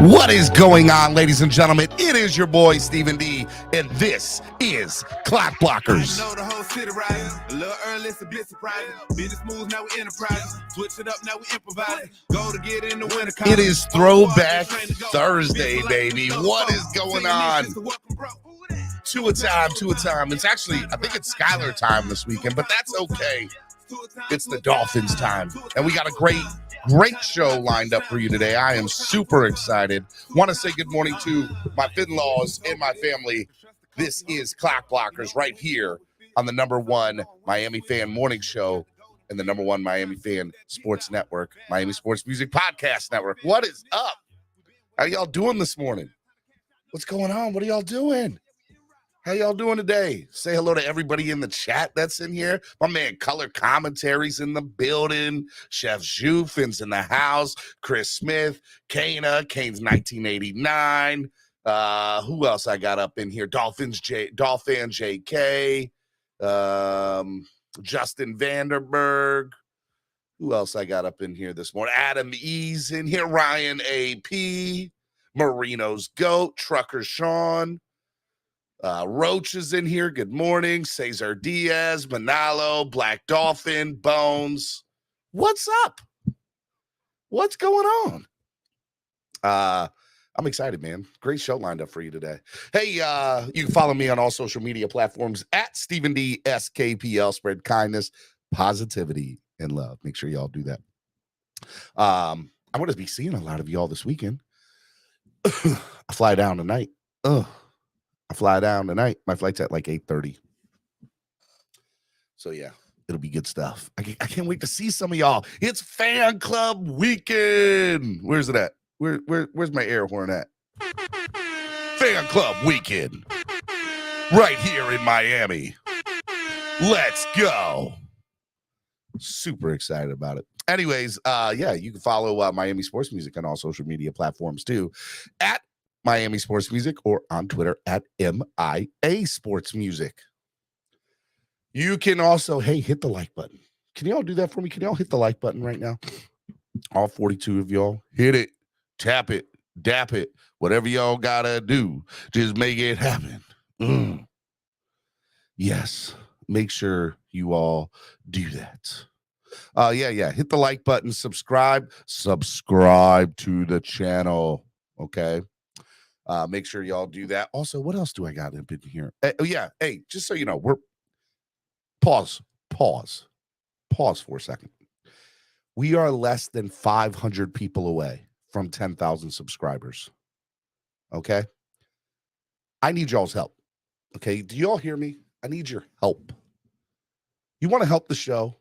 What is going on, ladies and gentlemen? It is your boy, Stephen D, and this is Clock Blockers. I know the whole city riding. A little early, it's a bit surprising. Business moves, now we enterprising. Switch it up, now we improvising. Go to get in the winter. It is Throwback Thursday, baby. What is going on? Two a time. It's actually, I think it's Skylar time this weekend, but that's okay. It's the Dolphins time, and we got a great show lined up for you today. I am super excited. Want to say good morning to my in-laws and my family. This is Clock Blockers right here on the number one Miami fan morning show and the number one Miami fan sports network, Miami Sports Music Podcast Network. What is up? How y'all doing this morning? What's going on? What are y'all doing? How y'all doing today? Say hello to everybody in the chat that's in here. My man Color Commentary's in the building. Chef Jufin's in the house. Chris Smith, Kane's 1989. Who else I got up in here? Dolphin JK. Justin Vanderberg. Who else I got up in here this morning? Adam E's in here. Ryan AP. Marino's Goat. Trucker Sean. Roach is in here. Good morning. Cesar Diaz, Manalo, Black Dolphin, Bones. What's up? What's going on? I'm excited, man. Great show lined up for you today. Hey, you can follow me on all social media platforms at Stephen D SKPL. Spread kindness, positivity, and love. Make sure y'all do that. I'm going to be seeing a lot of y'all this weekend. I fly down tonight. I fly down tonight. My flight's at like 8:30. So, yeah, it'll be good stuff. I can't wait to see some of y'all. It's fan club weekend. Where's it at? Where's my air horn at? Fan club weekend. Right here in Miami. Let's go. Super excited about it. Anyways, yeah, you can follow Miami Sports Music on all social media platforms too. At Miami Sports Music or on Twitter at MIA Sports Music. You can also, hey, hit the like button. Can y'all do that for me? Can y'all hit the like button right now? All 42 of y'all, hit it, tap it, dap it, whatever y'all gotta do. Just make it happen. Yes, make sure you all do that. Yeah, hit the like button, subscribe to the channel, okay? Make sure y'all do that. Also, what else do I got in here? Hey, just so you know, we're pause for a second. We are less than 500 people away from 10,000 subscribers. Okay? I need y'all's help. Okay? Do y'all hear me? I need your help. You want to help the show?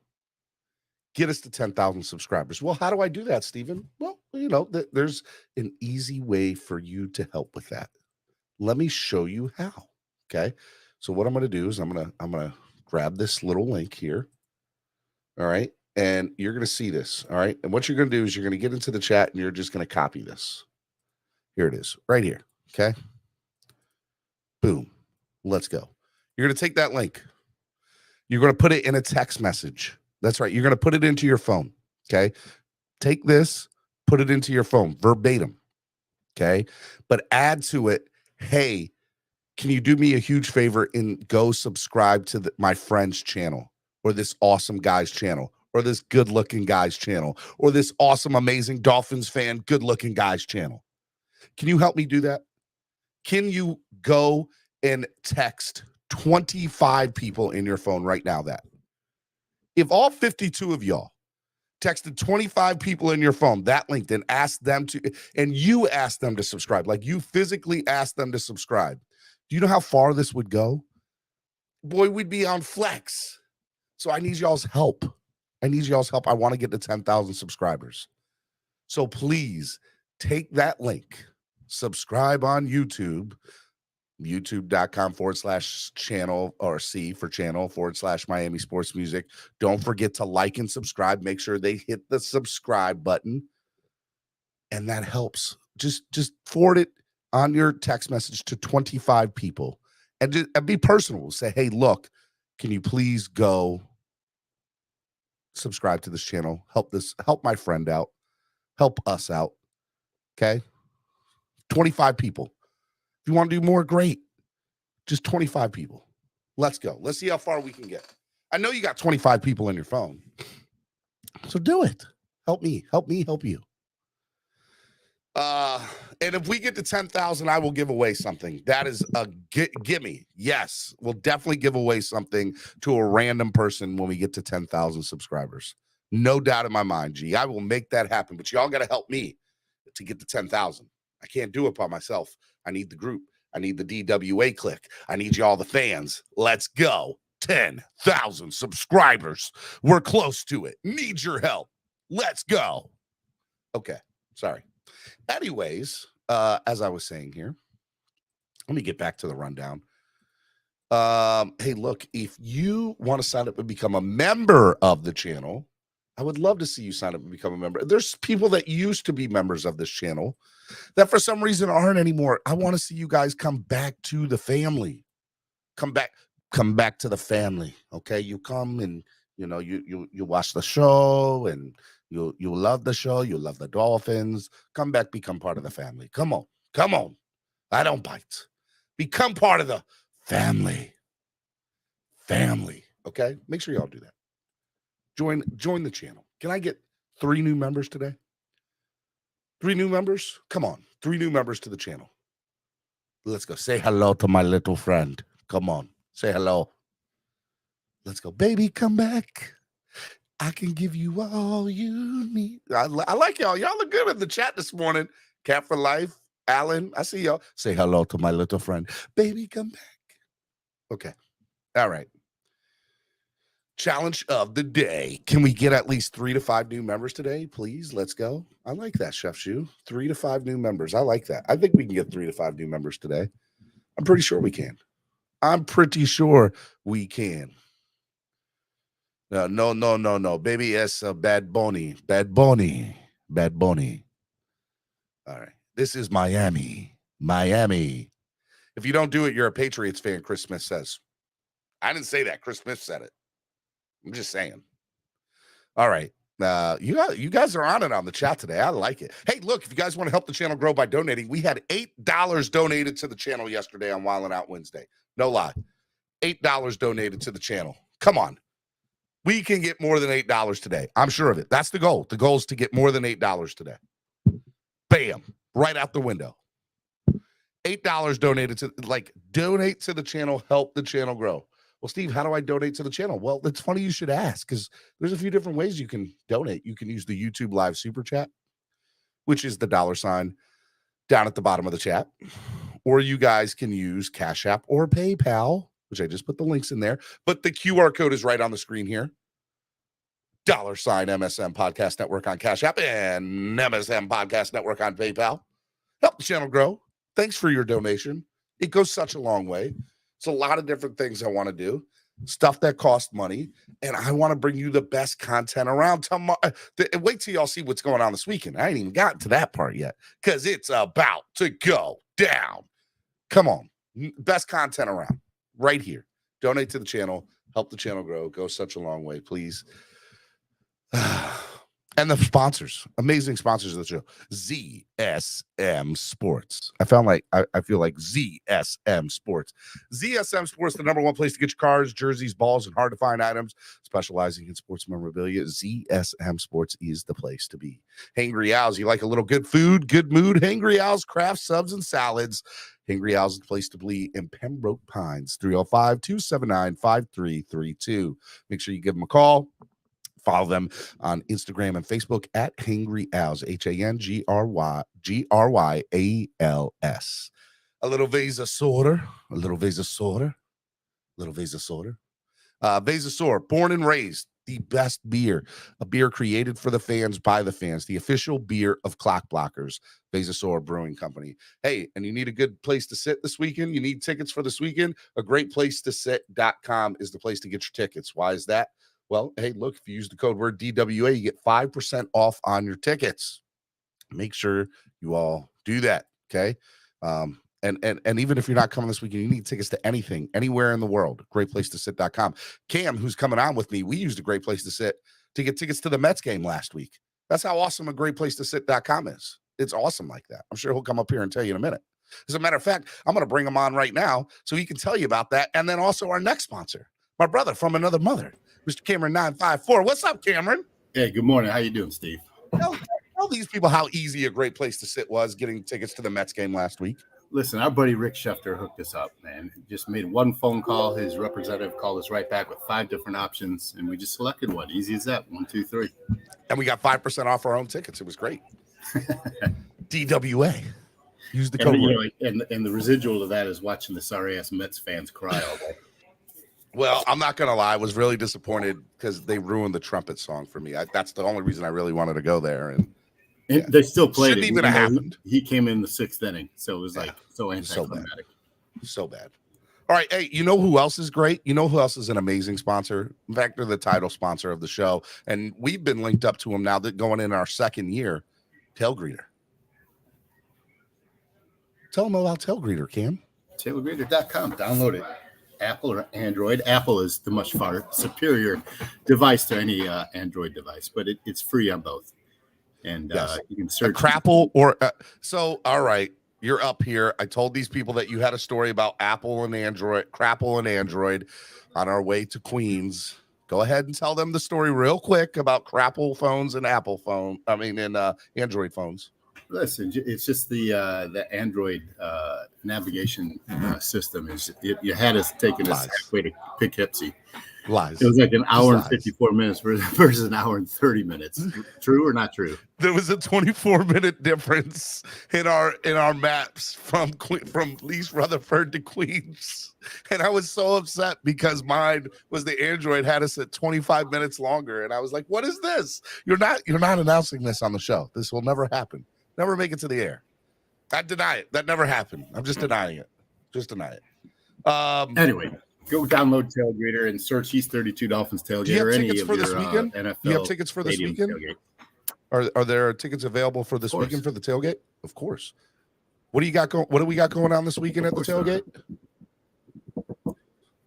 Get us to 10,000 subscribers. Well, how do I do that, Stephen? Well, you know, there's an easy way for you to help with that. Let me show you how. Okay. So what I'm going to do is I'm going to grab this little link here. All right. And you're going to see this. All right. And what you're going to do is you're going to get into the chat and you're just going to copy this. Here it is right here. Okay. Boom. Let's go. You're going to take that link. You're going to put it in a text message. That's right. You're going to put it into your phone. Okay. Take this, put it into your phone verbatim. Okay. But add to it, hey, can you do me a huge favor and go subscribe to my friend's channel or this awesome guy's channel or this good looking guy's channel or this awesome, amazing Dolphins fan, good looking guy's channel? Can you help me do that? Can you go and text 25 people in your phone right now that? If all 52 of y'all texted 25 people in your phone that link and asked them to, and you asked them to subscribe, like you physically asked them to subscribe, do you know how far this would go? Boy, we'd be on flex. So I need y'all's help. I want to get to 10,000 subscribers. So please take that link, subscribe on YouTube, youtube.com/channel or C for channel /Miami Sports Music. Don't forget to like and subscribe. Make sure they hit the subscribe button. And that helps. Just forward it on your text message to 25 people and be personal. Say, hey, look, can you please go subscribe to this channel? Help my friend out. Help us out. Okay. 25 people. If you want to do more, great. Just 25 people. Let's go. Let's see how far we can get. I know you got 25 people on your phone. So do it. Help me. Help me help you. And if we get to 10,000, I will give away something. That is a gimme. Yes, we'll definitely give away something to a random person when we get to 10,000 subscribers. No doubt in my mind, G. I will make that happen. But y'all got to help me to get to 10,000. I can't do it by myself. I need the group. I need the DWA click. I need y'all, the fans. Let's go. 10,000 subscribers. We're close to it. Need your help. Let's go. Okay. Sorry. Anyways, as I was saying here, let me get back to the rundown. Hey, look, if you want to sign up and become a member of the channel, I would love to see you sign up and become a member. There's people that used to be members of this channel that for some reason aren't anymore. I want to see you guys come back to the family. Come back to the family. Okay. You come and you watch the show and you love the show. You love the Dolphins. Come back, become part of the family. Come on. Come on. I don't bite. Become part of the family. Family. Okay. Make sure y'all do that. Join the channel. Can I get 3 new members today? 3 new members? Come on. 3 new members to the channel. Let's go. Say hello to my little friend. Come on. Say hello. Let's go. Baby, come back. I can give you all you need. I like y'all. Y'all look good in the chat this morning. Cat for Life, Alan. I see y'all. Say hello to my little friend. Baby, come back. Okay. All right. Challenge of the day. Can we get at least 3 to 5 new members today, please? Let's go. I like that, Chef Shoe. 3 to 5 new members. I like that. I think we can get 3 to 5 new members today. I'm pretty sure we can. No. Baby, it's a bad Bonnie. Bad Bonnie. All right. This is Miami. If you don't do it, you're a Patriots fan, Chris Smith says. I didn't say that. Chris Smith said it. I'm just saying. All right. You guys are on it on the chat today. I like it. Hey, look, if you guys want to help the channel grow by donating, we had $8 donated to the channel yesterday on Wildin' Out Wednesday. No lie. $8 donated to the channel. Come on. We can get more than $8 today. I'm sure of it. That's the goal. The goal is to get more than $8 today. Bam. Right out the window. $8 donated to, donate to the channel, help the channel grow. Well, Steve, how do I donate to the channel? Well, it's funny you should ask because there's a few different ways you can donate. You can use the YouTube live super chat, which is the $ down at the bottom of the chat. Or you guys can use Cash App or PayPal, which I just put the links in there. But the QR code is right on the screen here. $MSM Podcast Network on Cash App and MSM Podcast Network on PayPal. Help the channel grow. Thanks for your donation. It goes such a long way. It's a lot of different things I want to do, stuff that costs money, and I want to bring you the best content around tomorrow. Wait till y'all see what's going on this weekend. I ain't even gotten to that part yet because it's about to go down. Come on. Best content around right here. Donate to the channel. Help the channel grow. Go such a long way, please. And the sponsors, amazing sponsors of the show, ZSM Sports. I feel like ZSM Sports. ZSM Sports, the #1 place to get your cars, jerseys, balls, and hard-to-find items. Specializing in sports memorabilia, ZSM Sports is the place to be. Hangry Owls, you like a little good food, good mood? Hangry Owls, craft subs, and salads. Hangry Owls is the place to be in Pembroke Pines, 305-279-5332. Make sure you give them a call. Follow them on Instagram and Facebook at Hangry Owls, HANGRYALS. A little Vasasaur. Vasasaur, born and raised, the best beer. A beer created for the fans, by the fans. The official beer of Clock Blockers, Vasasaur Brewing Company. Hey, and you need a good place to sit this weekend? You need tickets for this weekend? A great place to sit.com is the place to get your tickets. Why is that? Well, hey, look, if you use the code word DWA, you get 5% off on your tickets. Make sure you all do that, okay? And even if you're not coming this weekend, you need tickets to anything, anywhere in the world. GreatPlaceToSit.com. Cam, who's coming on with me, we used a Great Place to Sit to get tickets to the Mets game last week. That's how awesome a GreatPlaceToSit.com is. It's awesome like that. I'm sure he'll come up here and tell you in a minute. As a matter of fact, I'm going to bring him on right now so he can tell you about that. And then also our next sponsor, my brother from another mother, Mr. Cameron 954. What's up, Cameron? Hey, good morning. How you doing, Steve? Tell these people how easy a great place to sit was getting tickets to the Mets game last week. Listen, our buddy Rick Schefter hooked us up, man. Just made one phone call. His representative called us right back with 5 different options, and we just selected one. Easy as that. 1, 2, 3. And we got 5% off our own tickets. It was great. DWA. Use the code. And the residual of that is watching the sorry-ass Mets fans cry all day. Well, I'm not going to lie. I was really disappointed because they ruined the trumpet song for me. That's the only reason I really wanted to go there. And they still played Shouldn't it. even have happened. He came in the 6th inning, so it was like so anticlimactic. So bad. All right. Hey, you know who else is great? You know who else is an amazing sponsor? In fact, they're the title sponsor of the show. And we've been linked up to them now that going in our 2nd year. Tailgreeter. Tell them about Tailgreeter, Cam. Tailgreeter.com. Download it. Apple or Android. Apple is the much far superior device to any Android device, but it's free on both. And you can search Crapple or so. All right, you're up here. I told these people that you had a story about Apple and Android, Crapple and Android, on our way to Queens. Go ahead and tell them the story real quick about Crapple phones and Apple phone. I mean, and Android phones. Listen, it's just the Android navigation system. You had us taking us halfway to Poughkeepsie. Lies. It was like an hour and 54 minutes versus an hour and 30 minutes. True or not true? There was a 24-minute difference in our maps from East Rutherford to Queens, and I was so upset because mine was the Android had us at 25 minutes longer, and I was like, "What is this? You're not announcing this on the show. This will never happen. Never make it to the air." I deny it. That never happened. I'm just denying it. Just deny it. Anyway. Go download Tailgater and search East 32 Dolphins Tailgate. Do you have or tickets any for of this your, weekend? NFL Do you have tickets for this weekend? Tailgate. Are there tickets available for this weekend for the tailgate? Of course. What do you got going? What do we got going on this weekend at the tailgate?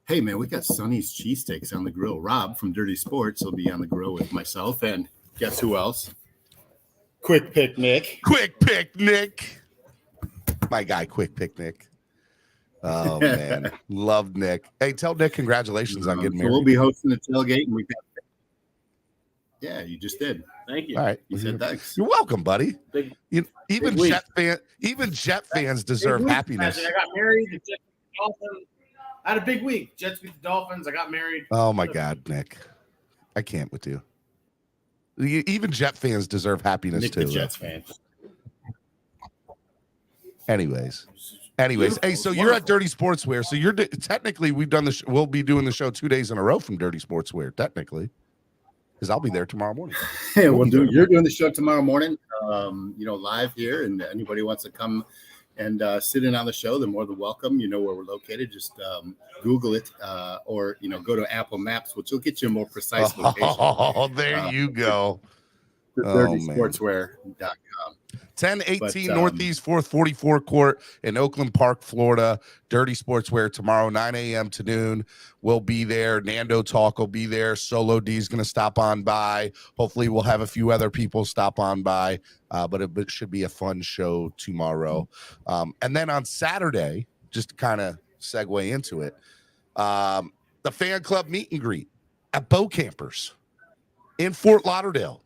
Hey man, we got Sonny's cheesesteaks on the grill. Rob from Dirty Sports will be on the grill with myself, and guess who else? Quick Pick Nick. Quick Pick Nick. My guy, Quick Pick Nick. Oh man, love Nick. Hey, tell Nick congratulations on getting married. We'll be hosting the tailgate, and we got. Yeah, you just did. Thank you. All right, You said thanks. You're welcome, buddy. Even Jet fans deserve happiness. I got married. The Jets beat the Dolphins. I had a big week. Jets beat the Dolphins. I got married. Oh my God, Nick, I can't with you. Even Jet fans deserve happiness Nick, too. the Jets fan. Anyways, hey, so you're at Dirty Sportswear. So you're technically we'll be doing the show 2 days in a row from Dirty Sportswear, technically, because I'll be there tomorrow morning. Yeah, you're doing the show tomorrow morning, live here, and anybody wants to come and sit in on the show, they're more than welcome. You know where we're located. Just Google it, or go to Apple Maps, which will get you a more precise location. Oh, there you go. DirtySportswear.com. 1018 Northeast 444 Court in Oakland Park, Florida. Dirty Sportswear tomorrow, 9 a.m. to noon. We'll be there. Nando Talk will be there. Solo D is going to stop on by. Hopefully, we'll have a few other people stop on by, but it should be a fun show tomorrow. And then on Saturday, just to kind of segue into it, the fan club meet and greet at Bow Campers in Fort Lauderdale.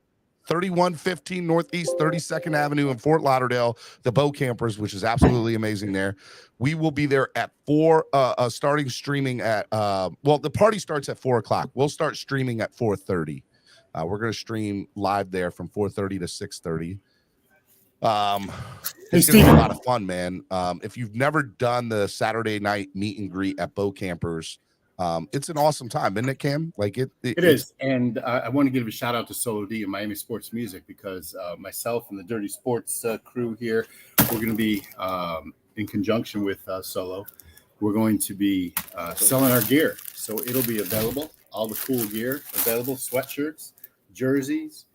3115 Northeast 32nd Avenue in Fort Lauderdale, the Bow Campers, which is absolutely amazing there. We will be there at 4, starting streaming at, the party starts at 4 o'clock. We'll start streaming at 4:30. We're going to stream live there from 4:30 to 6:30. It's going to be a lot of fun, man. If you've never done the Saturday night meet and greet at Bow Campers, it's an awesome time, isn't it, Cam? Like it is. And I want to give a shout out to Solo D and Miami Sports Music, because myself and the Dirty Sports crew here, we're going to be in conjunction with Solo. We're going to be selling our gear. So it'll be available. All the cool gear available, sweatshirts, jerseys.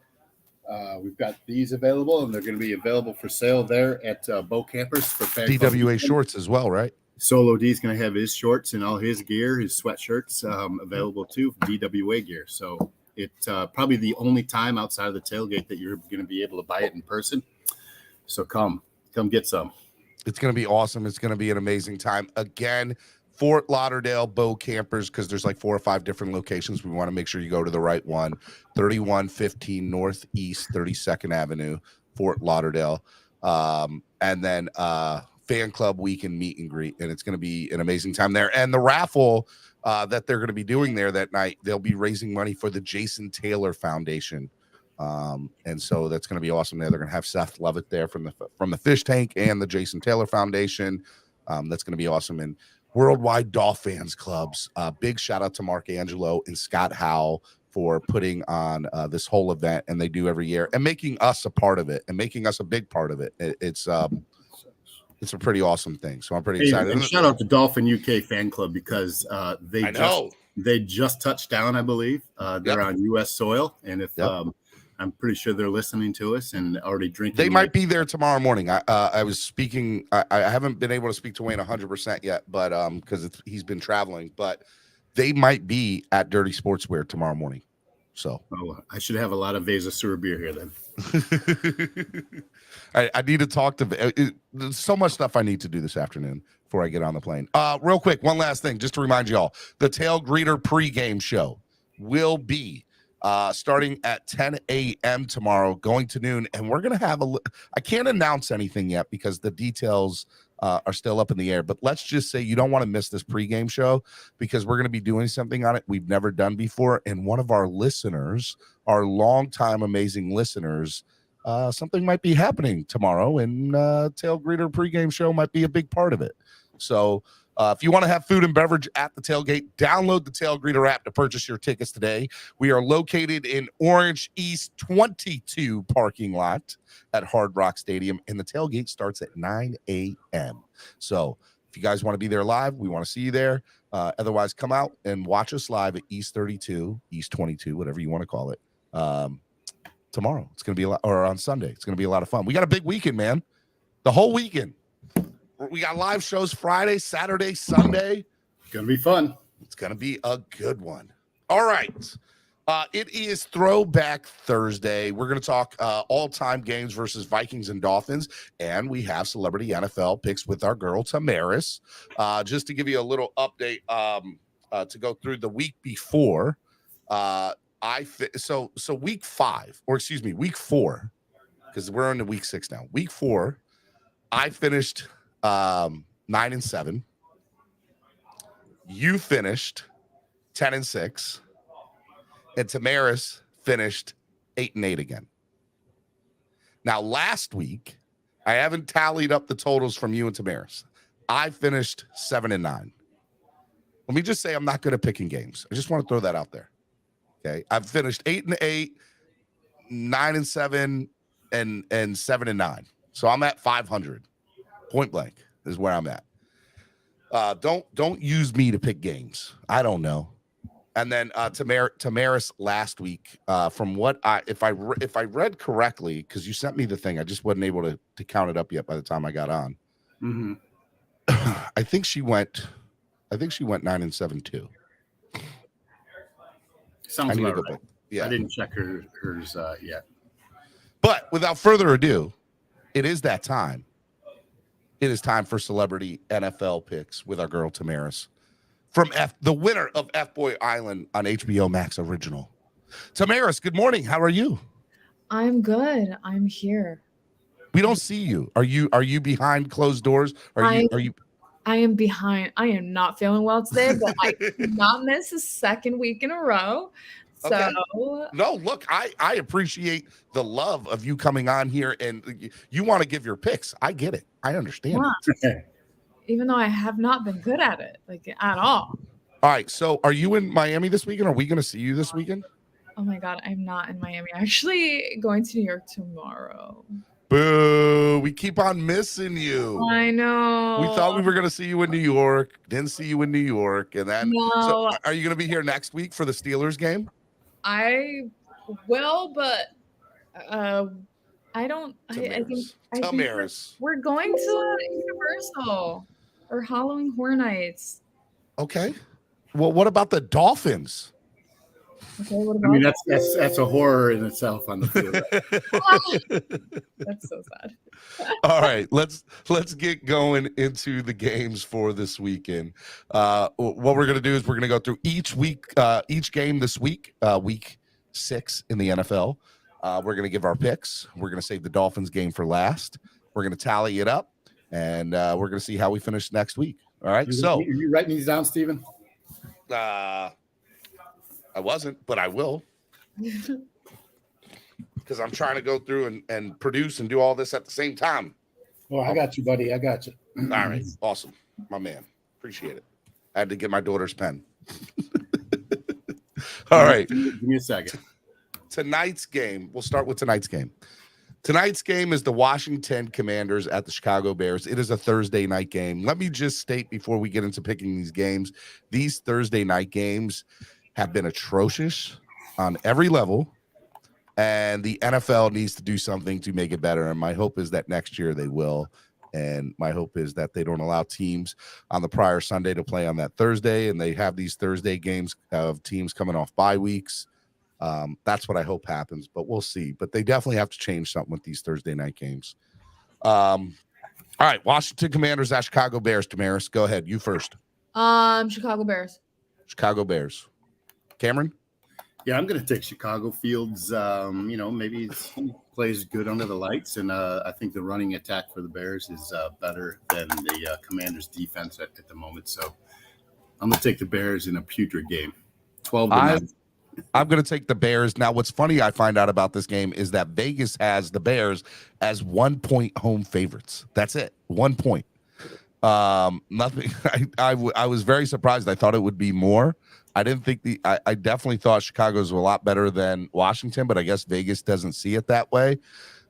We've got these available, and they're going to be available for sale there at Bow Campers for DWA shorts as well, right? Solo D is going to have his shorts and all his gear, his sweatshirts available too, DWA gear. So it's probably the only time outside of the tailgate that you're going to be able to buy it in person. So come get some. It's going to be awesome. It's going to be an amazing time. Again, Fort Lauderdale Bow Campers, because there's like 4 or 5 different locations. We want to make sure you go to the right one. 3115 Northeast 32nd Avenue, Fort Lauderdale. And then fan club weekend meet and greet. And it's going to be an amazing time there. And the raffle that they're going to be doing there that night, they'll be raising money for the Jason Taylor Foundation. And so that's going to be awesome there. They're going to have Seth Lovett there from the Fish Tank and the Jason Taylor Foundation. That's going to be awesome. And Worldwide Dolphins Clubs. Big shout out to Mark Angelo and Scott Howell for putting on this whole event, and they do every year, and making us a part of it and making us a big part of it. It's a pretty awesome thing. So I'm pretty excited. And shout out to Dolphin UK Fan Club because they just touched down, I believe. They're on U.S. soil, and if I'm pretty sure they're listening to us and already drinking. They might be there tomorrow morning. I was speaking. I haven't been able to speak to Wayne 100% yet, but because he's been traveling. But they might be at Dirty Sportswear tomorrow morning. So I should have a lot of Vesa Sur beer here then. I need to talk to. There's so much stuff I need to do this afternoon before I get on the plane. Real quick, one last thing, just to remind you all: the Tail Greeter pregame show will be starting at 10 a.m. tomorrow, going to noon, and we're gonna have I can't announce anything yet because the details are still up in the air. But let's just say you don't want to miss this pregame show because we're gonna be doing something on it we've never done before, and one of our listeners, our longtime amazing listeners. Something might be happening tomorrow, and Tail Greeter pregame show might be a big part of it. So if you want to have food and beverage at the tailgate, download the Tail Greeter app to purchase your tickets today. We are located in Orange East 22 parking lot at Hard Rock Stadium, and the tailgate starts at 9 a.m. So if you guys want to be there live, we want to see you there. Otherwise, come out and watch us live at East 32, East 22, whatever you want to call it. Tomorrow it's going to be a lot, or on Sunday it's going to be a lot of fun. We got a big weekend, man. The whole weekend we got live shows Friday, Saturday, Sunday. Gonna be fun. It's gonna be a good one. All right, it is Throwback Thursday. We're gonna talk all-time games versus Vikings and Dolphins, and we have celebrity NFL picks with our girl Tamaris. Just to give you a little update, to go through the week before. So week 5, or excuse me, week 4, because we're into week 6 now. Week 4, I finished 9-7. You finished 10-6, and Tamaris finished 8-8 again. Now, last week, I haven't tallied up the totals from you and Tamaris. I finished 7-9. Let me just say I'm not good at picking games. I just want to throw that out there. Okay, I've finished 8-8, 9-7, and 7-9. So I'm at 500. Point blank is where I'm at. Don't use me to pick games. I don't know. And then Tamaris last week, from what if I read correctly, because you sent me the thing, I just wasn't able to count it up yet by the time I got on. Mm-hmm. I think she went 9-7 too. Sounds about right. Yeah, I didn't check hers yet. But without further ado, it is that time. It is time for celebrity NFL picks with our girl Tamaris from the winner of F-Boy Island on HBO Max original. Tamaris, good morning. How are you? I'm good. I'm here. We don't see you. Are you behind closed doors? Are you? I am behind. I am not feeling well today, but I could not miss a second week in a row. So okay. No, look, I appreciate the love of you coming on here, and you want to give your picks. I get it. I understand. Yeah. Even though I have not been good at it, like at all. All right. So are you in Miami this weekend? Are we going to see you this weekend? Oh my God, I'm not in Miami. I'm actually going to New York tomorrow. Boo. We keep on missing you. I know. We thought we were going to see you in New York. Didn't see you in New York. And then, so are you going to be here next week for the Steelers game? I will, but I don't. I think we're going to Universal or Halloween Horror Nights. Okay. Well, what about the Dolphins? Okay, what I mean, about that's a horror in itself on the field. that's so sad. All right, let's get going into the games for this weekend. What we're gonna do is we're gonna go through each game this week, week 6 in the NFL. We're gonna give our picks. We're gonna save the Dolphins game for last. We're gonna tally it up, and we're gonna see how we finish next week. All right. So, Are you writing these down, Steven? I wasn't, but I will. Because I'm trying to go through and produce and do all this at the same time. Well, I got you, buddy. I got you. All right. Awesome. My man. Appreciate it. I had to get my daughter's pen. All right. Give me a second. Tonight's game. We'll start with tonight's game. Tonight's game is the Washington Commanders at the Chicago Bears. It is a Thursday night game. Let me just state before we get into picking these games, these Thursday night games have been atrocious on every level, and the NFL needs to do something to make it better. And my hope is that next year they will. And my hope is that they don't allow teams on the prior Sunday to play on that Thursday, and they have these Thursday games of teams coming off bye weeks. That's what I hope happens, but we'll see. But they definitely have to change something with these Thursday night games. All right, Washington Commanders at Chicago Bears. Tamaris, go ahead. You first. Chicago Bears. Chicago Bears. Cameron? Yeah, I'm going to take Chicago Fields. Maybe he plays good under the lights, and I think the running attack for the Bears is better than the Commanders' defense at the moment. So I'm going to take the Bears in a putrid game, 12-9. I'm going to take the Bears. Now, what's funny I find out about this game is that Vegas has the Bears as 1 point home favorites. That's it. 1 point. Nothing. I was very surprised. I thought it would be more. I didn't think I definitely thought Chicago's a lot better than Washington, but I guess Vegas doesn't see it that way.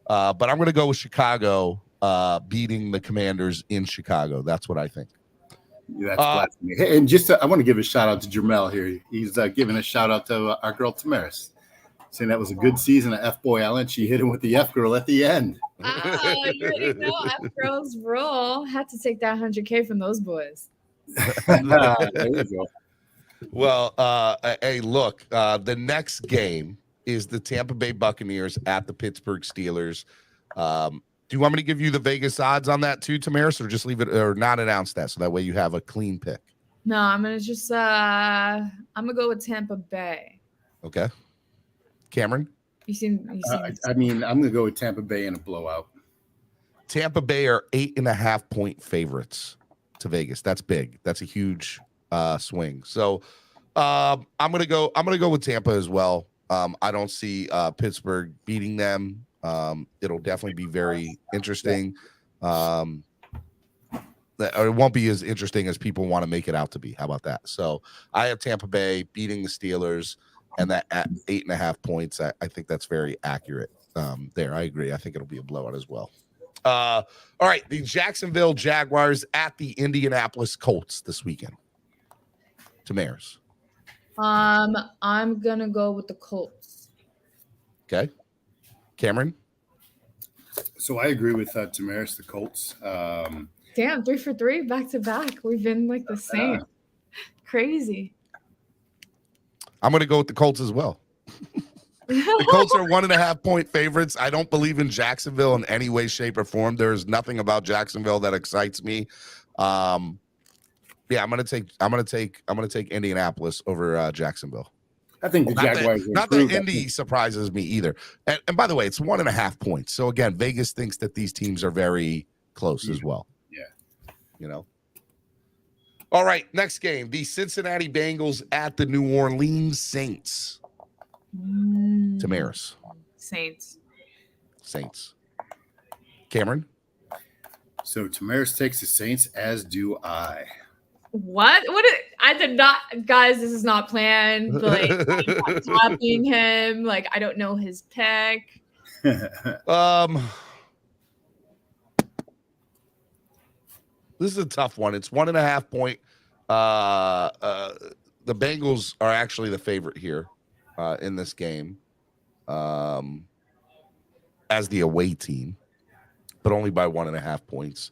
But I'm going to go with Chicago beating the Commanders in Chicago. That's what I think. That's blasphemy. And I want to give a shout out to Jermel here. He's giving a shout out to our girl Tamaris, saying that was a good season of F-Boy Allen. She hit him with the F-girl at the end. You already know F-girls roll. Had to take that 100K from those boys. There you go. Well, hey, look, the next game is the Tampa Bay Buccaneers at the Pittsburgh Steelers. Do you want me to give you the Vegas odds on that too, Tamaris, or just leave it or not announce that so that way you have a clean pick? No, I'm gonna just I'm gonna go with Tampa Bay. Okay. Cameron? I'm going to go with Tampa Bay in a blowout. Tampa Bay are 8.5 point favorites to Vegas. That's big. That's a huge swing. So I'm gonna go with Tampa as well. I don't see Pittsburgh beating them. It'll definitely be very interesting. It won't be as interesting as people want to make it out to be. How about that? So I have Tampa Bay beating the Steelers, and that at 8.5 points, I think that's very accurate. There, I agree. I think it'll be a blowout as well. All right, the Jacksonville Jaguars at the Indianapolis Colts this weekend. Tamaris. I'm gonna go with the Colts. Okay. Cameron? So I agree with Tamaris, the Colts. Damn, 3 for 3 back to back. We've been like the same. Crazy. I'm going to go with the Colts as well. The Colts are 1.5 point favorites. I don't believe in Jacksonville in any way, shape, or form. There's nothing about Jacksonville that excites me. Yeah, I'm gonna take Indianapolis over Jacksonville. I think the Jaguars. Not that Indy surprises me either. And by the way, it's 1.5 points. So again, Vegas thinks that these teams are very close as well. Yeah. All right, next game: the Cincinnati Bengals at the New Orleans Saints. Tamaris. Saints. Cameron. So Tamaris takes the Saints, as do I. What? I did not, guys. This is not planned. Like, I'm not copying him. Like, I don't know his pick. This is a tough one. It's 1.5 point. The Bengals are actually the favorite here in this game, as the away team, but only by 1.5 points.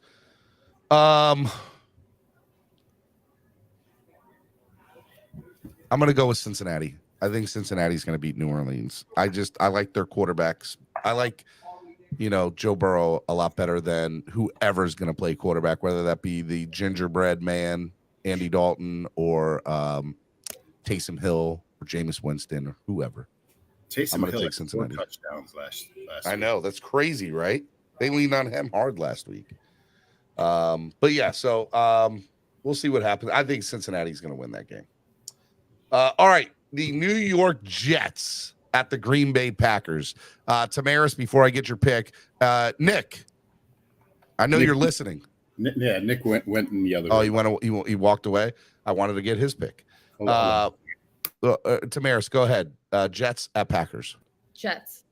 I'm going to go with Cincinnati. I think Cincinnati's going to beat New Orleans. I like their quarterbacks. I like, Joe Burrow a lot better than whoever's going to play quarterback, whether that be the gingerbread man, Andy Dalton, or Taysom Hill, or Jameis Winston, or whoever. I'm going to take Cincinnati. 4 touchdowns last I week. know. That's crazy, right? They leaned on him hard last week. But yeah, so we'll see what happens. I think Cincinnati's going to win that game. All right. The New York Jets at the Green Bay Packers. Tamaris, before I get your pick, Nick, I know you're listening. Yeah, Nick went in the other Oh, way. he walked away? I wanted to get his pick. Tamaris, go ahead. Jets at Packers. Jets.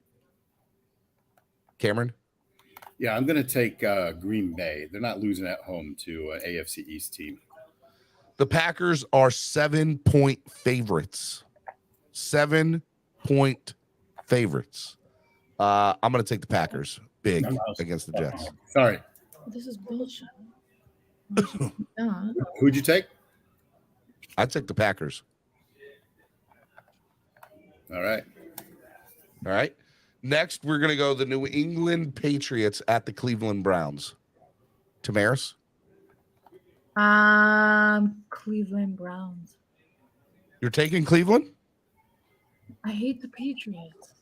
Cameron? Yeah, I'm going to take Green Bay. They're not losing at home to an AFC East team. The Packers are 7-point favorites. 7-point favorites. I'm going to take the Packers big against the Jets. Sorry. This is bullshit. Who'd you take? I'd take the Packers. All right. All right. Next, we're going to go the New England Patriots at the Cleveland Browns. Tamaris? Cleveland Browns. You're taking Cleveland? I hate the Patriots.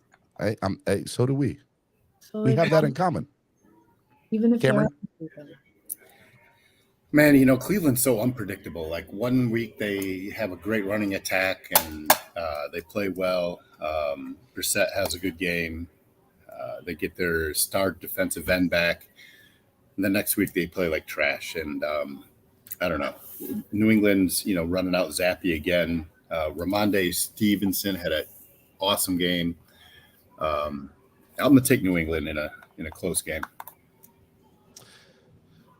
So do we. So We have that in common. even if Cameron? Man, Cleveland's so unpredictable. Like one week they have a great running attack and they play well. Brissett has a good game. They get their star defensive end back. And the next week they play like trash. And I don't know. New England's, running out Zappy again. Ramondre Stevenson had an awesome game. I'm going to take New England in a close game.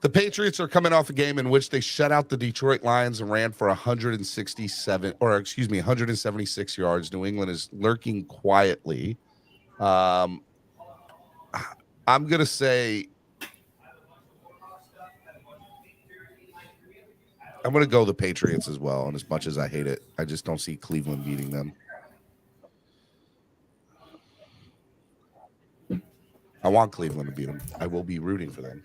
The Patriots are coming off a game in which they shut out the Detroit Lions and ran for 176 yards. New England is lurking quietly. I'm going to say I'm going to go the Patriots as well. And as much as I hate it, I just don't see Cleveland beating them. I want Cleveland to beat them. I will be rooting for them.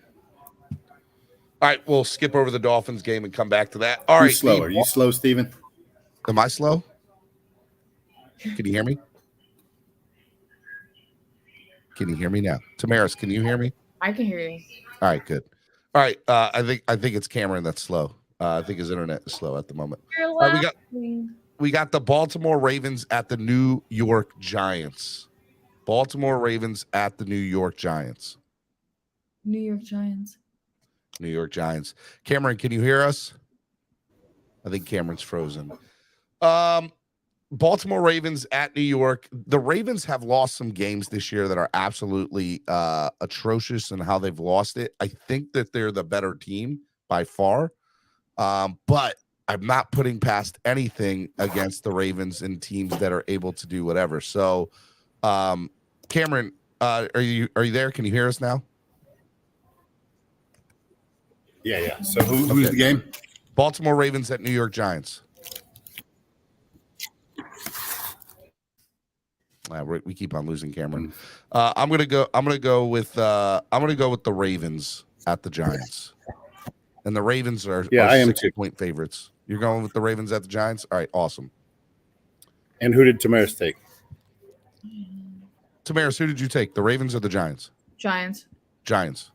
All right, we'll skip over the Dolphins game and come back to that. All right, Slow. Are you slow, Steven? Am I slow? Can you hear me? Can you hear me now? Tamaris, can you hear me? I can hear you. All right, good. All right, I think it's Cameron that's slow. I think his internet is slow at the moment. You're We got the Baltimore Ravens at the New York Giants. Baltimore Ravens at the New York Giants. New York Giants. New York Giants. Cameron, can you hear us? I think Cameron's frozen. Baltimore Ravens at New York. The Ravens have lost some games this year that are absolutely atrocious in how they've lost it. I think that they're the better team by far, but I'm not putting past anything against the Ravens and teams that are able to do whatever. So, Cameron, are you there? Can you hear us now? Yeah. So who's the game? Baltimore Ravens at New York Giants. We keep on losing Cameron. I'm gonna go with the Ravens at the Giants, and the Ravens are I am 6-point favorites. You're going with the Ravens at the Giants. All right, awesome. And who did Tamaris take? Tamaris, who did you take? The Ravens or the Giants? Giants. Giants.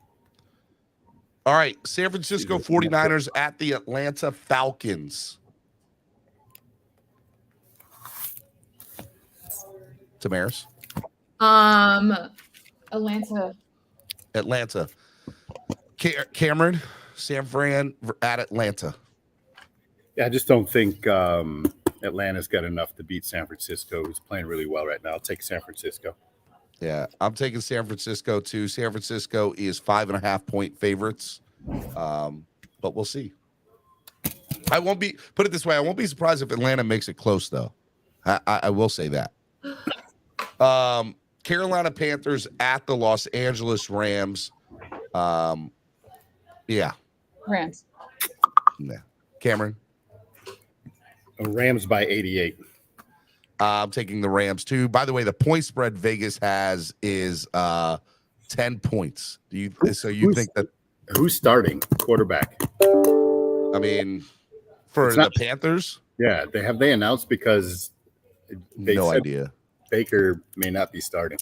All right, San Francisco 49ers at the Atlanta Falcons. Tamaris? Atlanta. Cameron, San Fran at Atlanta. Yeah, I just don't think Atlanta's got enough to beat San Francisco, who's playing really well right now. I'll take San Francisco. Yeah, I'm taking San Francisco too. San Francisco is 5.5-point favorites, but we'll see. I won't be surprised if Atlanta makes it close, though. I will say that. Carolina Panthers at the Los Angeles Rams. Yeah. Rams. Yeah. Cameron. Rams by 88. I'm taking the Rams too. By the way, the point spread Vegas has is 10 points. So you think that who's starting quarterback? I mean, for the Panthers? Yeah, they announced because they no said idea. Baker may not be starting.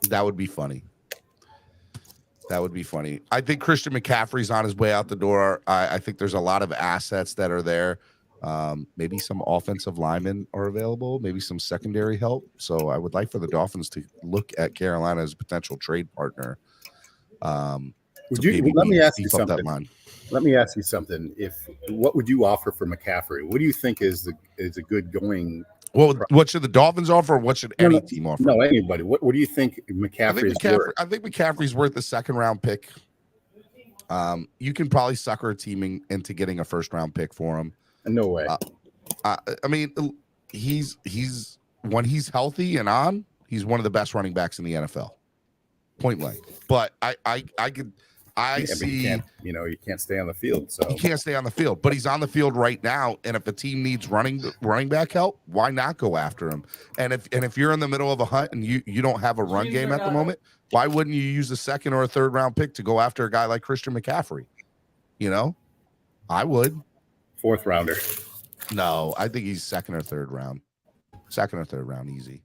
That would be funny. I think Christian McCaffrey's on his way out the door. I think there's a lot of assets that are there. Maybe some offensive linemen are available, maybe some secondary help. So I would like for the Dolphins to look at Carolina as a potential trade partner. Let me ask you something. Let me ask you something. What would you offer for McCaffrey? What do you think is a good going? Well, what should the Dolphins offer? Or what should any team offer? No, anybody. What do you think McCaffrey is worth? I think McCaffrey's worth a second-round pick. You can probably sucker a team into getting a first-round pick for him. No way. I mean, he's when he's healthy and on, he's one of the best running backs in the NFL. Point blank. But I see. You can't stay on the field. So he can't stay on the field, but he's on the field right now. And if a team needs running back help, why not go after him? And if you're in the middle of a hunt and you don't have a run game at the moment, why wouldn't you use a second or a third round pick to go after a guy like Christian McCaffrey? I would. Fourth rounder. No, I think he's second or third round. Easy.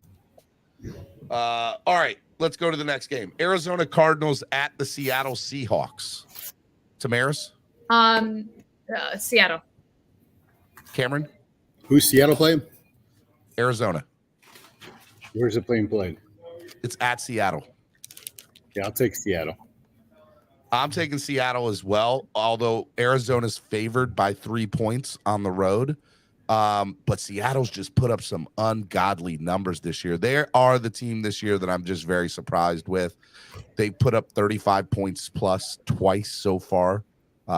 All right. Let's go to the next game. Arizona Cardinals at the Seattle Seahawks. Tamaris? Seattle. Cameron? Who's Seattle playing? Arizona. Where's it played? It's at Seattle. Yeah, I'll take Seattle. I'm taking Seattle as well, although Arizona's favored by 3 points on the road. But Seattle's just put up some ungodly numbers this year. They are the team this year that I'm just very surprised with. They put up 35 points plus twice so far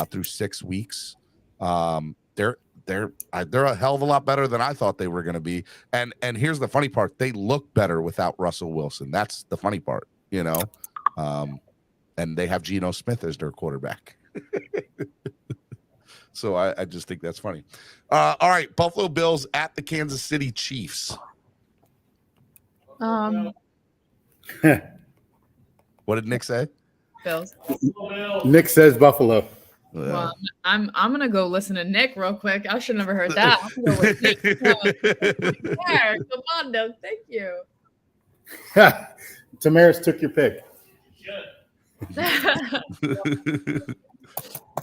through 6 weeks. They're a hell of a lot better than I thought they were going to be. And here's the funny part: they look better without Russell Wilson. That's the funny part, And they have Geno Smith as their quarterback. So I just think that's funny. All right, Buffalo Bills at the Kansas City Chiefs. What did Nick say? Bills. Nick says Buffalo. Well, I'm gonna go listen to Nick real quick. I should never heard that. I'm gonna go with Nick. There, come on, Doug. Thank you. Tamaris took your pick.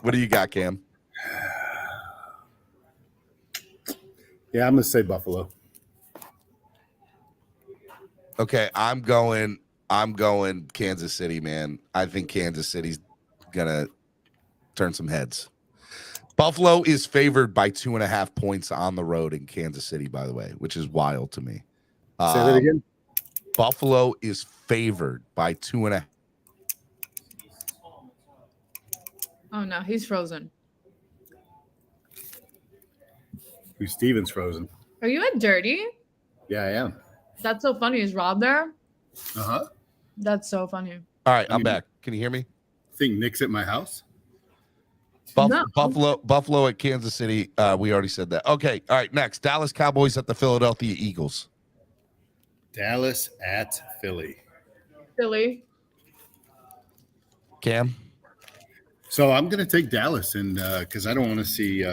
What do you got, Cam? Yeah, I'm gonna say Buffalo. Okay, I'm going Kansas City, man. I think Kansas City's gonna turn some heads. Buffalo is favored by 2.5 points on the road in Kansas City, by the way, which is wild to me. Say that again. Buffalo is favored by 2.5. Oh no, he's frozen. Who's Steven's frozen? Are you at Dirty? Yeah, I am. That's so funny. Is Rob there? Uh-huh. That's so funny. All right, I'm back. Can you hear me? Think Nick's at my house? No. Buffalo at Kansas City. We already said that. Okay. All right. Next, Dallas Cowboys at the Philadelphia Eagles. Dallas at Philly. Philly. Cam? So I'm going to take Dallas, and because I don't want to see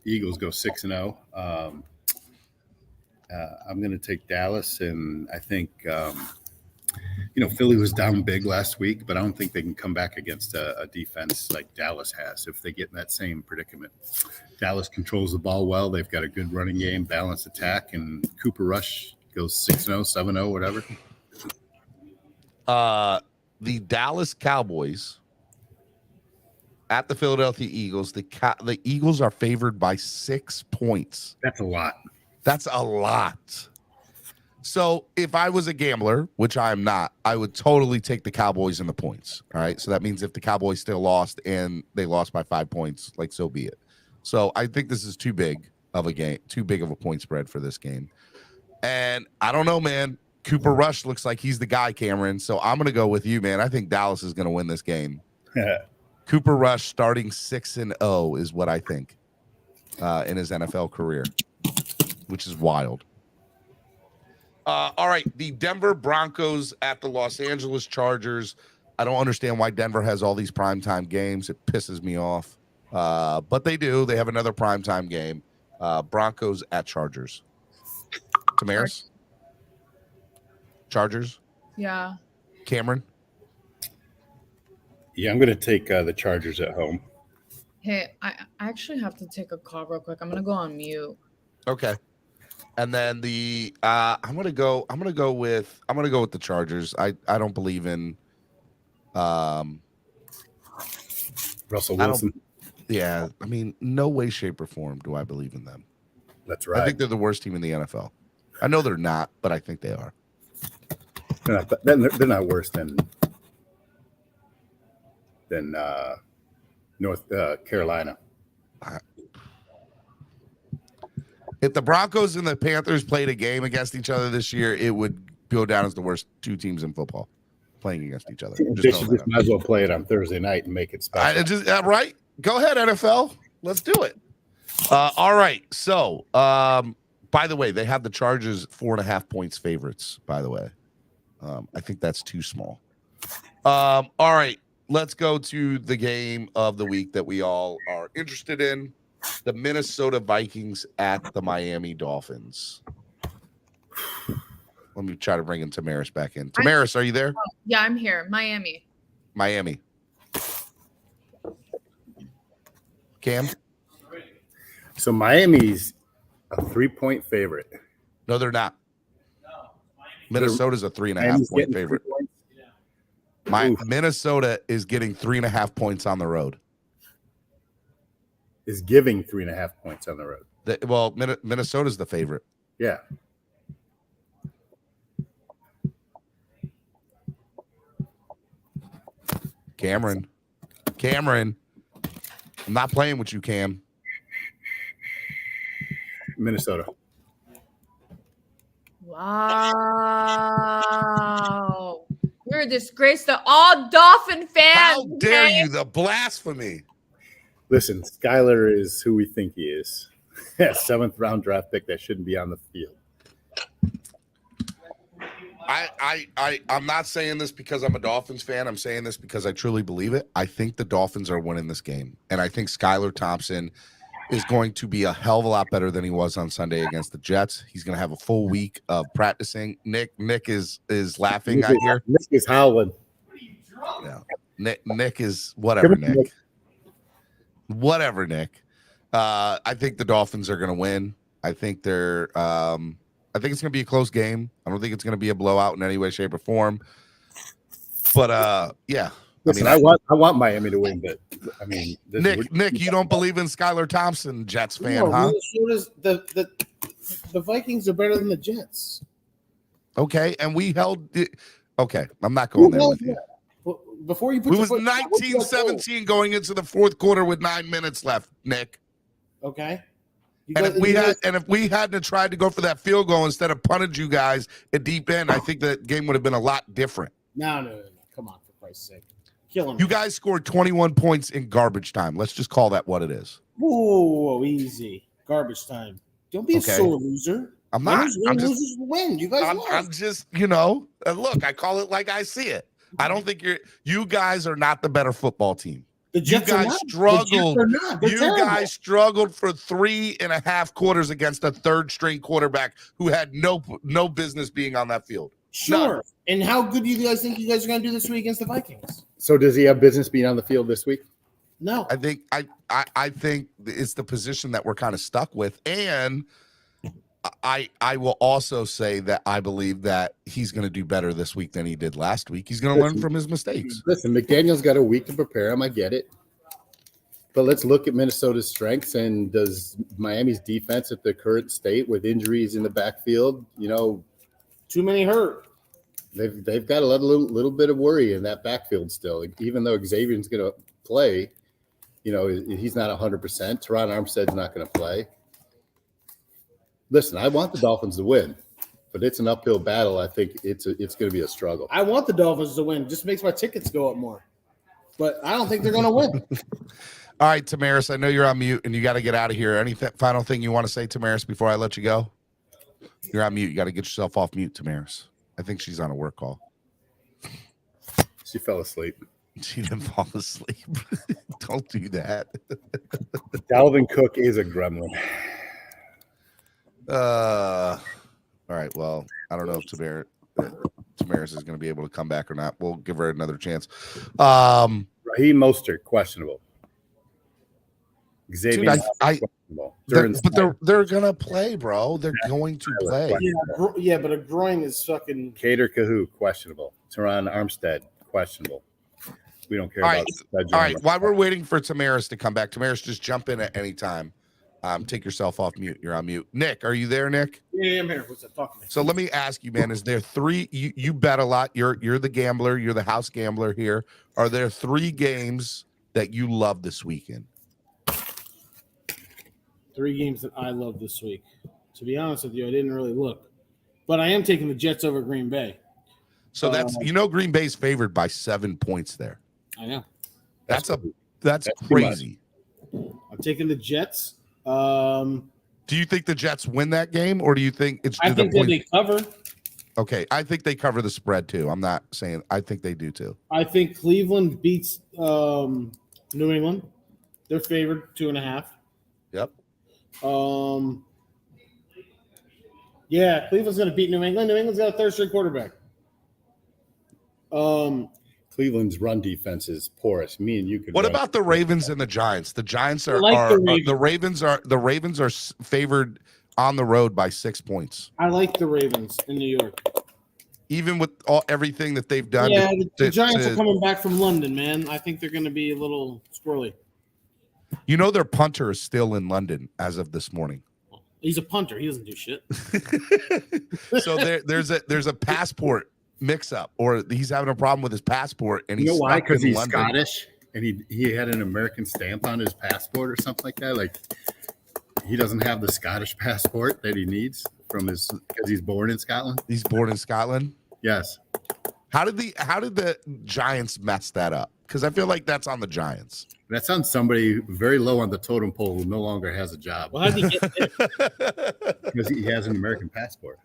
Eagles go 6-0. I'm going to take Dallas, and I think Philly was down big last week, but I don't think they can come back against a defense like Dallas has if they get in that same predicament. Dallas controls the ball well. They've got a good running game, balanced attack, and Cooper Rush goes 6-0, 7-0, whatever. The Dallas Cowboys at the Philadelphia Eagles. The Eagles are favored by 6 points. That's a lot. That's a lot. So if I was a gambler, which I am not, I would totally take the Cowboys and the points. All right. So that means if the Cowboys still lost and they lost by 5 points, like, so be it. So I think this is too big of a game, too big of a point spread for this game. And I don't know, man. Cooper Rush looks like he's the guy, Cameron. So I'm going to go with you, man. I think Dallas is going to win this game. Cooper Rush starting 6-0 is what I think in his NFL career, which is wild. All right, the Denver Broncos at the Los Angeles Chargers. I don't understand why Denver has all these primetime games. It pisses me off. But they do. They have another primetime game. Broncos at Chargers. Tamaris? Chargers? Yeah. Cameron? Yeah, I'm going to take the Chargers at home. Hey, I actually have to take a call real quick. I'm gonna go on mute. Okay. And then I'm gonna go with the Chargers. I don't believe in Russell Wilson. Yeah, I mean, no way, shape, or form do I believe in them. That's right. I think they're the worst team in the NFL. I know they're not, but I think they are. They're not worse than North Carolina. If the Broncos and the Panthers played a game against each other this year, it would go down as the worst two teams in football playing against each other. They should might as well play it on Thursday night and make it special. Right? Go ahead, NFL. Let's do it. All right. So, by the way, they have the Chargers 4.5 points favorites, by the way. I think that's too small. All right. Let's go to the game of the week that we all are interested in. The Minnesota Vikings at the Miami Dolphins. Let me try to bring in Tamaris back in. Tamaris, are you there? Yeah, I'm here. Miami. Cam? So Miami's a 3-point favorite. No, they're not. Minnesota's a 3.5 point favorite. Minnesota is getting 3.5 points on the road. Is giving 3.5 points on the road. Minnesota's the favorite. Yeah. Cameron. I'm not playing with you, Cam. Minnesota. Wow. You're a disgrace to all Dolphin fans. How dare you? The blasphemy. Listen, Skyler is who we think he is. 7th round draft pick that shouldn't be on the field. I'm not saying this because I'm a Dolphins fan. I'm saying this because I truly believe it. I think the Dolphins are winning this game. And I think Skylar Thompson is going to be a hell of a lot better than he was on Sunday against the Jets. He's going to have a full week of practicing. Nick is laughing, I hear. Nick is howling. Yeah. Nick is whatever, Nick. Whatever, Nick. I think the Dolphins are going to win. I think I think it's going to be a close game. I don't think it's going to be a blowout in any way, shape, or form. But yeah. Listen, I want Miami to win, but I mean, Nick, you don't believe in Skylar Thompson, Jets fan, No, huh? The Vikings are better than the Jets. Okay, and we held it. Okay, I'm not going there with you. Before you put it was 19-17 going into the fourth quarter with 9 minutes left, Nick. Okay. If we hadn't tried to go for that field goal instead of punted you guys at deep end, I think the game would have been a lot different. No. Come on, for Christ's sake. Killing you guys scored 21 points in garbage time. Let's just call that what it is. Whoa, easy. Garbage time. Don't be a sore loser. I'm not. Losers win. You guys lost. I'm just, look, I call it like I see it. I don't think you guys are not the better football team. The Jets you guys struggled. You guys struggled for 3.5 quarters against a third-string quarterback who had no business being on that field. Sure. None. And how good do you guys think you guys are going to do this week against the Vikings? So does he have business being on the field this week? No. I think it's the position that we're kind of stuck with, and I will also say that I believe that he's going to do better this week than he did last week. He's going to learn from his mistakes. Listen, McDaniel's got a week to prepare him. I get it. But let's look at Minnesota's strengths, and does Miami's defense at the current state with injuries in the backfield, too many hurt. They've got a little bit of worry in that backfield still. Even though Xavier's going to play, he's not 100%. Teron Armstead's not going to play. Listen, I want the Dolphins to win, but it's an uphill battle. I think it's going to be a struggle. I want the Dolphins to win. It just makes my tickets go up more. But I don't think they're going to win. All right, Tamaris, I know you're on mute and you got to get out of here. Any final thing you want to say, Tamaris, before I let you go? You're on mute. You got to get yourself off mute, Tamaris. I think she's on a work call. She fell asleep. She didn't fall asleep. Don't do that. Dalvin Cook is a gremlin. All right. Well, I don't know if Tamaris is going to be able to come back or not. We'll give her another chance. Raheem Mostert, questionable. Xavier, Dude, questionable. but they're going to play, bro. They're going to play. Yeah, but a groin is fucking. Cater Kahoo, questionable. Teron Armstead, questionable. We don't care All about right. All right. While we're waiting for Tamaris to come back, Tamaris, just jump in at any time. Take yourself off mute. You're on mute. Nick, are you there, Nick? Yeah, I'm here. What's up? Talk to me. So let me ask you, man, is there three? You bet a lot. You're the gambler. You're the house gambler here. Are there 3 games that you love this weekend? 3 games that I love this week. To be honest with you, I didn't really look. But I am taking the Jets over Green Bay. So that's Green Bay's favored by 7 points there. I know. That's crazy. I'm taking the Jets. Do you think the Jets win that game, or do you think it's? I think that they cover. Okay, I think they cover the spread too. I'm not saying I think they do too. I think Cleveland beats New England. They're favored 2.5. Yep. Yeah, Cleveland's going to beat New England. New England's got a third-string quarterback. Cleveland's run defense is porous. Me and you could. What about the Ravens and the Giants? The Giants are, the Ravens are favored on the road by 6 points. I like the Ravens in New York. Even with everything that they've done. Yeah, the Giants are coming back from London, man. I think they're going to be a little squirrely. You know, their punter is still in London as of this morning. He's a punter. He doesn't do shit. So there's a passport mix-up, or he's having a problem with his passport, and he's why? Because he's London. Scottish, and he had an American stamp on his passport or something like that. Like he doesn't have the Scottish passport that he needs because he's born in Scotland. He's born in Scotland. Yes. How did the Giants mess that up? Because I feel like that's on the Giants. That's on somebody very low on the totem pole who no longer has a job. Well, how did he get there? Because he has an American passport.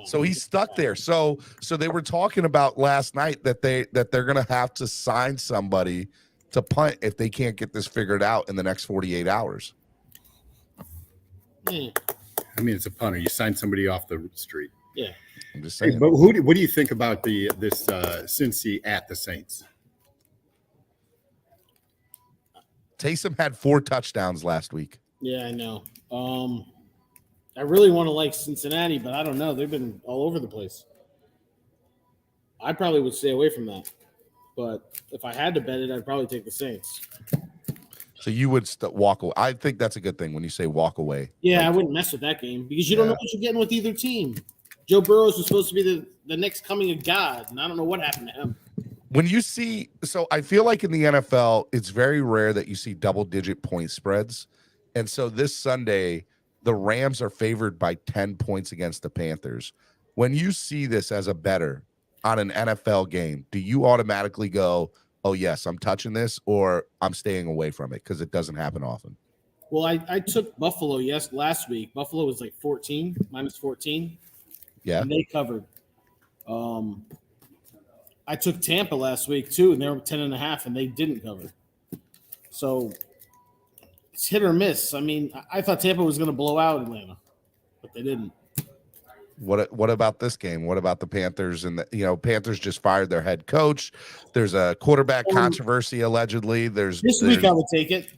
So he's stuck there. So they were talking about last night that they're going to have to sign somebody to punt if they can't get this figured out in the next 48 hours. Yeah. I mean, it's a punter. You sign somebody off the street. Yeah. I'm just saying. Hey, but what do you think about this Cincy at the Saints? Taysom had 4 touchdowns last week. Yeah, I know. I really want to like Cincinnati, but I don't know. They've been all over the place. I probably would stay away from that. But if I had to bet it, I'd probably take the Saints. So you would walk away. I think that's a good thing when you say walk away. Yeah, I wouldn't mess with that game because you don't know what you're getting with either team. Joe Burrows was supposed to be the next coming of God, and I don't know what happened to him. When you see, so I feel like in the NFL, it's very rare that you see double-digit point spreads. And so this Sunday, the Rams are favored by 10 points against the Panthers. When you see this as a bettor on an NFL game, do you automatically go, oh, yes, I'm touching this, or I'm staying away from it because it doesn't happen often? Well, I took Buffalo last week. Buffalo was like minus 14. Yeah. And they covered. I took Tampa last week too, and they were 10.5, and they didn't cover. So it's hit or miss. I mean, I thought Tampa was going to blow out Atlanta, but they didn't. What about this game? What about the Panthers? And Panthers just fired their head coach. There's a quarterback controversy allegedly. This week I would take it.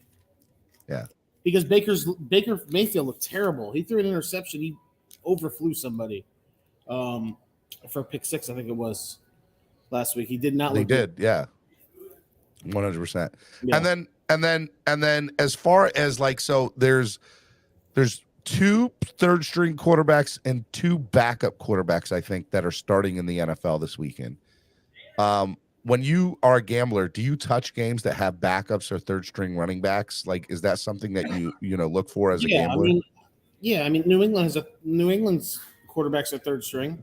Yeah, because Baker Mayfield looked terrible. He threw an interception. He overflew somebody for a pick 6, I think it was last week. He did not. He did, yeah, 100%. And then as far as there's 2 third-string quarterbacks and 2 backup quarterbacks, I think, that are starting in the NFL this weekend. When you are a gambler, do you touch games that have backups or third-string running backs? Like, is that something that you look for as a gambler? I mean, New England's quarterbacks are third string.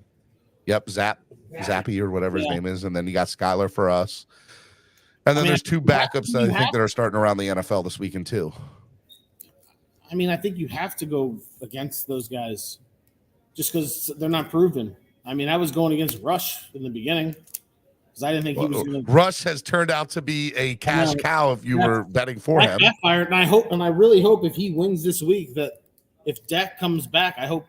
Yep, Zappy or whatever his name is, and then you got Skyler for us. And then there's 2 backups that I think that are starting around the NFL this weekend too. I mean, I think you have to go against those guys just because they're not proven. I mean, I was going against Rush in the beginning because I didn't think he was going to. Rush has turned out to be a cash cow if you were betting for him. Backfired, and I really hope if he wins this week that if Dak comes back, I hope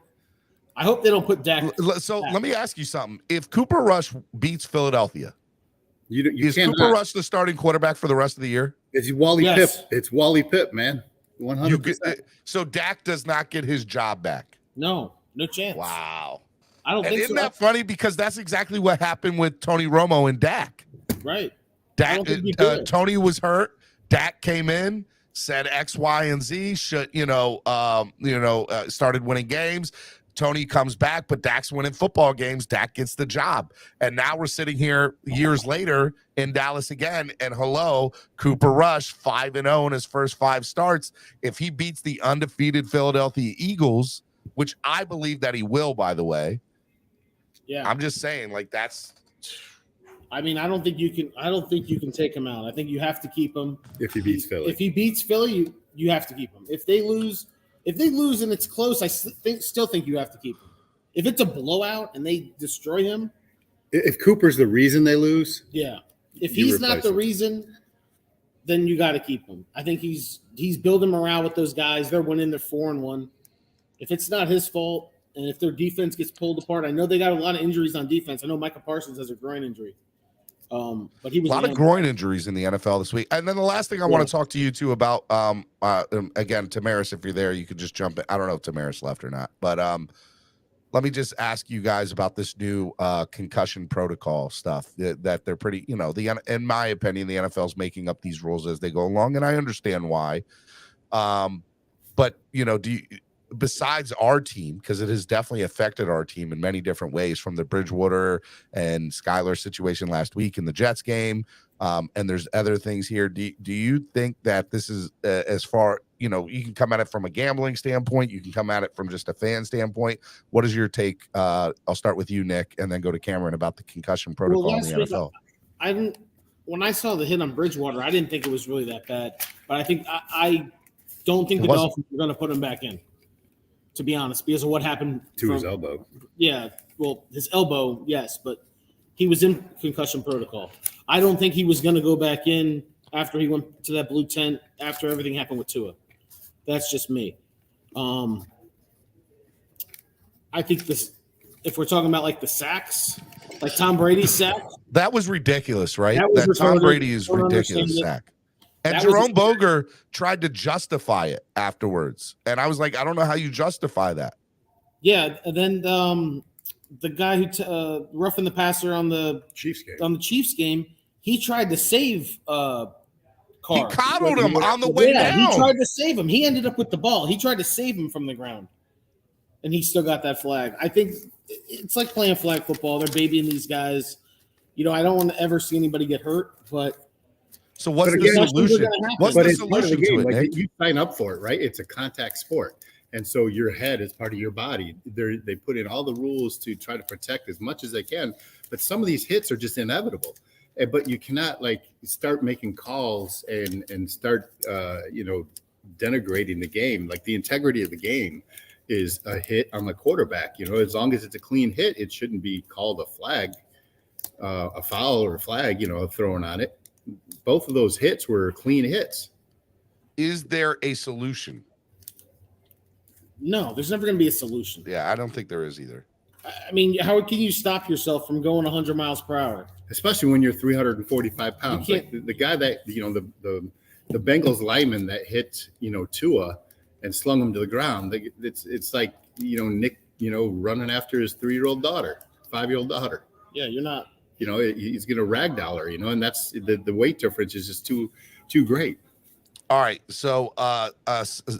they don't put Dak. So let me ask you something. If Cooper Rush beats Philadelphia, is Cooper Rush the starting quarterback for the rest of the year? It's Wally Pipp. It's Wally Pipp, man. 100%. So Dak does not get his job back. No chance. Wow. I don't think so. Isn't that funny? Because that's exactly what happened with Tony Romo and Dak. Right. Dak, Tony was hurt. Dak came in, said X, Y, and Z. Started winning games. Tony comes back, but Dak's winning football games. Dak gets the job. And now we're sitting here years later in Dallas again. And hello, Cooper Rush, 5-0 in his first 5 starts. If he beats the undefeated Philadelphia Eagles, which I believe that he will, by the way. Yeah. I'm just saying, like, that's. I mean, I don't think you can take him out. I think you have to keep him. If he beats Philly. If he beats Philly, you have to keep him. If they lose and it's close, I still think you have to keep him. If it's a blowout and they destroy him. If Cooper's the reason they lose. Yeah. If he's not the reason, then you got to keep him. I think he's building morale with those guys. They're winning. They're 4-1. If it's not his fault and if their defense gets pulled apart, I know they got a lot of injuries on defense. I know Micah Parsons has a groin injury. But he was a lot of groin injuries in the NFL this week. And then the last thing I want to talk to you two about, again, Tamaris, if you're there, you could just jump in. I don't know if Tamaris left or not, but let me just ask you guys about this new concussion protocol stuff that they're pretty, in my opinion, the NFL is making up these rules as they go along, and I understand why. But besides our team, because it has definitely affected our team in many different ways, from the Bridgewater and Skyler situation last week in the Jets game, and there's other things here. Do you think that this is as far, you can come at it from a gambling standpoint, you can come at it from just a fan standpoint? What is your take? I'll start with you, Nick, and then go to Cameron about the concussion protocol in the NFL. When I saw the hit on Bridgewater, I didn't think it was really that bad, but I don't think the Dolphins are going to put him back in, to be honest, because of what happened to his elbow. Yeah, well, his elbow, yes, but he was in concussion protocol. I don't think he was going to go back in after he went to that blue tent after everything happened with Tua. That's just me. I think if we're talking about like the sacks, like Tom Brady's sack, that was ridiculous, right? That Tom Brady is ridiculous sack. And Jerome Boger tried to justify it afterwards. And I was like, I don't know how you justify that. Yeah. And then the guy who roughing the passer on the Chiefs game, he tried to save Carr. He coddled him on the way down. He tried to save him. He ended up with the ball. He tried to save him from the ground. And he still got that flag. I think it's like playing flag football. They're babying these guys. I don't want to ever see anybody get hurt, but so what's the solution? What's the solution to it, Nick? You sign up for it, right? It's a contact sport. And so your head is part of your body. They put in all the rules to try to protect as much as they can. But some of these hits are just inevitable. But you cannot start making calls and start, denigrating the game. Like, the integrity of the game is a hit on the quarterback. As long as it's a clean hit, it shouldn't be called a flag, a foul or a flag, thrown on it. Both of those hits were clean hits. Is there a solution? No, there's never going to be a solution. Yeah, I don't think there is either. I mean, how can you stop yourself from going 100 miles per hour? Especially when you're 345 pounds. Like the guy that, the Bengals lineman that hit, Tua and slung him to the ground. It's like, Nick, running after his 5-year-old daughter. Yeah, you're not. He's going to ragdoll her, and that's the weight difference is just too great. All right. So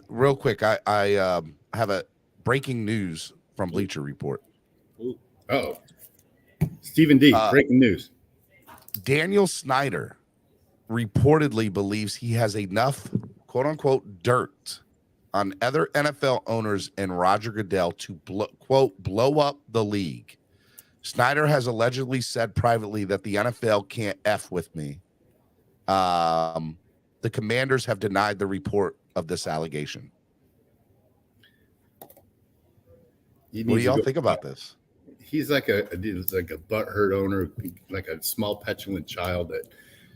real quick, I have a breaking news from Bleacher Report. Oh, Stephen D, breaking news. Daniel Snyder reportedly believes he has enough, quote unquote, dirt on other NFL owners and Roger Goodell to blow up the league. Snyder has allegedly said privately that the NFL can't F with me. The Commanders have denied the report of this allegation. He What do needs to y'all go- think about this? He's like a butthurt owner, like a small petulant child that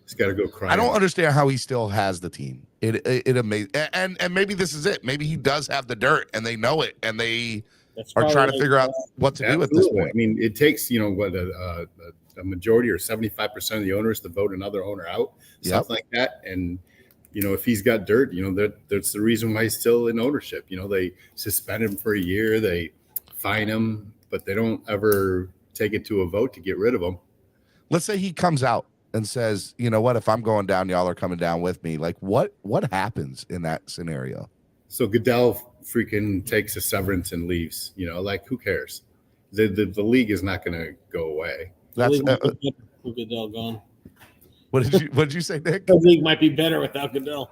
has got to go cry. I don't understand how he still has the team. It amazing, and maybe this is it. Maybe he does have the dirt, and they know it, and they are trying to figure out what to do at this point. I mean, it takes a majority or 75% of the owners to vote another owner out, something like that. And if he's got dirt, that's the reason why he's still in ownership. They suspend him for a year, they fine him, but they don't ever take it to a vote to get rid of him. Let's say he comes out and says, you know what, if I'm going down, y'all are coming down with me. Like what happens in that scenario? So Goodell freaking takes a severance and leaves, like who cares? The league is not going to go away. That's Goodell gone. What did you say, Nick? The league might be better without Goodell.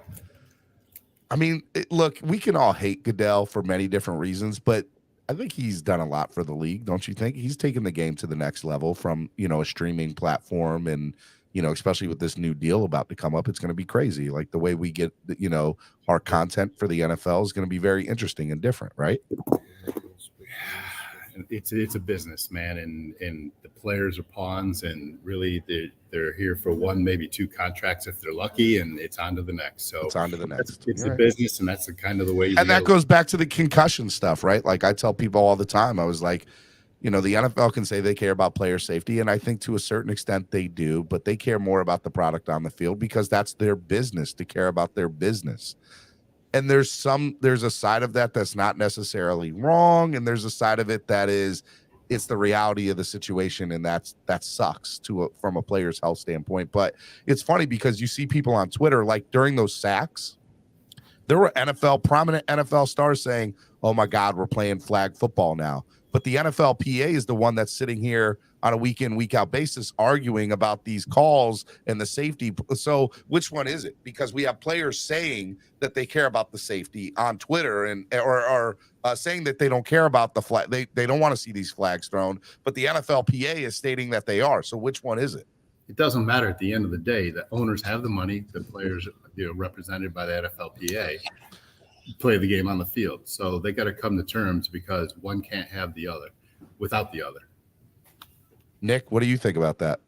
I mean, look, we can all hate Goodell for many different reasons, but I think he's done a lot for the league, don't you think? He's taken the game to the next level from, a streaming platform, and, especially with this new deal about to come up, it's going to be crazy. Like the way we get, our content for the NFL is going to be very interesting and different, right? It's a business, man, and the players are pawns, and really they're here for one, maybe two contracts if they're lucky, and it's on to the next. So it's on to the next. It's a business, and that's the kind of the way. And that goes back to the concussion stuff, right? Like I tell people all the time, I was like, the NFL can say they care about player safety, and I think to a certain extent they do, but they care more about the product on the field because that's their business, to care about their business. And there's a side of that that's not necessarily wrong, and there's a side of it that it's the reality of the situation, and that sucks from a player's health standpoint. But it's funny because you see people on Twitter, like during those sacks, there were prominent NFL stars saying, "Oh my God, we're playing flag football now." But the NFLPA is the one that's sitting here on a week in, week out basis arguing about these calls and the safety. So which one is it? Because we have players saying that they care about the safety on Twitter or saying that they don't care about the flag. They don't want to see these flags thrown, but the NFLPA is stating that they are. So which one is it? It doesn't matter at the end of the day. The owners have the money. The players, represented by the NFLPA, play the game on the field. So they got to come to terms because one can't have the other without the other. Nick, what do you think about that?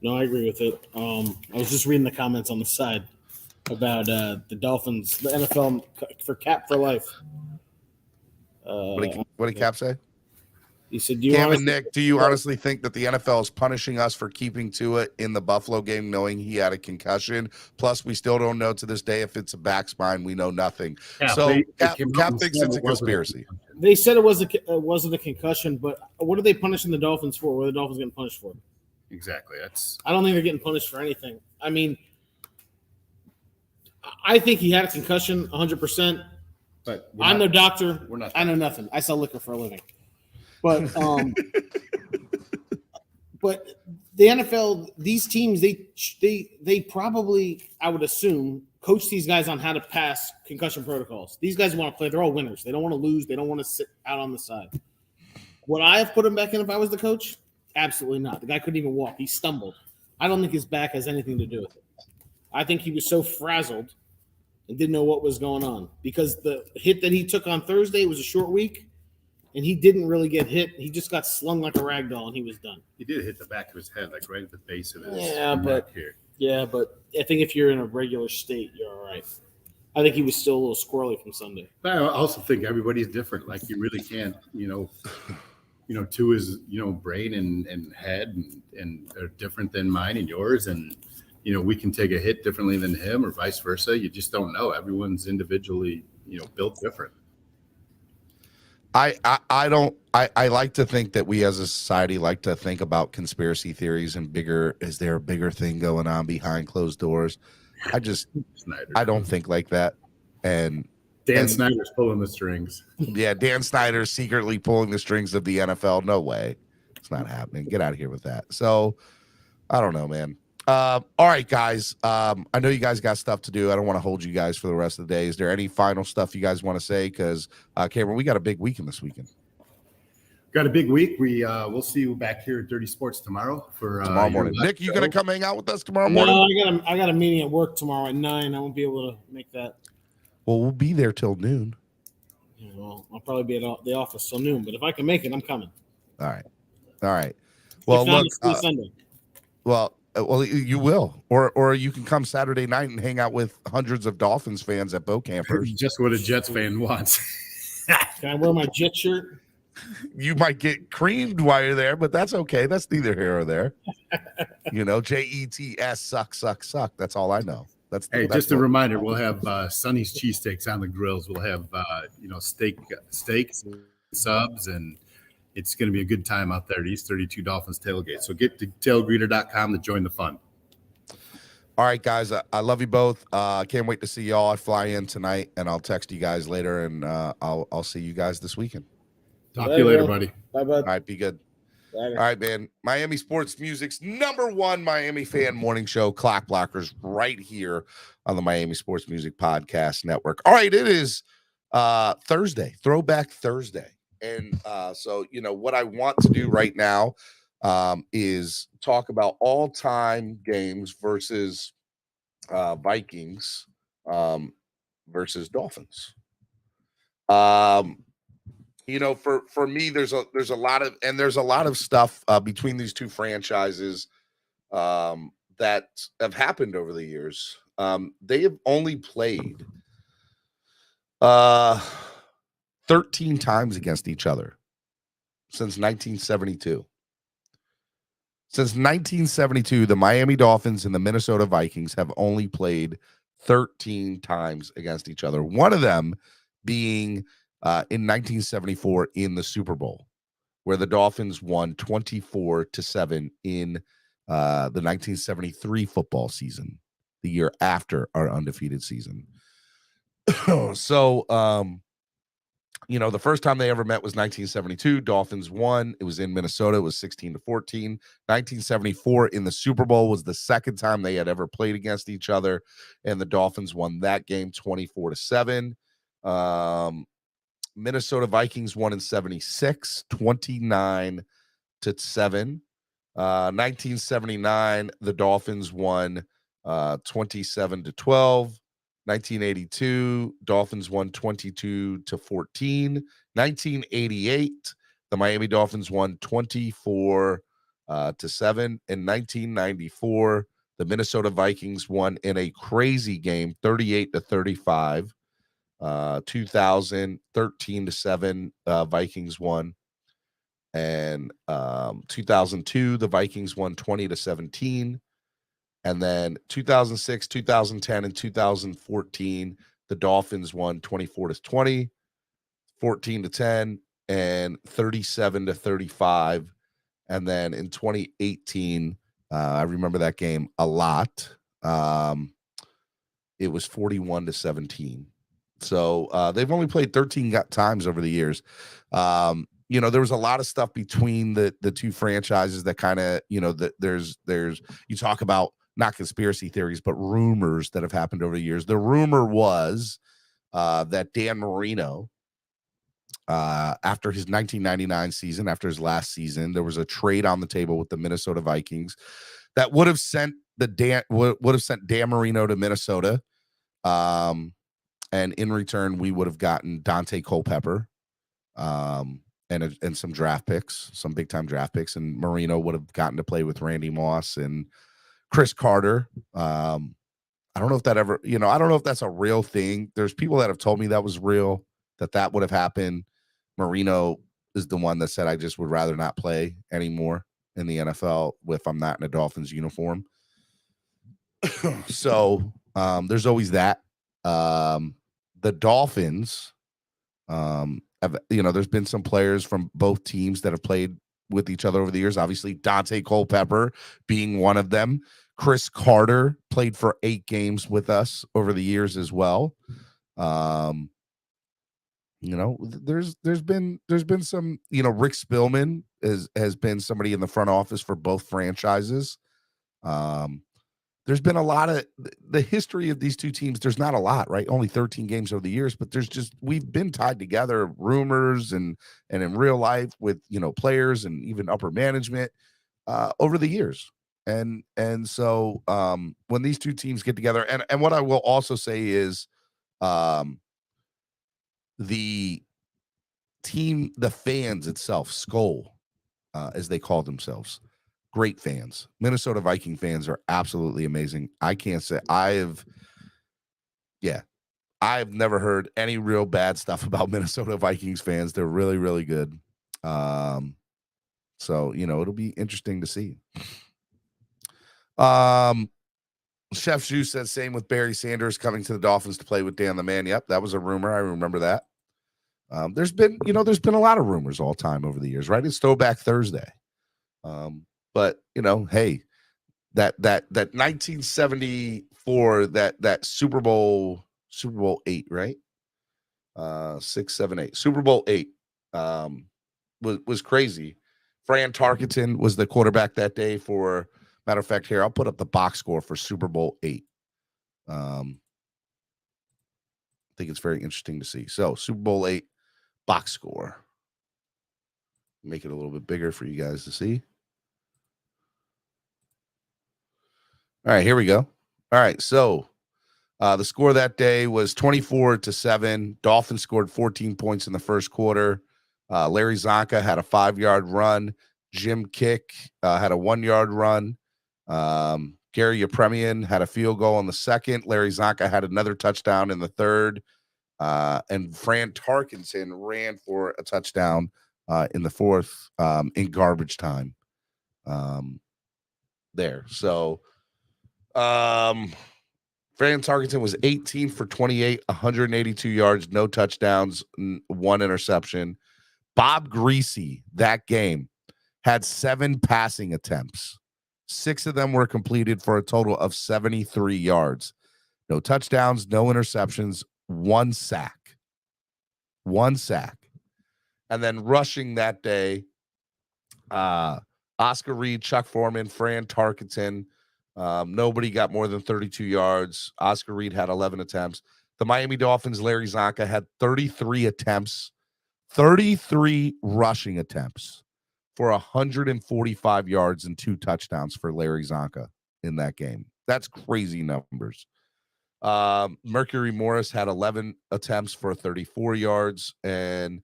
No, I agree with it. I was just reading the comments on the side about the Dolphins, the NFL for cap for life. What did Cap say? He said, Cam and Nick, do you honestly think that the NFL is punishing us for keeping Tua in the Buffalo game, knowing he had a concussion? Plus, we still don't know to this day if it's a back spine. We know nothing. Yeah, so Cap thinks it's a conspiracy. They said it wasn't a concussion, but what are they punishing the Dolphins for? What are the Dolphins getting punished for? Exactly. I don't think they're getting punished for anything. I mean, I think he had a concussion 100%. But I'm no doctor. We're not. I know nothing. I sell liquor for a living. But but the NFL, these teams, they probably, I would assume, coach these guys on how to pass concussion protocols. These guys want to play. They're all winners. They don't want to lose. They don't want to sit out on the side. Would I have put him back in if I was the coach? Absolutely not. The guy couldn't even walk. He stumbled. I don't think his back has anything to do with it. I think he was so frazzled and didn't know what was going on because the hit that he took on Thursday was a short week. And he didn't really get hit. He just got slung like a rag doll, and he was done. He did hit the back of his head, like right at the base of his neck here. Yeah, but I think if you're in a regular state, you're all right. I think he was still a little squirrely from Sunday. But I also think everybody's different. Like you really can't, to his, brain and head and are different than mine and yours. And, we can take a hit differently than him or vice versa. You just don't know. Everyone's individually, built different. I like to think that we as a society like to think about conspiracy theories and is there a bigger thing going on behind closed doors? I don't think like that. And Snyder's pulling the strings. Yeah, Dan Snyder's secretly pulling the strings of the NFL. No way. It's not happening. Get out of here with that. So I don't know, man. All right, guys. I know you guys got stuff to do. I don't want to hold you guys for the rest of the day. Is there any final stuff you guys want to say? Because Cameron, we got a big weekend this weekend. Got a big week. We'll see you back here at Dirty Sports tomorrow tomorrow morning. Nick, you gonna come hang out with us tomorrow morning? No, I got a meeting at work tomorrow at 9. I won't be able to make that. Well, we'll be there till noon. Yeah. well, I'll probably be at the office till noon, but if I can make it, I'm coming. All right. Well, if not, look. it's still Sunday. Well, you will, or you can come Saturday night and hang out with hundreds of Dolphins fans at boat campers. Just what a Jets fan wants. Can I wear my Jet shirt? You might get creamed while you're there, but that's okay. That's neither here or there. JETS suck. That's all I know. That's just a reminder. We'll have Sonny's cheesesteaks on the grills. We'll have steaks, subs, and it's going to be a good time out there at East 32 Dolphins Tailgate. So get to tailgreeter.com to join the fun. All right, guys. I love you both. Can't wait to see y'all. I fly in tonight, and I'll text you guys later, and I'll see you guys this weekend. Talk to you later, buddy. Bye, bud. All right, be good. All right, man. Miami Sports Music's #1 Miami fan morning show, Clock Blockers, right here on the Miami Sports Music Podcast Network. All right, it is Thursday, Throwback Thursday. And so, what I want to do right now is talk about all-time games versus Vikings versus Dolphins. For me, there's a lot of stuff between these two franchises that have happened over the years. They have only played 13 times against each other since 1972. Since 1972, the Miami Dolphins and the Minnesota Vikings have only played 13 times against each other. One of them being in 1974 in the Super Bowl, where the Dolphins won 24-7 in the 1973 football season, the year after our undefeated season. So, the first time they ever met was 1972. Dolphins won. It was in Minnesota. It was 16-14. 1974 in the Super Bowl was the second time they had ever played against each other, and the Dolphins won that game 24-7. Minnesota Vikings won in 76, 29-7. 1979, the Dolphins won 27-12. 1982, Dolphins won 22-14. 1988, the Miami Dolphins won 24-7. In 1994, the Minnesota Vikings won in a crazy game, 38-35. 2000, 13-7, Vikings won. And 2002, the Vikings won 20-17. And then 2006, 2010, and 2014, the Dolphins won 24-20, 14-10, and 37-35. And then in 2018, I remember that game a lot. It was 41-17. So they've only played 13 times over the years. There was a lot of stuff between the two franchises that kind of, there's you talk about not conspiracy theories, but rumors that have happened over the years. The rumor was that Dan Marino, after his 1999 season, after his last season, there was a trade on the table with the Minnesota Vikings that would have sent Dan Marino to Minnesota. And in return, we would have gotten Dante Culpepper, and some draft picks, some big time draft picks, and Marino would have gotten to play with Randy Moss and Chris Carter. I don't know if that ever, I don't know if that's a real thing. There's people that have told me that was real, that would have happened. Marino is the one that said, I just would rather not play anymore in the NFL if I'm not in a Dolphins uniform. So there's always that. The Dolphins, there's been some players from both teams that have played with each other over the years. Obviously, Dante Culpepper being one of them. Chris Carter played for 8 games with us over the years as well. There's been some, Rick Spillman has been somebody in the front office for both franchises. There's been a lot of the history of these two teams. There's not a lot, right? Only 13 games over the years, but we've been tied together, rumors and in real life with, players and even upper management over the years. And so when these two teams get together, and what I will also say is the team, the fans itself, Skull, as they call themselves, great fans. Minnesota Viking fans are absolutely amazing. I can't say I've never heard any real bad stuff about Minnesota Vikings fans. They're really, really good. So, it'll be interesting to see. Chef Zhu says same with Barry Sanders coming to the Dolphins to play with Dan the Man. Yep, that was a rumor. I remember that. There's been a lot of rumors all time over the years, right? It's Throwback Thursday. But hey, that 1974, that Super Bowl 8, right? 6, 7, 8. Super Bowl 8 was crazy. Fran Tarkenton was the quarterback that day for, matter of fact, here, I'll put up the box score for Super Bowl 8. I think it's very interesting to see. So Super Bowl 8 box score. Make it a little bit bigger for you guys to see. All right, here we go. All right, so the score that day was 24-7. Dolphins scored 14 points in the first quarter. Larry Zonka had a 5-yard run. Jim Kick had a 1-yard run. Gary Yepremian had a field goal in the second. Larry Zonka had another touchdown in the third. And Fran Tarkenton ran for a touchdown in the fourth in garbage time there. So Fran Tarkenton was 18 for 28, 182 yards, no touchdowns, 1 interception. Bob Greasy that game had 7 passing attempts. 6 of them were completed for a total of 73 yards. No touchdowns, no interceptions, 1 sack. 1 sack. And then rushing that day, Oscar Reed, Chuck Foreman, Fran Tarkenton. Nobody got more than 32 yards. Oscar Reed had 11 attempts. The Miami Dolphins, Larry Zonka, had 33 attempts, 33 rushing attempts for 145 yards and 2 touchdowns for Larry Zonka in that game. That's crazy numbers. Mercury Morris had 11 attempts for 34 yards, and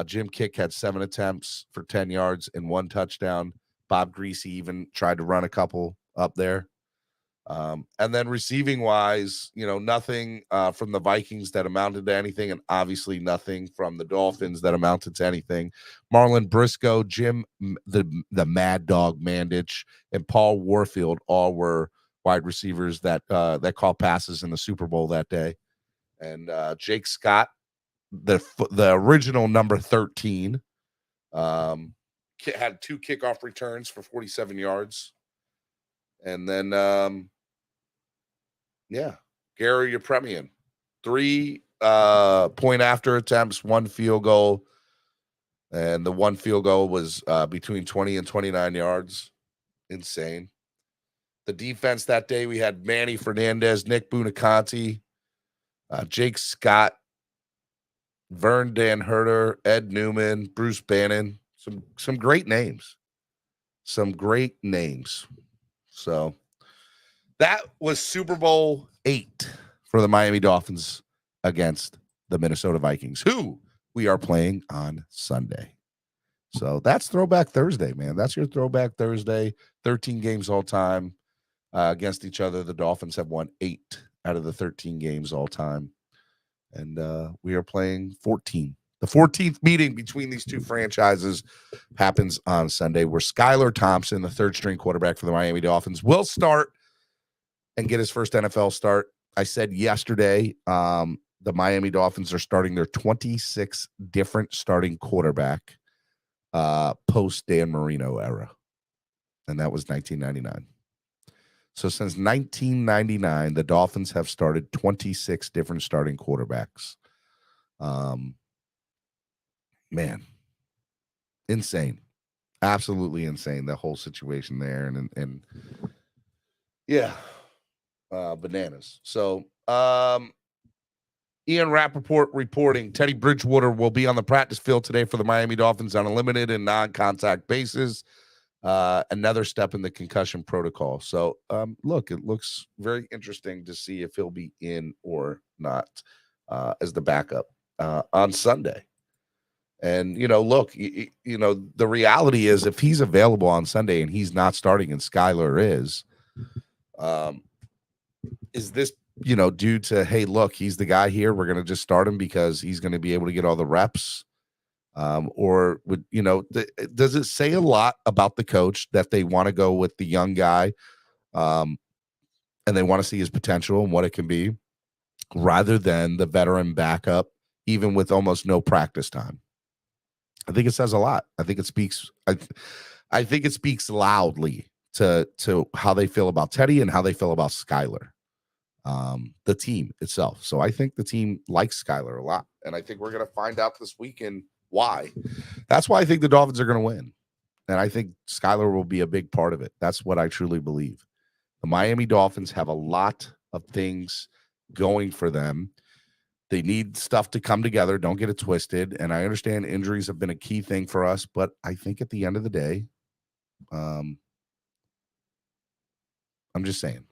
Jim Kick had 7 attempts for 10 yards and 1 touchdown. Bob Greasy even tried to run a couple up there. And then receiving wise, nothing from the Vikings that amounted to anything, and obviously nothing from the Dolphins that amounted to anything. Marlon Briscoe, Jim, the Mad Dog Mandich, and Paul Warfield all were wide receivers that caught passes in the Super Bowl that day. And Jake Scott, the original number 13, had 2 kickoff returns for 47 yards. And then, Gary Yepremian, 3 point after attempts, 1 field goal. And the 1 field goal was between 20 and 29 yards. Insane. The defense that day, we had Manny Fernandez, Nick Buoniconti, Jake Scott, Vern Dan Herter, Ed Newman, Bruce Bannon. Some great names. Some great names. So that was Super Bowl 8 for the Miami Dolphins against the Minnesota Vikings, who we are playing on Sunday. So that's Throwback Thursday, man. That's your Throwback Thursday. 13 games all time against each other. The Dolphins have won 8 out of the 13 games all time. And we are playing 14. The 14th meeting between these two franchises happens on Sunday, where Skylar Thompson, the third-string quarterback for the Miami Dolphins, will start and get his first NFL start. I said yesterday the Miami Dolphins are starting their 26 different starting quarterback post-Dan Marino era, and that was 1999. So since 1999, the Dolphins have started 26 different starting quarterbacks. Man, insane, absolutely insane, the whole situation there, and yeah, bananas. So Ian Rappaport reporting Teddy Bridgewater will be on the practice field today for the Miami Dolphins on a limited and non-contact basis. Another step in the concussion protocol. So look, it looks very interesting to see if he'll be in or not as the backup on Sunday. And, look, the reality is if he's available on Sunday and he's not starting and Skylar is this, due to, hey, look, he's the guy here. We're going to just start him because he's going to be able to get all the reps. Or would, does it say a lot about the coach that they want to go with the young guy and they want to see his potential and what it can be rather than the veteran backup, even with almost no practice time? I think it says a lot. I think it speaks. I think it speaks loudly to how they feel about Teddy and how they feel about Skylar, the team itself. So I think the team likes Skylar a lot, and I think we're going to find out this weekend why. That's why I think the Dolphins are going to win, and I think Skylar will be a big part of it. That's what I truly believe. The Miami Dolphins have a lot of things going for them. They need stuff to come together. Don't get it twisted. And I understand injuries have been a key thing for us, but I think at the end of the day, I'm just saying.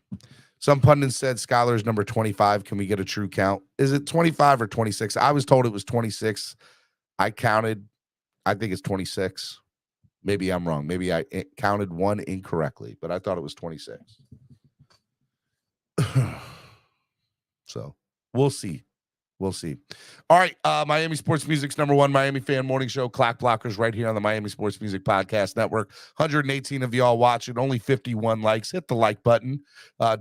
Some pundits said Skylar's number 25. Can we get a true count? Is it 25 or 26? I was told it was 26. I counted. I think it's 26. Maybe I'm wrong. Maybe I counted one incorrectly, but I thought it was 26. So we'll see. We'll see. All right. Miami Sports Music's #1 Miami fan morning show. Clock Blockers right here on the Miami Sports Music Podcast Network. 118 of y'all watching, only 51 likes. Hit the like button.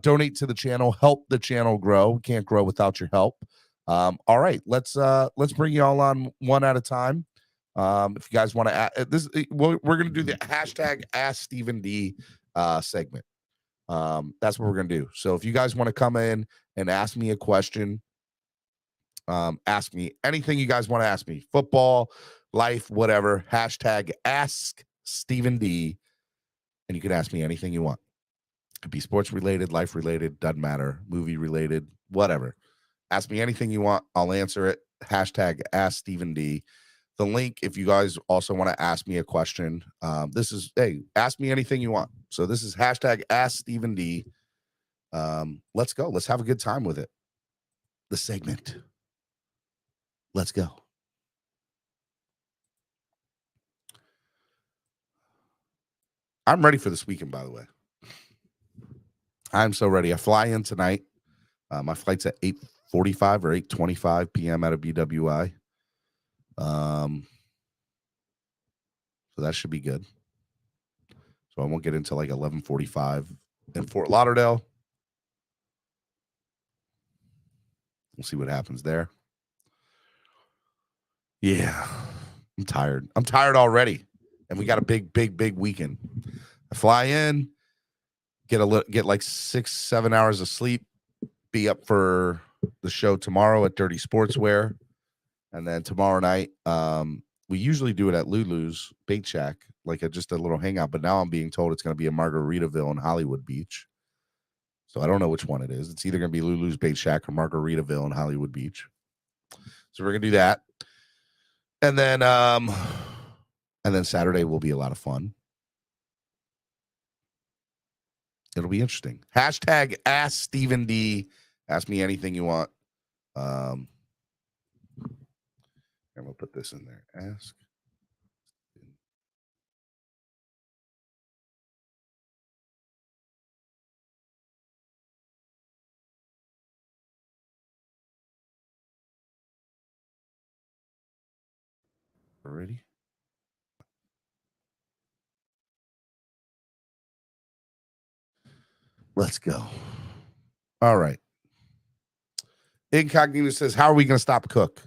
Donate to the channel. Help the channel grow. We can't grow without your help. All right. Let's bring y'all on one at a time. If you guys want to add this, we're going to do the hashtag Ask Stephen D segment. That's what we're going to do. So if you guys want to come in and ask me a question, ask me anything you guys want to ask me, football, life, whatever, hashtag Ask Stephen D, and you can ask me anything you want. It could be sports related, life related, doesn't matter, movie related, whatever. Ask me anything you want, I'll answer it. Hashtag Ask Stephen D. The link, if you guys also want to ask me a question, this is, hey, ask me anything you want. So this is hashtag Ask Stephen D. Let's go. Let's have a good time with it. The segment. Let's go. I'm ready for this weekend, by the way. I'm so ready. I fly in tonight. My flight's at 8:45 or 8:25 p.m. out of BWI. So that should be good. So I won't get into like 11:45 in Fort Lauderdale. We'll see what happens there. Yeah, I'm tired. I'm tired already. And we got a big weekend. I fly in, get like 6-7 hours of sleep, be up for the show tomorrow at Dirty Sportswear. And then tomorrow night, we usually do it at Lulu's Bait Shack, like just a little hangout. But now I'm being told it's going to be in Margaritaville and Hollywood Beach. So I don't know which one it is. It's either going to be Lulu's Bait Shack or Margaritaville and Hollywood Beach. So we're going to do that. And then Saturday will be a lot of fun. It'll be interesting. Hashtag Ask Stephen D. Ask me anything you want. And we'll put this in there. Ask. Ready? Let's go. All right. Incognito says, how are we going to stop Cook?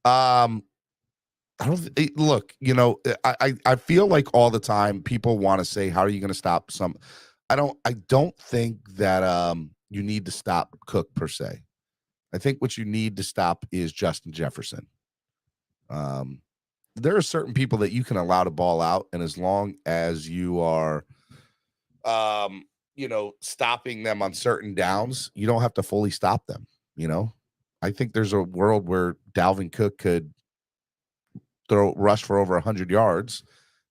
I don't look, I feel like all the time people want to say, how are you going to stop some? I don't think that you need to stop Cook per se. I think what you need to stop is Justin Jefferson. There are certain people that you can allow to ball out, and as long as you are stopping them on certain downs, you don't have to fully stop them. I think there's a world where Dalvin Cook could rush for over 100 yards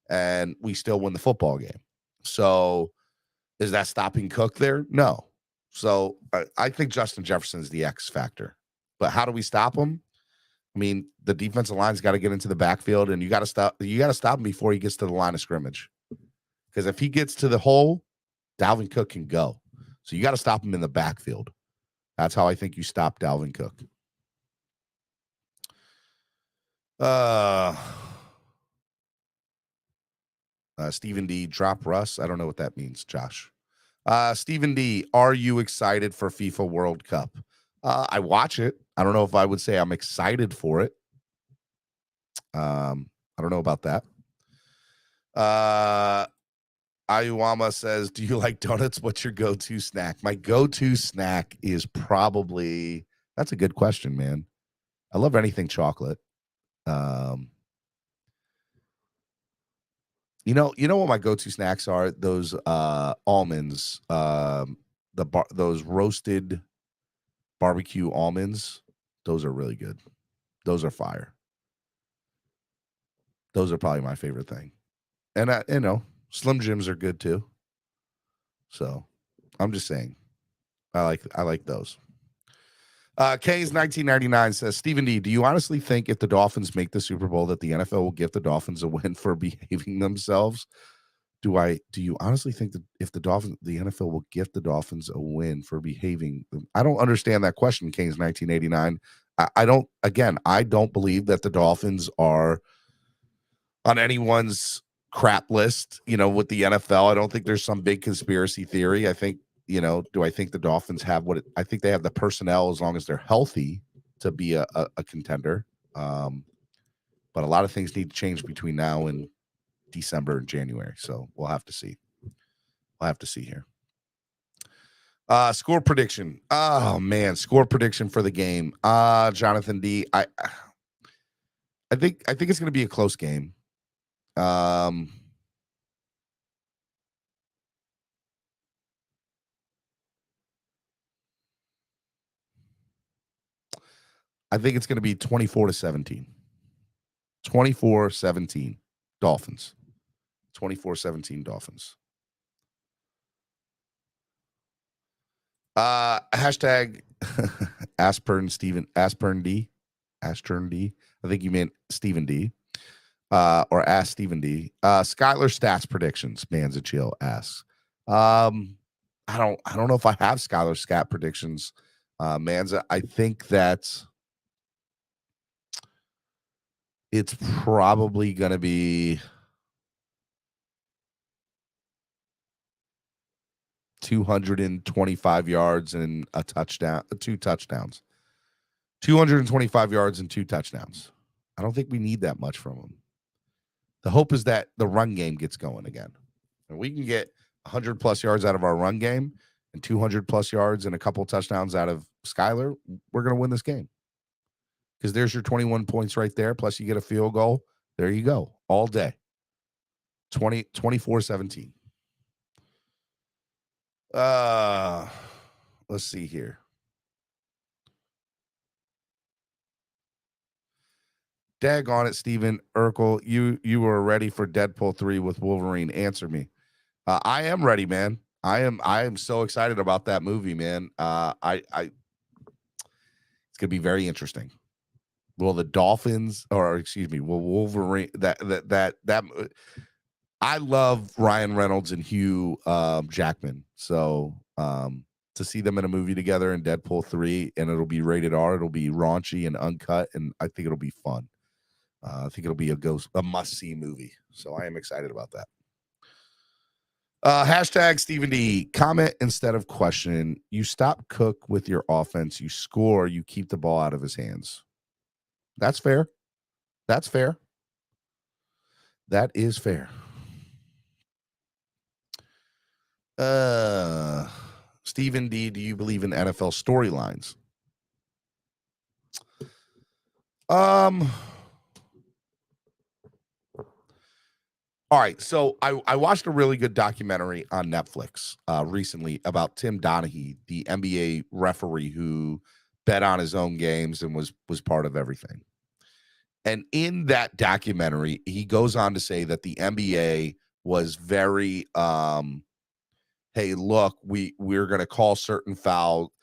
and we still win the football game. So is that stopping Cook there? No. So I think Justin Jefferson is the X factor, but how do we stop him? I mean, the defensive line's got to get into the backfield, and you got to stop him before he gets to the line of scrimmage. Because if he gets to the hole, Dalvin Cook can go. So you got to stop him in the backfield. That's how I think you stop Dalvin Cook. Stephen D, drop Russ. I don't know what that means, Josh. Stephen D, are you excited for FIFA World Cup? I watch it. I don't know if I would say I'm excited for it. I don't know about that. Ayuama says, do you like donuts? What's your go-to snack? My go-to snack is probably, that's a good question, man. I love anything chocolate. You know what my go-to snacks are? Those almonds, those roasted barbecue almonds. Those are really good. Those are fire. Those are probably my favorite thing. And Slim Jims are good too. So I'm just saying, I like those. K's 1999 says, Stephen D, do you honestly think if the Dolphins make the Super Bowl that the NFL will give the Dolphins a win for behaving themselves? Do you honestly think that if the NFL will give the Dolphins a win for behaving? I don't understand that question, K's 1989. I don't believe that the Dolphins are on anyone's crap list, with the NFL. I don't think there's some big conspiracy theory. I think, do I think the Dolphins have I think they have the personnel as long as they're healthy to be a contender. But a lot of things need to change between now and December and January. So we'll have to see. We'll have to see here. Score prediction. Oh man, score prediction for the game. Jonathan D. I think it's going to be a close game. I think it's going to be 24-17. 24-17 Dolphins. 24-17 Dolphins. Hashtag Aspern D. I think you meant Stephen D. Or Ask Stephen D. Skylar stats predictions. Manza Chill asks. I don't know if I have Skylar stat predictions. Manza, I think that it's probably going to be 225 yards and a touchdown, 2 touchdowns. 225 yards and 2 touchdowns. I don't think we need that much from him. The hope is that the run game gets going again. And we can get 100+ yards out of our run game and 200+ yards and a couple touchdowns out of Skylar. We're going to win this game. Because there's your 21 points right there, plus you get a field goal. There you go, all day. 24-17. Let's see here. Dag on it, Steven Urkel. You were ready for Deadpool 3 with Wolverine. Answer me. I am ready, man. I am so excited about that movie, man. It's gonna be very interesting. Will the Dolphins, will Wolverine that I love Ryan Reynolds and Hugh Jackman. So to see them in a movie together in Deadpool 3, and it'll be rated R, it'll be raunchy and uncut, and I think it'll be fun. I think it'll be a must-see movie. So I am excited about that. Hashtag Stephen D. Comment instead of question. You stop Cook with your offense. You score. You keep the ball out of his hands. That's fair. That's fair. That is fair. Stephen D, do you believe in NFL storylines? All right, so I watched a really good documentary on Netflix recently about Tim Donaghy, the NBA referee who bet on his own games and was part of everything. And in that documentary, he goes on to say that the NBA was very, hey, look, we're going to call certain foul.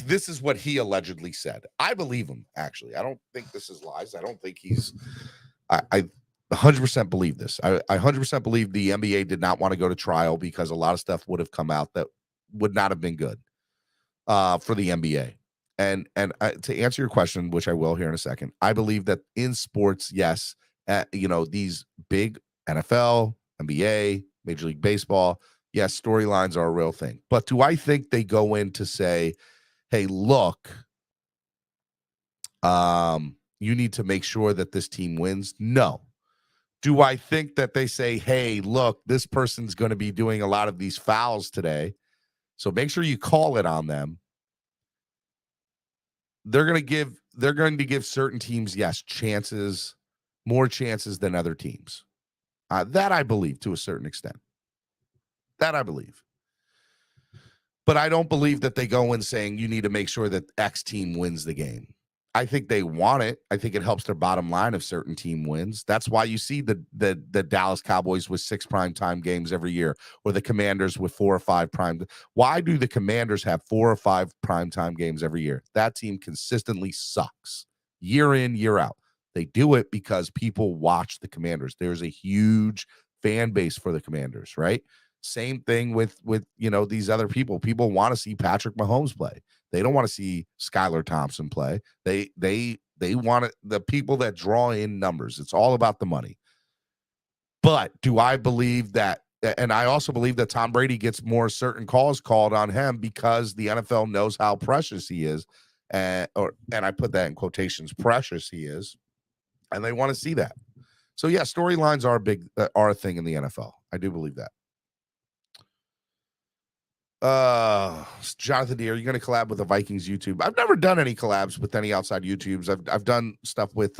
This is what he allegedly said. I believe him, actually. I don't think this is lies. I don't think he's I 100% believe this. I 100% believe the NBA did not want to go to trial because a lot of stuff would have come out that would not have been good for the NBA. And to answer your question, which I will here in a second, I believe that in sports, yes, these big NFL, NBA, Major League Baseball, yes, storylines are a real thing. But do I think they go in to say, hey, look, you need to make sure that this team wins? No. Do I think that they say, hey, look, this person's going to be doing a lot of these fouls today, so make sure you call it on them? They're going to give certain teams, yes, chances, more chances than other teams. That I believe to a certain extent. That I believe. But I don't believe that they go in saying you need to make sure that X team wins the game. I think they want it. I think it helps their bottom line if certain team wins. That's why you see the Dallas Cowboys with 6 primetime games every year, or the Commanders with 4 or 5 prime. Why do the Commanders have 4 or 5 primetime games every year? That team consistently sucks year in, year out. They do it because people watch the Commanders. There's a huge fan base for the Commanders, right? Same thing with these other people. People want to see Patrick Mahomes play. They don't want to see Skylar Thompson play. They want it, the people that draw in numbers. It's all about the money. But do I believe that? And I also believe that Tom Brady gets more certain calls called on him because the NFL knows how precious he is, and I put that in quotations, precious he is, and they want to see that. So yeah, storylines are a thing in the NFL. I do believe that. Jonathan D, are you going to collab with the Vikings YouTube? I've never done any collabs with any outside YouTubes. I've done stuff with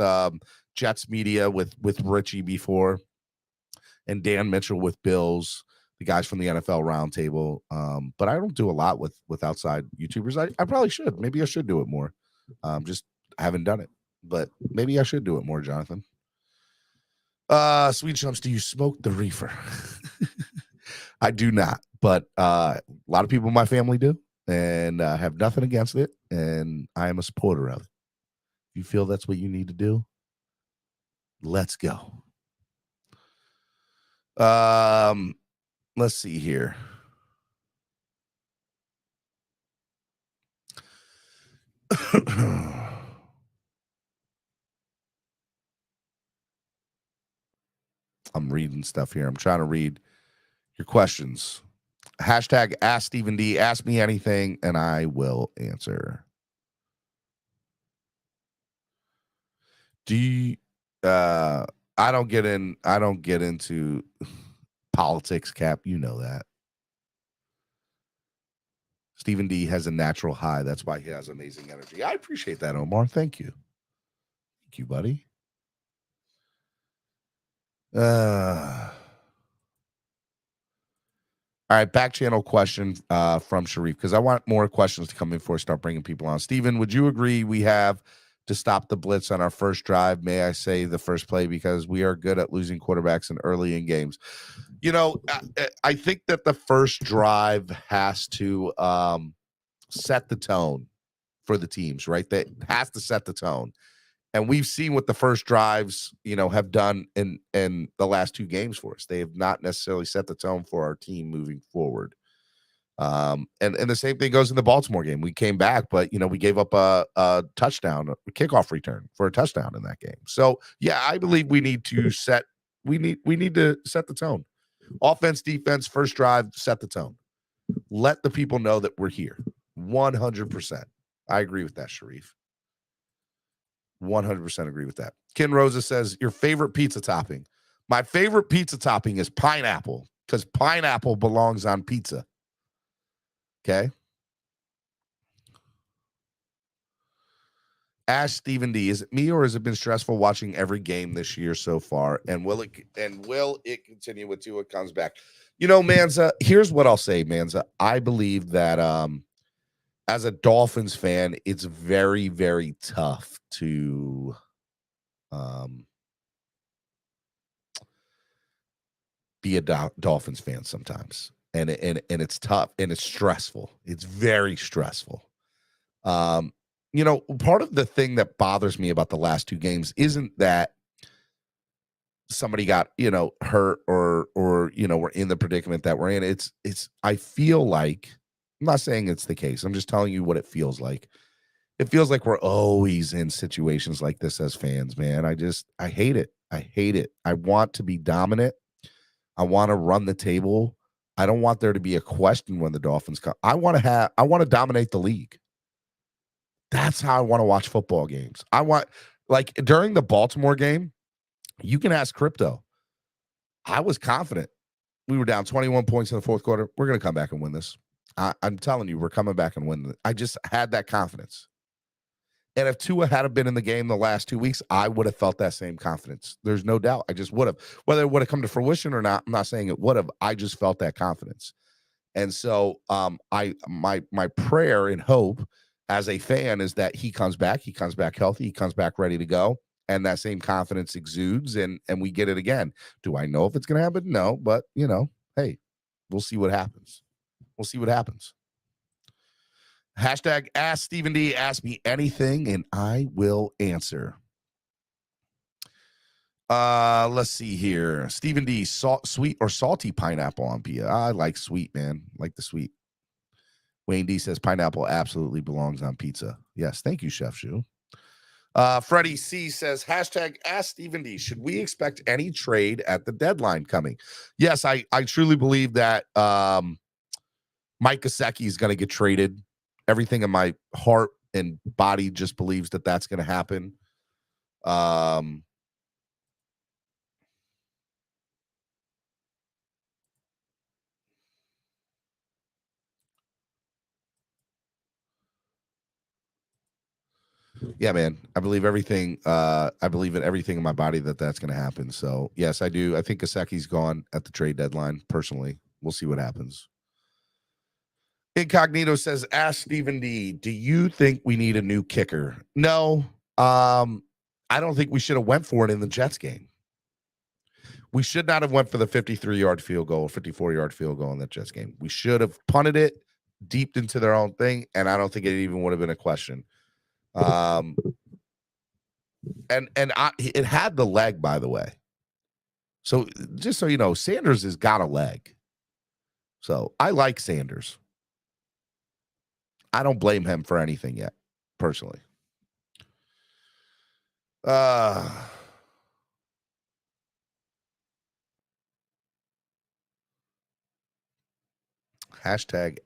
Jets Media with Richie before, and Dan Mitchell with Bills, the guys from the NFL Roundtable. But I don't do a lot with outside YouTubers. I probably should. Maybe I should do it more. Just haven't done it, but maybe I should do it more, Jonathan. Sweet Chumps, do you smoke the reefer? I do not, but a lot of people in my family do, and have nothing against it, and I am a supporter of it. If you feel that's what you need to do, let's go. Let's see here. I'm reading stuff here. I'm trying to read your questions. Hashtag Ask Stephen D. Ask me anything, and I will answer. I don't get into politics, Cap. You know that. Stephen D has a natural high. That's why he has amazing energy. I appreciate that, Omar. Thank you. Thank you, buddy. All right, back channel question from Sharif, because I want more questions to come in before I start bringing people on. Steven, would you agree we have to stop the blitz on our first drive? May I say the first play, because we are good at losing quarterbacks and early in games. I think that the first drive has to set the tone for the teams, right? That has to set the tone. And we've seen what the first drives, have done in the last 2 games for us. They have not necessarily set the tone for our team moving forward. And the same thing goes in the Baltimore game. We came back, but we gave up a touchdown, a kickoff return for a touchdown in that game. So yeah, I believe we need to set the tone. Offense, defense, first drive, set the tone. Let the people know that we're here. 100%. I agree with that, Sharif. 100% agree with that. Ken Rosa says, your favorite pizza topping? My favorite pizza topping is pineapple, because pineapple belongs on pizza. Okay. Ask Stephen D, is it me or has it been stressful watching every game this year so far? And will it continue until it comes back? Manza, here's what I'll say, Manza. I believe that as a Dolphins fan, it's very, very tough to be a Dolphins fan sometimes. And it's tough and it's stressful. It's very stressful. You know, part of the thing that bothers me about the last two games isn't that somebody got, you know, hurt or you know, we're in the predicament that we're in. It's I feel like, I'm not saying it's the case. I'm just telling you what it feels like. It feels like we're always in situations like this as fans, man. I hate it. I hate it. I want to be dominant. I want to run the table. I don't want there to be a question when the Dolphins come. I want to dominate the league. That's how I want to watch football games. I want, like, during the Baltimore game, you can ask Crypto. I was confident. We were down 21 points in the fourth quarter. We're going to come back and win this. I'm telling you, we're coming back and win. I just had that confidence. And if Tua had been in the game the last 2 weeks, I would have felt that same confidence. There's no doubt. I just would have. Whether it would have come to fruition or not, I'm not saying it would have. I just felt that confidence. And so my prayer and hope as a fan is that he comes back healthy, he comes back ready to go, and that same confidence exudes, and we get it again. Do I know if it's going to happen? No, but, you know, hey, we'll see what happens. We'll see what happens. Hashtag Ask Stephen D. Ask me anything, and I will answer. Let's see here. Stephen D. Sweet or salty pineapple on pizza? I like sweet, man. Like the sweet. Wayne D says pineapple absolutely belongs on pizza. Yes, thank you, Chef Shu. Freddie C says, hashtag Ask Stephen D. Should we expect any trade at the deadline coming? Yes, I truly believe that Mike Gesicki is going to get traded. Everything in my heart and body just believes that that's going to happen. Yeah, man. I believe everything. I believe in everything in my body that's going to happen. So yes, I do. I think Gesicki's gone at the trade deadline. Personally, we'll see what happens. Incognito says, ask Stephen D, do you think we need a new kicker? No. I don't think we should have went for it in the Jets game. We should not have went for the 53-yard field goal, 54-yard field goal in that Jets game. We should have punted it deep into their own thing, and I don't think it even would have been a question. It had the leg, by the way. So just so you know, Sanders has got a leg. So I like Sanders. I don't blame him for anything yet, personally. Hashtag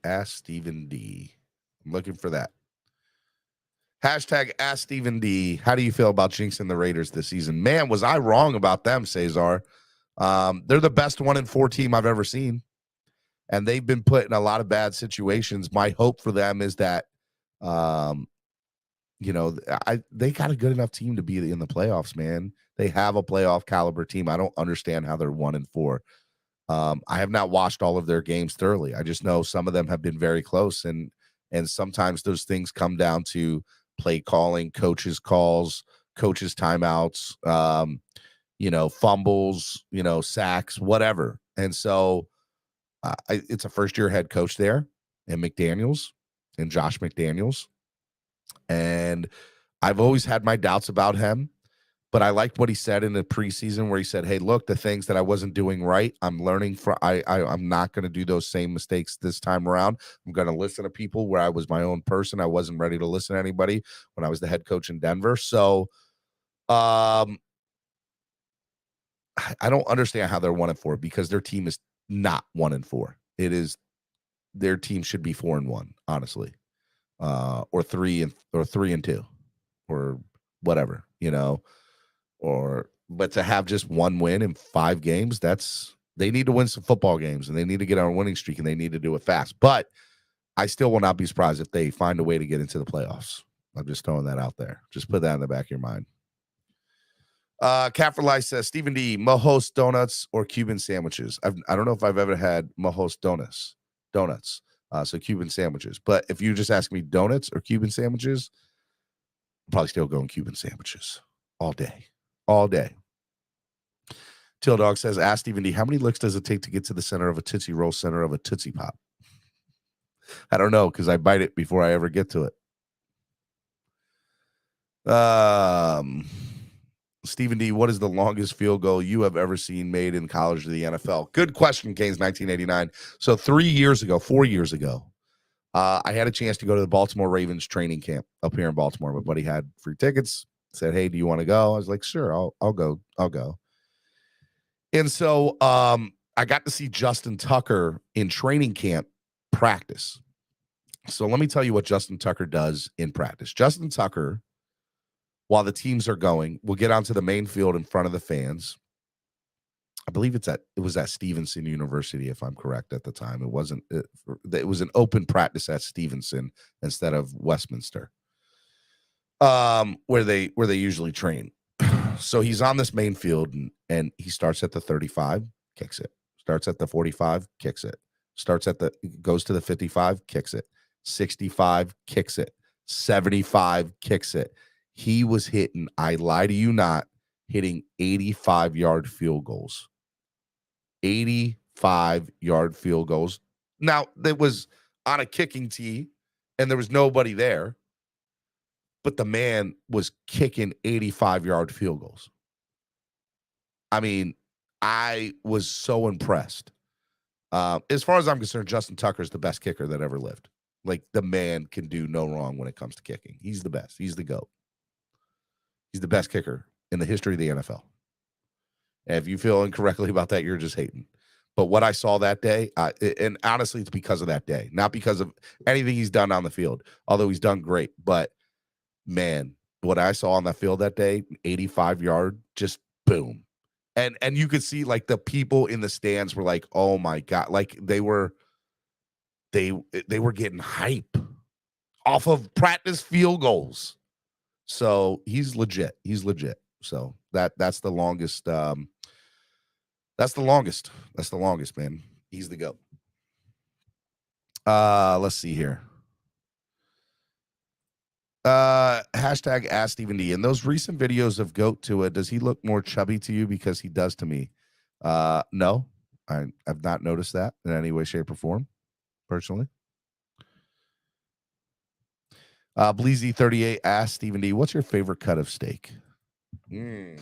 Ask Stephen D. I'm looking for that. Hashtag Ask Stephen D. How do you feel about jinxing the Raiders this season? Man, was I wrong about them, Cesar. They're the best 1-4 team I've ever seen. And they've been put in a lot of bad situations. My hope for them is that, you know, they got a good enough team to be in the playoffs, man. They have a playoff caliber team. I don't understand how they're 1-4. I have not watched all of their games thoroughly. I just know some of them have been very close, and sometimes those things come down to play calling, coaches' calls, coaches' timeouts, you know, fumbles, you know, sacks, whatever. And so it's a first-year head coach there, and Josh McDaniels. And I've always had my doubts about him, but I liked what he said in the preseason where he said, hey, look, the things that I wasn't doing right, I'm learning from. I'm not going to do those same mistakes this time around. I'm going to listen to people where I was my own person. I wasn't ready to listen to anybody when I was the head coach in Denver. So I don't understand how they're 1-4 because their team is not 1-4. It is, their team should be 4-1, honestly, or 3-2, or whatever, you know, but to have just one win in 5 games, they need to win some football games, and they need to get on a winning streak, and they need to do it fast. But I still will not be surprised if they find a way to get into the playoffs. I'm just throwing that out there. Just put that in the back of your mind. Cat for Life says, Stephen D, Mohos donuts or Cuban sandwiches? I don't know if I've ever had Mohos donuts. So Cuban sandwiches. But if you just ask me donuts or Cuban sandwiches, I'm probably still going Cuban sandwiches all day. Till Dog says, ask Stephen D, how many licks does it take to get to the center of a Tootsie Roll, center of a Tootsie Pop? I don't know, because I bite it before I ever get to it. Stephen D, what is the longest field goal you have ever seen made in college or the NFL? Good question, Canes, 1989. So 4 years ago, I had a chance to go to the Baltimore Ravens training camp up here in Baltimore. My buddy had free tickets, said, hey, do you want to go? I was like, sure, I'll go. And so I got to see Justin Tucker in training camp practice. So let me tell you what Justin Tucker does in practice. Justin Tucker, while the teams are going, will get onto the main field in front of the fans. I believe it was at Stevenson University, if I'm correct at the time. It was an open practice at Stevenson instead of Westminster, where they usually train. So he's on this main field and he starts at the 35, kicks it. Starts at the 45, kicks it. Goes to the 55, kicks it. 65, kicks it. 75, kicks it. He was hitting, I lie to you not, hitting 85-yard field goals. 85-yard field goals. Now, that was on a kicking tee, and there was nobody there, but the man was kicking 85-yard field goals. I mean, I was so impressed. As far as I'm concerned, Justin Tucker is the best kicker that ever lived. Like, the man can do no wrong when it comes to kicking. He's the best. He's the GOAT. He's the best kicker in the history of the NFL. And if you feel incorrectly about that, you're just hating. But what I saw that day, and honestly, it's because of that day, not because of anything he's done on the field, although he's done great. But, man, what I saw on that field that day, 85-yard, just boom. And you could see, like, the people in the stands were like, oh, my God. Like, they were getting hype off of practice field goals. So he's legit. So that's the longest. That's the longest, man. He's the GOAT. Let's see here. Hashtag Ask Stephen D. In those recent videos of Goat Tua, does he look more chubby to you because he does to me? No, I've not noticed that in any way, shape, or form, personally. Bleezy38 asked Stephen D, what's your favorite cut of steak? I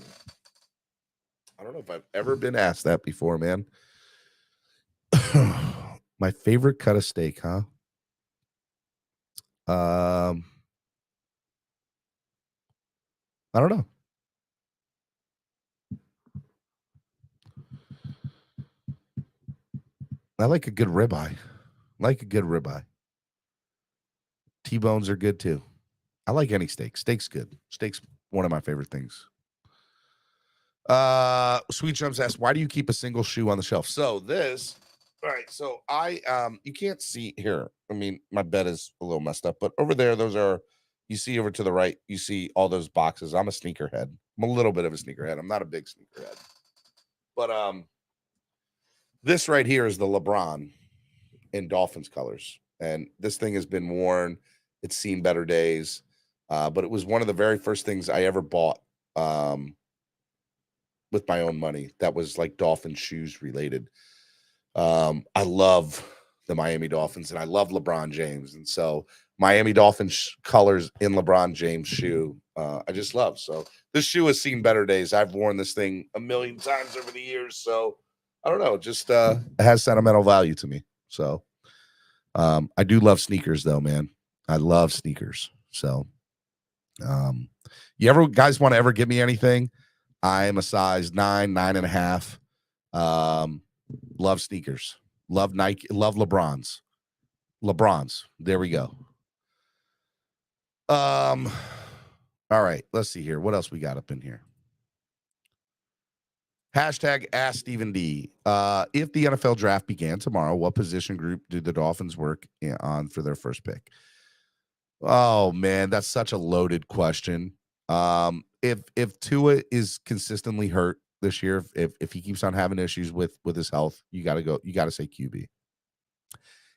don't know if I've ever been asked that before, man. My favorite cut of steak, huh? I don't know. I like a good ribeye. T-bones are good too. I like any steak. Steak's good. Steak's one of my favorite things. Sweet Drums asks, why do you keep a single shoe on the shelf? So you can't see here. I mean, my bed is a little messed up, but over there, you see over to the right, you see all those boxes. I'm a sneakerhead. I'm a little bit of a sneakerhead. I'm not a big sneakerhead. But this right here is the LeBron in Dolphins colors. And this thing has been worn. It's seen better days. But it was one of the very first things I ever bought with my own money that was like Dolphin shoes related. I love the Miami Dolphins and I love LeBron James. And so Miami Dolphins colors in LeBron James shoe, I just love. So this shoe has seen better days. I've worn this thing a million times over the years. So I don't know, just it has sentimental value to me. So I do love sneakers though, man. I love sneakers. So you guys want to ever give me anything? I am a size 9, 9.5. Love sneakers. Love Nike. Love LeBron's. There we go. All right. Let's see here. What else we got up in here? Hashtag Ask Stephen D. If the NFL draft began tomorrow, what position group do the Dolphins work on for their first pick? Oh man, that's such a loaded question. If Tua is consistently hurt this year, if he keeps on having issues with his health, you got to say QB.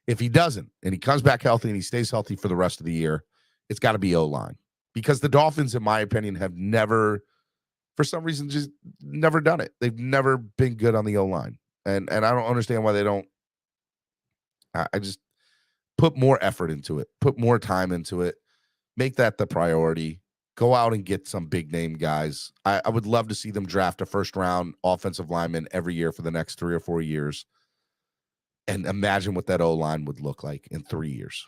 If he doesn't and he comes back healthy and he stays healthy for the rest of the year, it's got to be O-line, because the Dolphins, in my opinion, have never, for some reason, just never done it. They've never been good on the O-line, and I don't understand why they don't. I just put more effort into it, put more time into it, make that the priority. Go out and get some big name guys. I would love to see them draft a first round offensive lineman every year for the next 3 or 4 years. And imagine what that O-line would look like in 3 years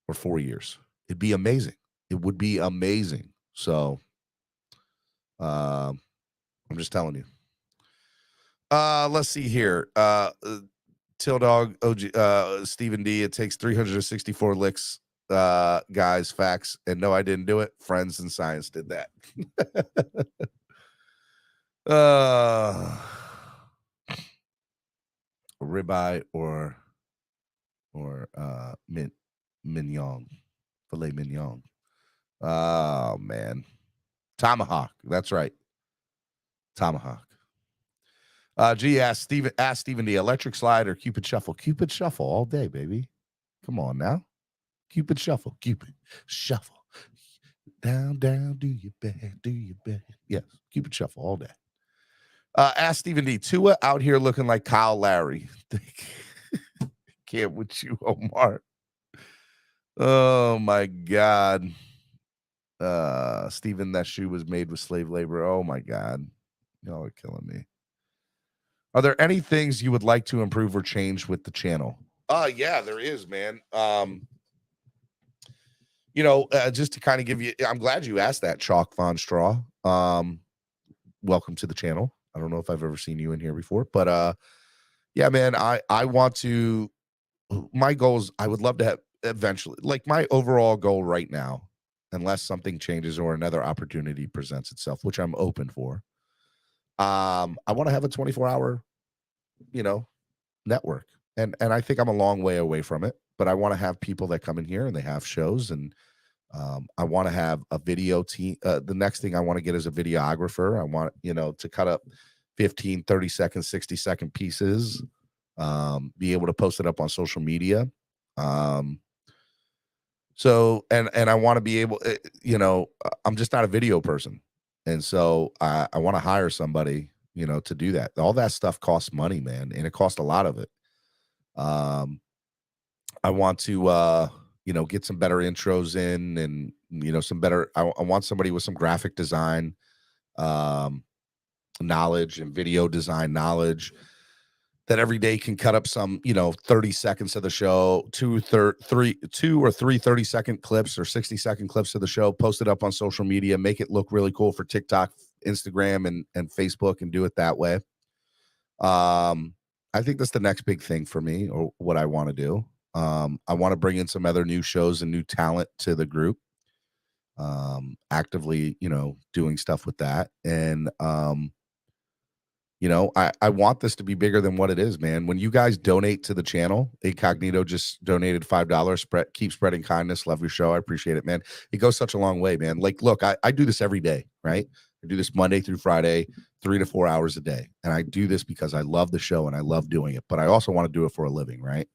or 4 years. It'd be amazing. It would be amazing. So I'm just telling you. Let's see here. Till Dog, OG, Stephen D. It takes 364 licks. Guys, facts. And no, I didn't do it. Friends in science did that. Ribeye or mignon, filet mignon. Oh man, tomahawk. That's right, tomahawk. G asked Stephen D. Electric slide or Cupid shuffle? Cupid shuffle all day, baby. Come on now, Cupid shuffle. Cupid shuffle. Down, down, do your best. Yes, Cupid shuffle all day. Ask Stephen D. Tua out here looking like Kyle Lowry. Can't with you, Omar. Oh my God. Stephen, that shoe was made with slave labor. Oh my God. Y'all are killing me. Are there any things you would like to improve or change with the channel? Yeah, there is, man. Just to kind of give you, I'm glad you asked that, Chalk Von Straw. Welcome to the channel. I don't know if I've ever seen you in here before, but yeah, man, I want to, my goals, I would love to have eventually, like my overall goal right now, unless something changes or another opportunity presents itself, which I'm open for. I want to have a 24-hour, network. And I think I'm a long way away from it, but I want to have people that come in here and they have shows, and I want to have a video team. The next thing I want to get is a videographer. I want, to cut up 15, 30 second, 60-second pieces, be able to post it up on social media. So, and I want to be able, I'm just not a video person. And so I want to hire somebody, to do that. All that stuff costs money, man. And it costs a lot of it. I want to, get some better intros in, and, some better, I want somebody with some graphic design, knowledge and video design knowledge that every day can cut up some, 30 seconds of the show, 2 or 3 30-second clips or 60-second clips of the show, post it up on social media, make it look really cool for TikTok, Instagram, and Facebook, and do it that way. I think that's the next big thing for me, or what I want to do. I want to bring in some other new shows and new talent to the group. Actively, doing stuff with that. And, I want this to be bigger than what it is, man. When you guys donate to the channel, Incognito just donated $5. Keep spreading kindness. Love your show. I appreciate it, man. It goes such a long way, man. Like, look, I do this every day, right? I do this Monday through Friday, 3 to 4 hours a day. And I do this because I love the show and I love doing it, but I also want to do it for a living, right?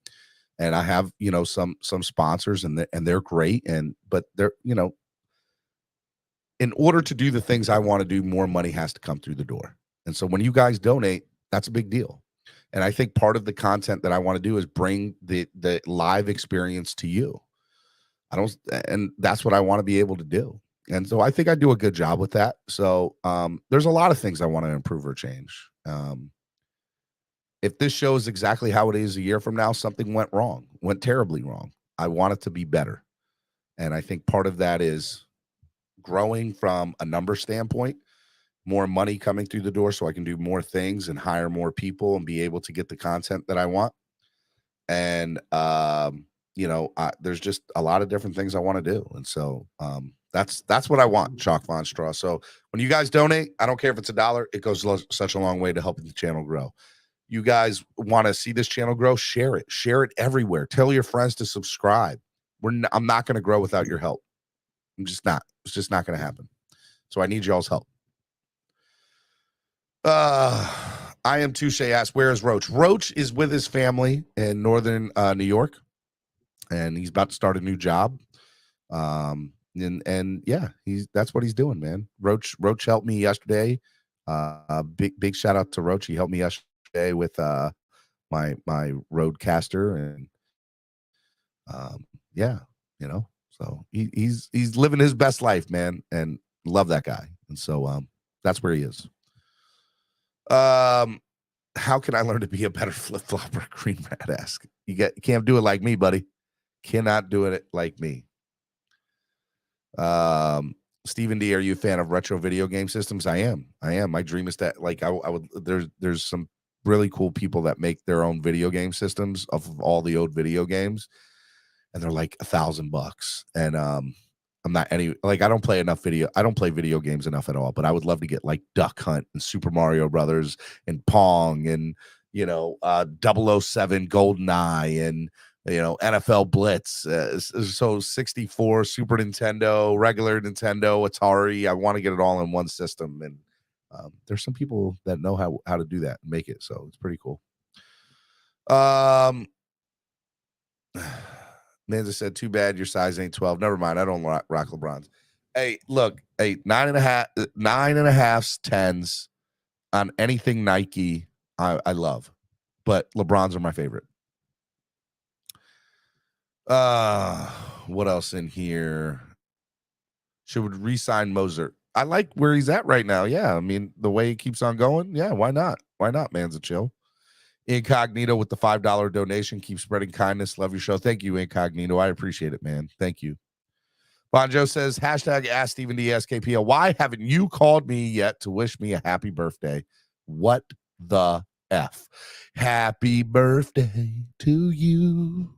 And I have, some sponsors, and they're great. But they're, in order to do the things I want to do, more money has to come through the door. And so when you guys donate, that's a big deal. And I think part of the content that I want to do is bring the live experience to you. And that's what I want to be able to do. And so I think I do a good job with that. So there's a lot of things I want to improve or change. If this show is exactly how it is a year from now, something went terribly wrong. I want it to be better. And I think part of that is growing from a number standpoint, more money coming through the door so I can do more things and hire more people and be able to get the content that I want. And, there's just a lot of different things I want to do. And so that's what I want, Chalk Von Straw. So when you guys donate, I don't care if it's $1, it goes such a long way to helping the channel grow. You guys want to see this channel grow, share it everywhere. Tell your friends to subscribe. I'm not going to grow without your help. I'm just not. It's just not going to happen. So I need y'all's help. I am Touche asked, where is Roach? Roach is with his family in northern New York, and he's about to start a new job. And yeah, that's what he's doing, man. Roach helped me yesterday. Big shout out to Roach. He helped me yesterday with my Roadcaster, and yeah, So he's living his best life, man, and love that guy. And so that's where he is. How can I learn to be a better flip flopper? Green Rat ask. You can't do it like me, buddy. Cannot do it like me. Stephen D, are you a fan of retro video game systems? I am. My dream is that, like, I would. There's some really cool people that make their own video game systems of all the old video games, and they're like $1,000. And I'm not I don't play video games enough at all. But I would love to get like Duck Hunt and Super Mario Brothers and Pong and 007 GoldenEye and NFL Blitz. So 64, Super Nintendo, regular Nintendo, Atari. I want to get it all in one system. And there's some people that know how to do that and make it. So it's pretty cool. Manza said, too bad your size ain't 12. Never mind. I don't rock LeBrons. Hey, look, 9.5s, 10s on anything Nike. I love, but LeBrons are my favorite. What else in here? Should we re-sign Mozart? I like where he's at right now. Yeah, I mean, the way he keeps on going. Yeah, why not? Man's a chill. Incognito with the $5 donation. Keep spreading kindness. Love your show. Thank you, Incognito. I appreciate it, man. Thank you. Bonjo says, hashtag ask Stephen D SKPL. Why haven't you called me yet to wish me a happy birthday? What the F? Happy birthday to you.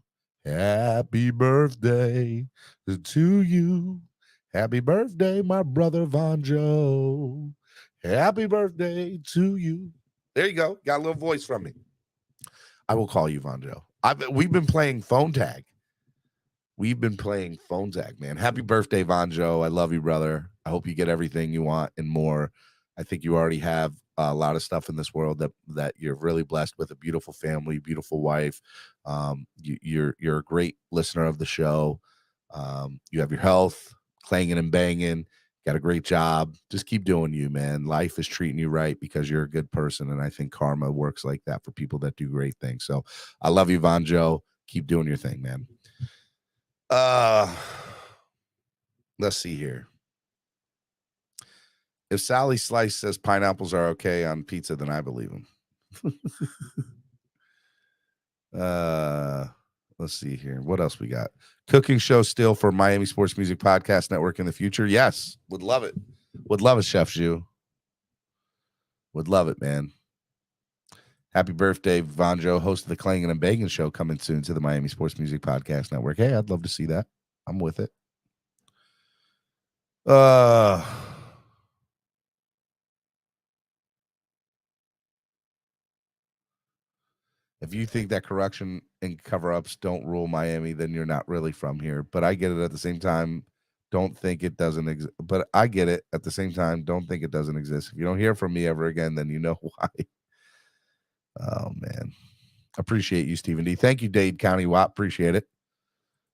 Happy birthday to you. Happy birthday, my brother Vonjo. Happy birthday to you. There you go. Got a little voice from me. I will call you, Vonjo. We've been playing phone tag. Man. Happy birthday, Vonjo. I love you, brother. I hope you get everything you want and more. I think you already have a lot of stuff in this world that you're really blessed with. A beautiful family, beautiful wife. You're a great listener of the show. You have your health, clanging and banging. Got a great job. Just keep doing you, man. Life is treating you right because you're a good person, and I think karma works like that for people that do great things. So I love you, Vonjo. Keep doing your thing, man. Let's see here. If Sally Slice says pineapples are okay on pizza, then I believe him. Let's see here. What else we got? Cooking show still for Miami Sports Music Podcast Network in the future? Yes. Would love it. Would love it, Chef Zhu. Would love it, man. Happy birthday, Vonjo, host of the Clangin' and Bangin' Show, coming soon to the Miami Sports Music Podcast Network. Hey, I'd love to see that. I'm with it. If you think that corruption and cover-ups don't rule Miami, then you're not really from here. But I get it at the same time. Don't think it doesn't exist. But I get it at the same time. Don't think it doesn't exist. If you don't hear from me ever again, then you know why. Oh, man. Appreciate you, Stephen D. Thank you, Dade County Watt. Appreciate it.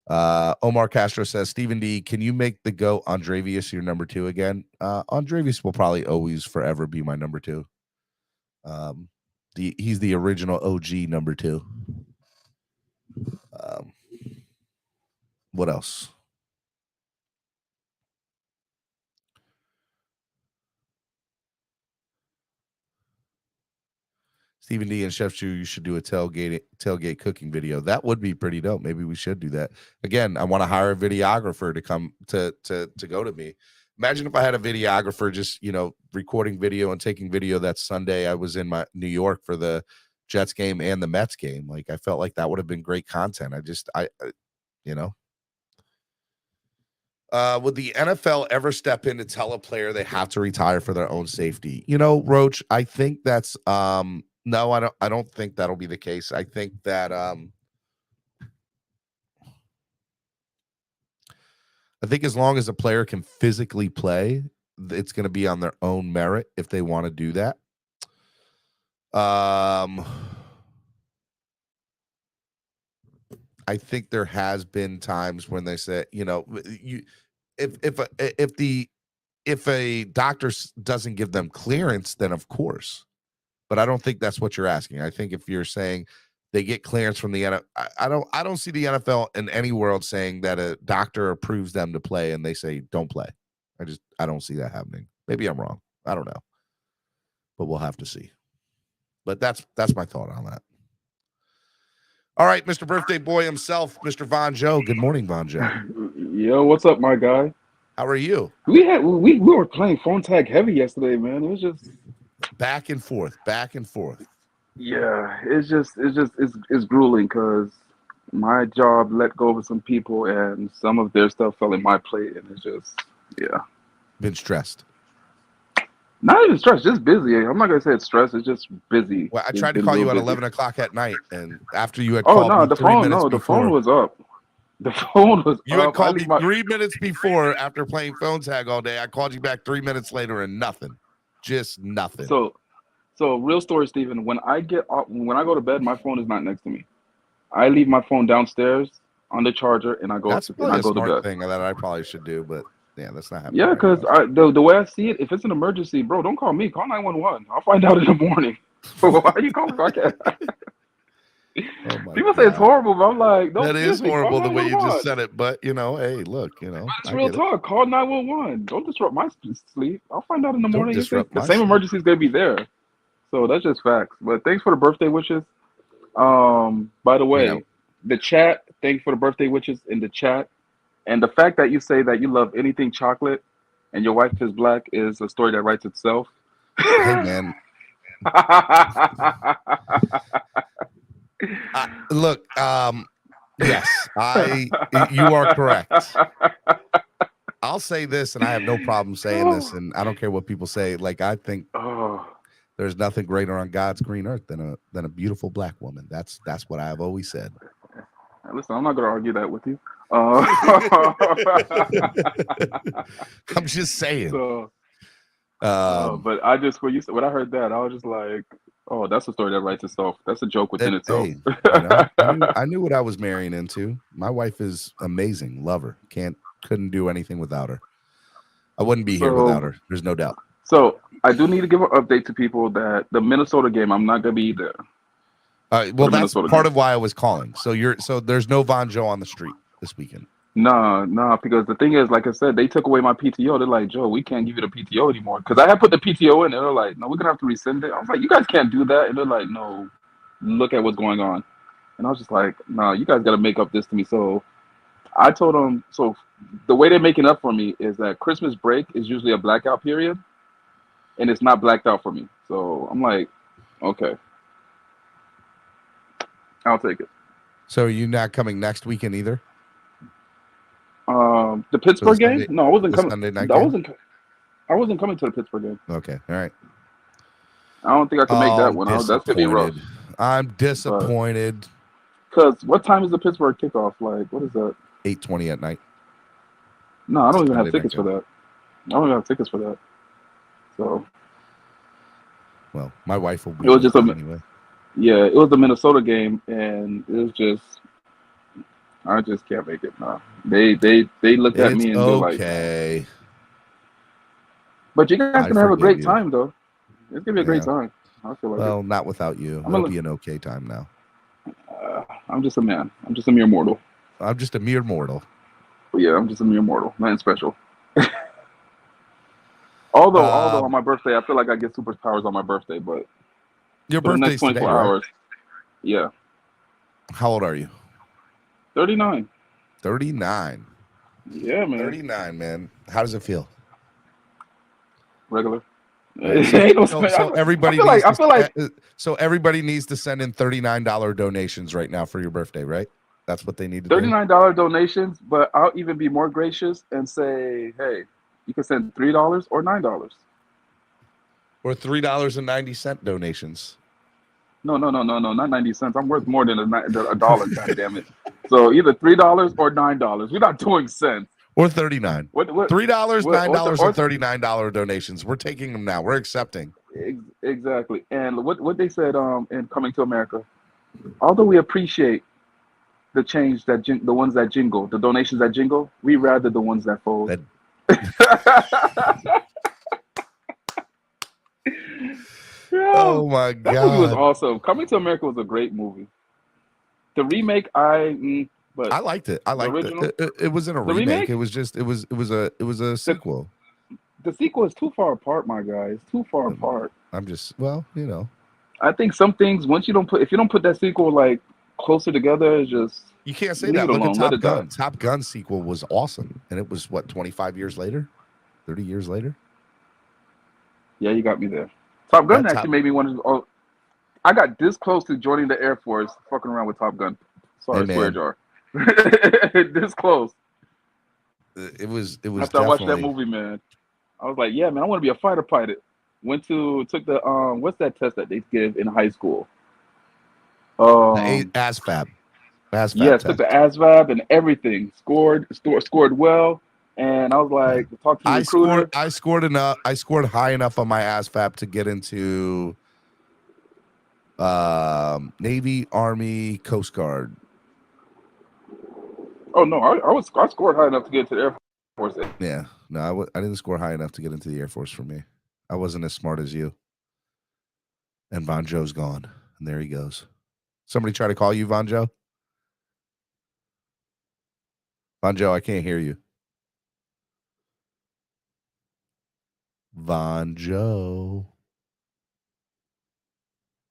Omar Castro says, Stephen D, can you make the GOAT Andrevius your number 2 again? Andrevius will probably always forever be my number 2. He's the original OG number 2. What else? Stephen D and Chef Chu, you should do a tailgate cooking video. That would be pretty dope. Maybe we should do that. Again, I want to hire a videographer to come to go to me. Imagine if I had a videographer just, recording video and taking video that Sunday I was in New York for the Jets game and the Mets game. Like, I felt like that would have been great content. Would the NFL ever step in to tell a player they have to retire for their own safety? Roach, I think that's no, I don't think that'll be the case. I think that as long as a player can physically play, it's going to be on their own merit if they want to do that. I think there has been times when they say, if a doctor doesn't give them clearance, then of course. But I don't think that's what you're asking. I think if you're saying They get clearance from the NFL. I don't see the NFL in any world saying that a doctor approves them to play and they say don't play. I don't see that happening. Maybe I'm wrong. I don't know. But we'll have to see. But that's my thought on that. All right, Mr. Birthday Boy himself, Mr. Von Joe. Good morning, Von Joe. Yo, what's up, my guy? How are you? We were playing phone tag heavy yesterday, man. It was just back and forth. Yeah, it's grueling because my job let go of some people and some of their stuff fell in my plate, and it's just Been stressed. Not even stressed, just busy. I'm not gonna say it's stress. It's just busy. Well, I tried to call you at 11 o'clock at night, and after you had Oh called no, me the 3 phone. minutes No, the before, phone was up. The phone was. you had up. called me 3 minutes before after playing phone tag all day. I called you back 3 minutes later, and nothing, just nothing. So real story, Steven. When I go to bed, my phone is not next to me. I leave my phone downstairs on the charger, and I go. That's probably a go to smart bed. thing that I probably should do, but yeah, that's not happening. Yeah, right because now. the way I see it, if it's an emergency, bro, don't call me. Call 911. I'll find out in the morning. Why are you calling? People say it's horrible, but I'm like, no, that is horrible the way you just 911. said it. But hey, look, It's real talk. Call 911. Don't disrupt my sleep. I'll find out in the morning. Don't disrupt the my same sleep. emergency is gonna be there. So that's just facts. But thanks for the birthday wishes. By the way, the chat. Thanks for the birthday wishes in the chat. And the fact that you say that you love anything chocolate and your wife is black is a story that writes itself. Hey, man. Look, yes, you are correct. I'll say this, and I have no problem saying this, and I don't care what people say. Like, I think there's nothing greater on God's green earth than a beautiful black woman. That's what I've always said. Listen, I'm not going to argue that with you. I'm just saying. So, but I just when I heard that, I was just like, oh, that's a story that writes itself. That's a joke within itself. Hey, I knew what I was marrying into. My wife is amazing. Love her. Couldn't do anything without her. I wouldn't be here without her. There's no doubt. So I do need to give an update to people that the Minnesota game, I'm not going to be there. Well, that's part of why I was calling. So there's no Von Joe on the street this weekend. No, because the thing is, like I said, they took away my PTO. They're like, Joe, we can't give you the PTO anymore. Because I had put the PTO in, and they're like, no, we're gonna have to rescind it. I was like, you guys can't do that. And they're like, no, look at what's going on. And I was just like, no, you guys got to make up this to me. So I told them, so the way they're making up for me is that Christmas break is usually a blackout period, and it's not blacked out for me. So I'm like, okay. I'll take it. So are you not coming next weekend either? The Pittsburgh game? No, I wasn't coming. Sunday night I wasn't coming to the Pittsburgh game. Okay, all right. I don't think I can make that one. That's gonna be rough. I'm disappointed. Because what time is the Pittsburgh kickoff? Like, what is that? 8:20 at night. No, I don't even have tickets for that. I don't even have tickets for that. So. Well, my wife will be. It was just anyway. Yeah, it was the Minnesota game, and it was just. I just can't make it. No, they looked at me and they're like, "Okay." But you guys gonna have a great time, though. It's gonna be a great time. I feel like. Well, not without you. It'll be an okay time now. I'm just a man. I'm just a mere mortal. I'm just a mere mortal. Yeah, I'm just a mere mortal. Nothing special. Although on my birthday, I feel like I get superpowers on my birthday, but your birthday's today, 24 hours. Yeah. How old are you? 39. 39. Yeah, man. 39, man. How does it feel? Regular. So everybody needs to send in $39 donations right now for your birthday, right? That's what they need to do. $39 donations, but I'll even be more gracious and say, hey, you can send $3 or $9. Or $3.90 donations. No, not 90 cents. I'm worth more than a dollar, God damn it. So either $3 or $9. We're not doing cents. Or $39. What, $3, $9, or $39 donations. We're taking them now. We're accepting. Exactly. And what they said in Coming to America, although we appreciate the change the ones that jingle, the donations that jingle, we rather the ones that fold. Oh my God. That movie was awesome. Coming to America was a great movie. The remake, but I liked it. I liked original? it. It wasn't a The remake. remake? It was just it was a sequel. the sequel is too far apart, my guy. It's too far apart. I'm just well, you know. I think some things if you don't put that sequel like closer together, it's just You can't say leave that. it Look alone. at Let Top it die. Gun. Top Gun sequel was awesome, and it was what 25 years later, 30 years later. Yeah, you got me there. Top Gun That actually Top- made me want to. Oh, I got this close to joining the Air Force, fucking around with Top Gun. Sorry, Hey, swear man. jar. This close. It was After I watched that definitely movie, man, I was like, yeah, man, I want to be a fighter pilot. Took the what's that test that they give in high school? the ASVAB. Yes, took the ASVAB and everything. Scored well, and I was like, talk to the recruiter. I scored enough. I scored high enough on my ASVAB to get into Navy, Army, Coast Guard. Oh no, I scored high enough to get to the Air Force. Yeah, no, I didn't score high enough to get into the Air Force for me. I wasn't as smart as you. And Von Joe's gone, and there he goes. Somebody try to call you, Von Joe? Von Joe, I can't hear you. Von Joe.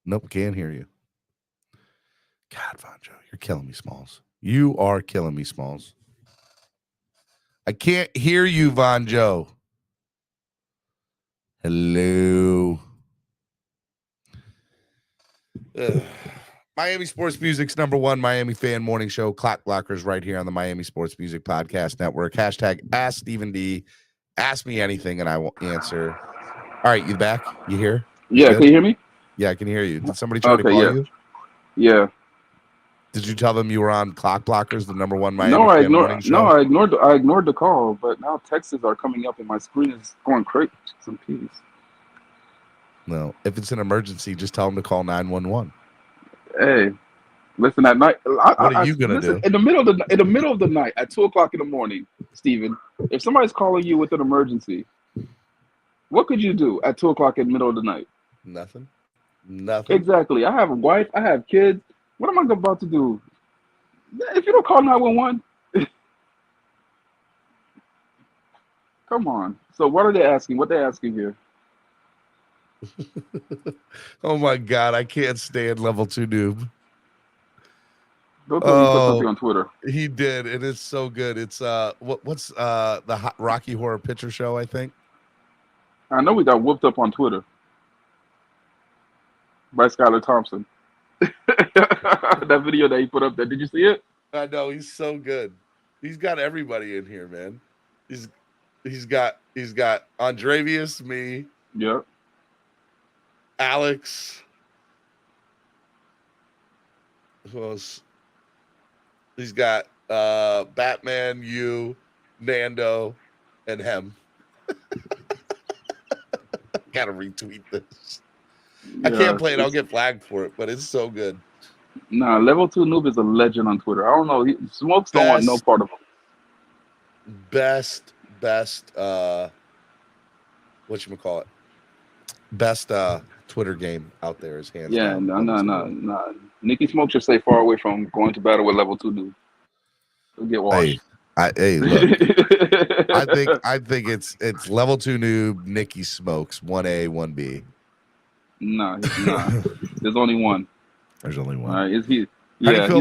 Nope, can't hear you. God, Von Joe, you're killing me, Smalls. You are killing me, Smalls. I can't hear you, Von Joe. Hello. Ugh. Miami Sports Music's #1 Miami fan morning show. Clock Blockers right here on the Miami Sports Music Podcast Network. Hashtag Ask Stephen D. Ask me anything and I will answer. All right, you back? You here? Yeah, can you hear me? Yeah, I can hear you. Did somebody try to call you? Yeah. Did you tell them you were on Clock Blockers, the #1 Miami No, I fan morning show? I ignored the call, but now texts are coming up and my screen is going crazy. Some peace. No. If it's an emergency, just tell them to call 911. Hey, listen at night. What are you gonna do? In the middle of the night at 2:00 in the morning, Steven, if somebody's calling you with an emergency, what could you do at 2:00 in the middle of the night? Nothing. Nothing. Exactly. I have a wife. I have kids. What am I about to do? If you don't call 911, come on. So what are they asking? What they asking here? Oh my God, I can't stand Level 2 Noob. Don't tell me you put something on Twitter. He did, and it's so good. It's what's the Rocky Horror Picture Show, I think. I know we got whooped up on Twitter by Skylar Thompson. That video that he put up there. Did you see it? I know, he's so good. He's got everybody in here, man. He's got Andrevius, me, Yep. Alex. Who else? He's got Batman, you, Nando, and him. Gotta retweet this. I can't play it. I'll get flagged for it, but it's so good. Nah, Level 2 Noob is a legend on Twitter. I don't know. Smokes don't want no part of him. Best whatchamacallit? Best Twitter game out there is hands down. No. Nicky Smoke should stay far away from going to battle with Level 2 Noob. He'll get washed. Hey, look. I think it's Level 2 Noob, Nicky Smokes, 1A, 1B. Nah. There's only one. There's only one. All right, he's feel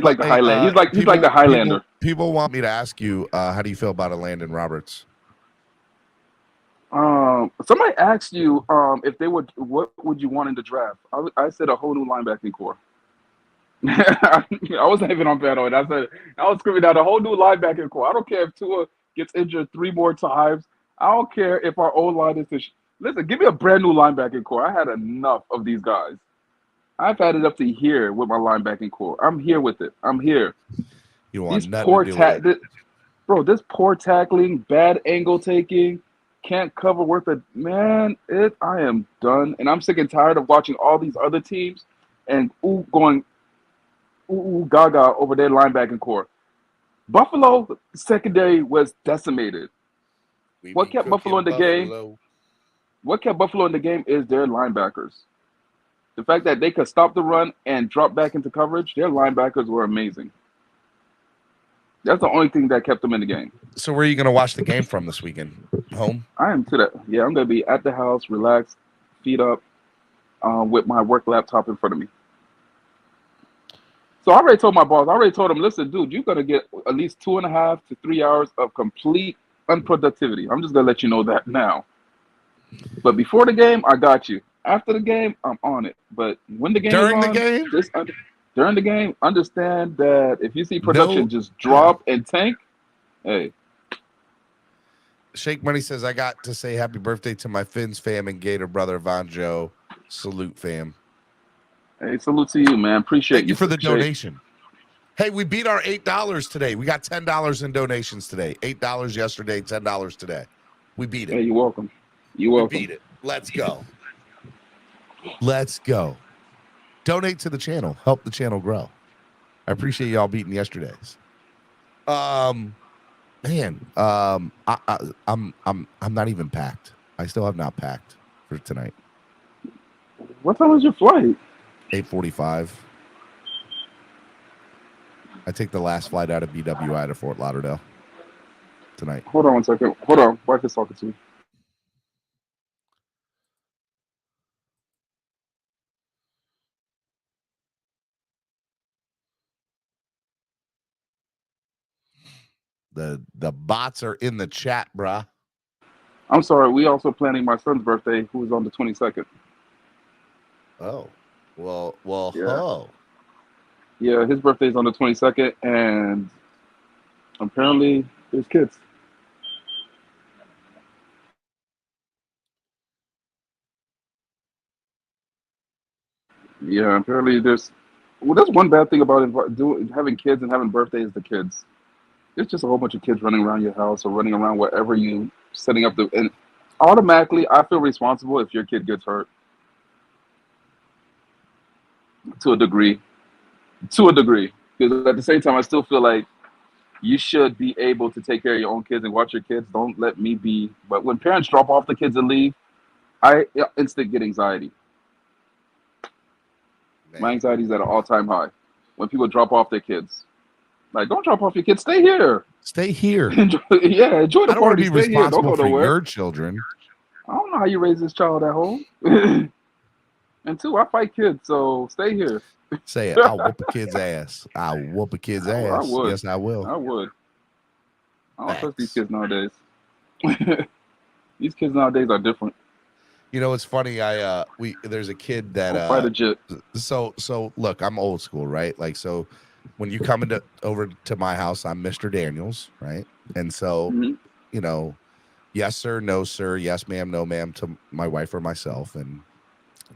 like the about- Highlander. He's like the Highlander. People want me to ask you, how do you feel about a Landon Roberts? Somebody asked you if they would, what would you want in the draft? I said a whole new linebacking core. I wasn't even on battle. I was screaming out a whole new linebacking core. I don't care if Tua gets injured 3 more times. I don't care if our old line is listen. Give me a brand new linebacking core. I had enough of these guys. I've had it up to here with my linebacking core. I'm here with it. I'm here. You want These nothing poor to do with it. this poor tackling, bad angle taking, can't cover worth a man. I am done, and I'm sick and tired of watching all these other teams and going gaga over their linebacking core. Buffalo secondary was decimated. What kept Buffalo in the game? What kept Buffalo in the game is their linebackers. The fact that they could stop the run and drop back into coverage, their linebackers were amazing. That's the only thing that kept them in the game. So where are you going to watch the game from this weekend? Home? I am to that. Yeah, I'm going to be at the house, relaxed, feet up, with my work laptop in front of me. So I already told my boss, him, listen, dude, you're going to get at least 2.5 to 3 hours of complete unproductivity. I'm just going to let you know that now. But before the game, I got you. After the game, I'm on it. But when the game During is the on, game? during the game, understand that if you see production just drop and tank, hey. Shake Money says, I got to say happy birthday to my Fins fam and Gator brother, Von Joe. Salute, fam. Hey, salute to you, man. Appreciate Thank you for the donation. Hey, we beat our $8 today. We got $10 in donations today. $8 yesterday, $10 today. We beat it. Hey, you're welcome. You're welcome. We beat it. Let's go. Let's go. Donate to the channel. Help the channel grow. I appreciate y'all beating yesterday's. I'm not even packed. I still have not packed for tonight. What time is your flight? 8:45. I take the last flight out of BWI to Fort Lauderdale tonight. Hold on 1 second. Hold on. Wife is talking to me. The bots are in the chat, bruh. I'm sorry. We also planning my son's birthday, who is on the 22nd. Oh, well, Yeah. oh. Yeah, his birthday's on the 22nd, and apparently there's kids. Yeah, apparently there's. Well, that's one bad thing about having kids and having birthdays. The kids. It's just a whole bunch of kids running around your house or running around wherever you setting up the. And automatically, I feel responsible if your kid gets hurt. To a degree. Because at the same time, I still feel like you should be able to take care of your own kids and watch your kids. Don't let me be. But when parents drop off the kids and leave, I instantly get anxiety. Man. My anxiety is at an all-time high when people drop off their kids. Like, don't drop off your kids. Stay here. Stay here. enjoy the I don't want party. to be Stay here. Don't responsible go for nowhere. your children. I don't know how you raise this child at home. And two, I fight kids, so stay here. Say it. I'll whoop a kid's ass. I'll whoop a kid's ass. I would. Yes, I will. I would. I don't trust these Facts. kids nowadays. These kids nowadays are different. You know, it's funny. There's a kid that Fight a jet. So look, I'm old school, right? Like, so when you come over to my house, I'm Mr. Daniels, right? And so, you know, yes sir, no sir, yes ma'am, no ma'am to my wife or myself. And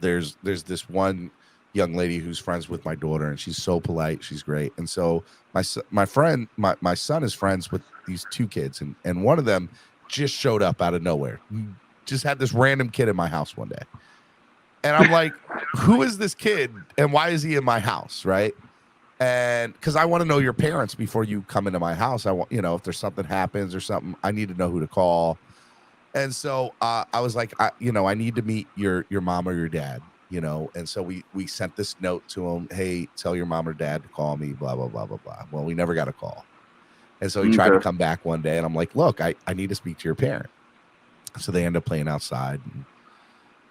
there's this one young lady who's friends with my daughter, and she's so polite, she's great. And so my son is friends with these two kids, and one of them just showed up out of nowhere. Just had this random kid in my house one day. And I'm like, who is this kid and why is he in my house, right? And because I want to know your parents before you come into my house. I want, you know, if there's something happens or something, I need to know who to call. And so I was like, I need to meet your mom or your dad, you know. And so we sent this note to him. Hey, tell your mom or dad to call me, blah, blah, blah, blah, blah. Well, we never got a call. And so he tried to come back one day, and I'm like, look, I need to speak to your parent. So they end up playing outside. And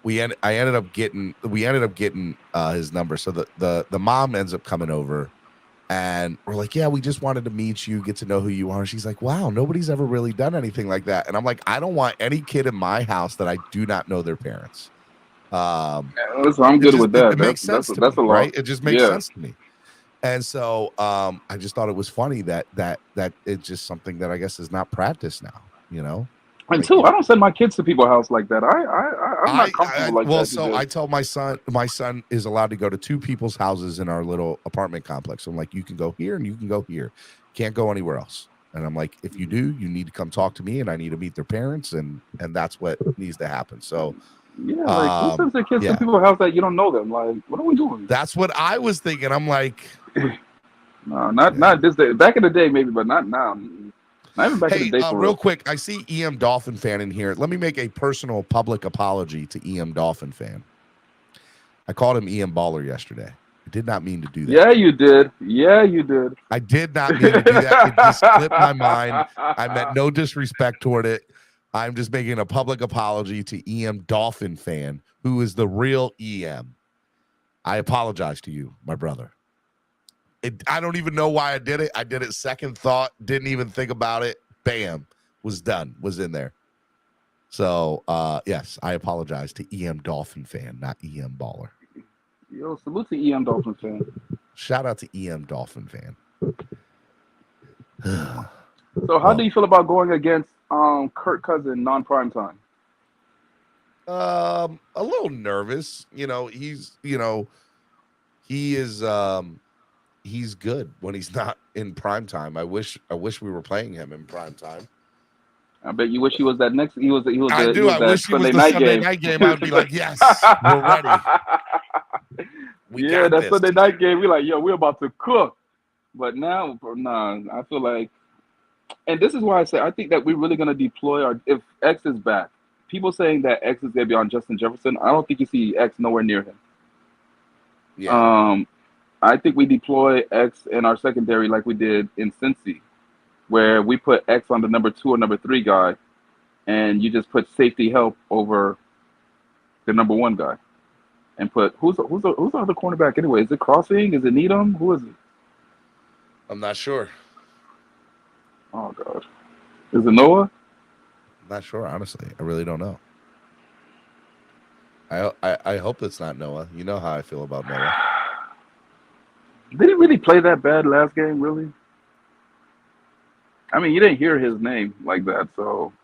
we ended up getting his number. So the mom ends up coming over, and we're like, yeah, we just wanted to meet you, get to know who you are. And she's like, wow, nobody's ever really done anything like that. And I'm like, I don't want any kid in my house that I do not know their parents. I'm good with that. It makes sense to me, a lot. Right? It just makes sense to me. And so I just thought it was funny that it's just something that I guess is not practiced now, you know. And two, I don't send my kids to people's house like that. I'm not comfortable like that. Well, so I tell my son is allowed to go to two people's houses in our little apartment complex. I'm like, you can go here and you can go here. Can't go anywhere else. And I'm like, if you do, you need to come talk to me, and I need to meet their parents, and that's what needs to happen. So yeah, like who sends their kids to people's house that you don't know them? Like, what are we doing? That's what I was thinking. I'm like, no, not this day. Back in the day, maybe, but not now. Not even back in the day. Real quick, I see EM Dolphin fan in here. Let me make a personal public apology to EM Dolphin fan. I called him Ian Baller yesterday. I did not mean to do that. Yeah, you did. Yeah, you did. I did not mean to do that. It just slipped my mind. I meant no disrespect toward it. I'm just making a public apology to EM Dolphin fan, who is the real EM. I apologize to you, my brother. I don't even know why I did it. I did it second thought, didn't even think about it. Bam, was done, was in there. So, yes, I apologize to EM Dolphin fan, not EM Baller. Yo, salute to EM Dolphin fan. Shout out to EM Dolphin fan. So, how do you feel about going against Kirk Cousins non-prime time? A little nervous. He is he's good when he's not in prime time. I wish we were playing him in prime time. I bet you wish he was that next. I wish he was the Sunday night game. I'd be like, yes, we're ready. That Sunday night game. We're like, yo, we're about to cook. But now, nah, I feel like, and this is why I say I think that we're really gonna deploy if X is back. People saying that X is gonna be on Justin Jefferson. I don't think you see X nowhere near him. Yeah. I think we deploy X in our secondary like we did in Cincy, where we put X on the number 2 or number 3 guy, and you just put safety help over the number 1 guy, and put who's the other cornerback anyway? Is it Crossing? Is it Needham? Who is it? I'm not sure. Oh God, is it Noah? I'm not sure, honestly. I really don't know. I hope it's not Noah. You know how I feel about Noah. Did he really play that bad last game? Really? I mean, you didn't hear his name like that, so,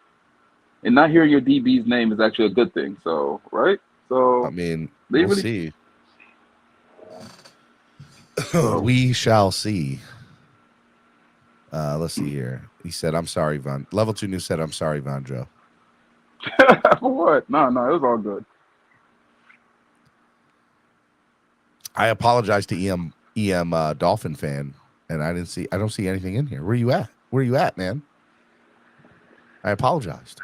and not hearing your DB's name is actually a good thing. So, right? So, I mean, we'll see. We shall see. Let's see here. He said, "I'm sorry, Von." Level 2 News said, "I'm sorry, Von Joe." For what? No, it was all good. I apologize to EM Dolphin fan, and I don't see anything in here. Where you at? Where you at, man? I apologized.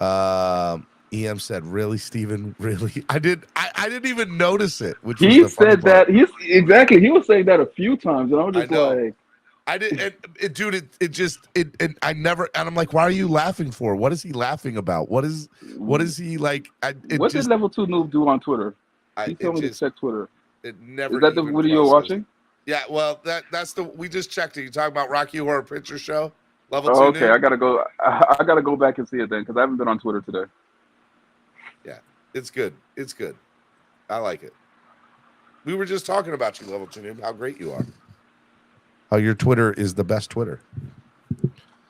EM said, "Really, Steven? Really?" I didn't even notice it. Which he said that he was saying that a few times, and I was just like, I did, dude. And I never. And I'm like, why are you laughing for? What is he laughing about? What is he like? What did Level 2 Noob do on Twitter? He told me to check Twitter. It never. Is that the video you're watching? Yeah. Well, that's we just checked it. You talking about Rocky Horror Picture Show? Level 2. Okay, I gotta go. I gotta go back and see it then because I haven't been on Twitter today. Yeah, it's good. It's good. I like it. We were just talking about you, Level 2 Noob, how great you are. How your Twitter is the best Twitter.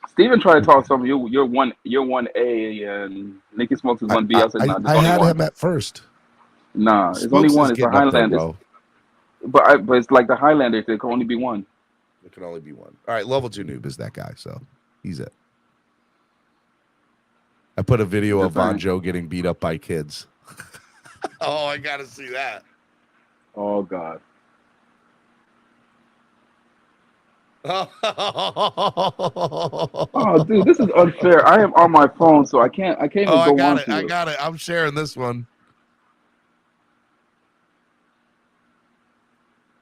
Steven tried to talk some. You're 1A and Nicky Smokes is 1B. I said, I had him at first. Nah, it's only one. It's the Highlander. But it's like the Highlander. There can only be one. There can only be one. All right, Level 2 Noob is that guy, so he's it. I put a video of Von Joe getting beat up by kids. Oh, I gotta see that. Oh God. Oh, dude, this is unfair. I am on my phone, so I can't even go on to it. I got it. I'm sharing this one.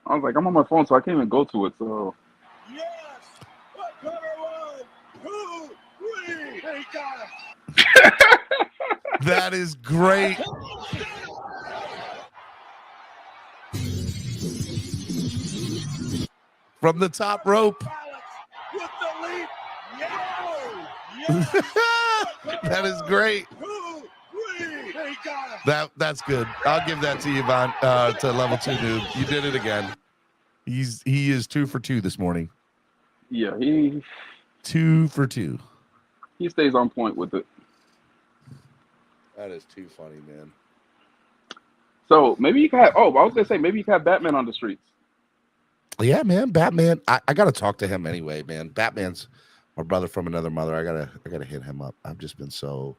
I was like, I'm on my phone, so I can't even go to it. So. Yes! What color 1, 2, 3? They got him! That is great. From the top rope. With the lead. That is great. 2, 3. They got him. That's good. I'll give that to you, Von, to Level 2 Noob. You did it again. He is 2 for 2 this morning. Yeah, 2 for 2. He stays on point with it. That is too funny, man. So maybe you can have. Oh, I was gonna say maybe you can have Batman on the streets. Yeah, man, Batman. I gotta talk to him anyway, man. Batman's my brother from another mother. I gotta hit him up. I've just been so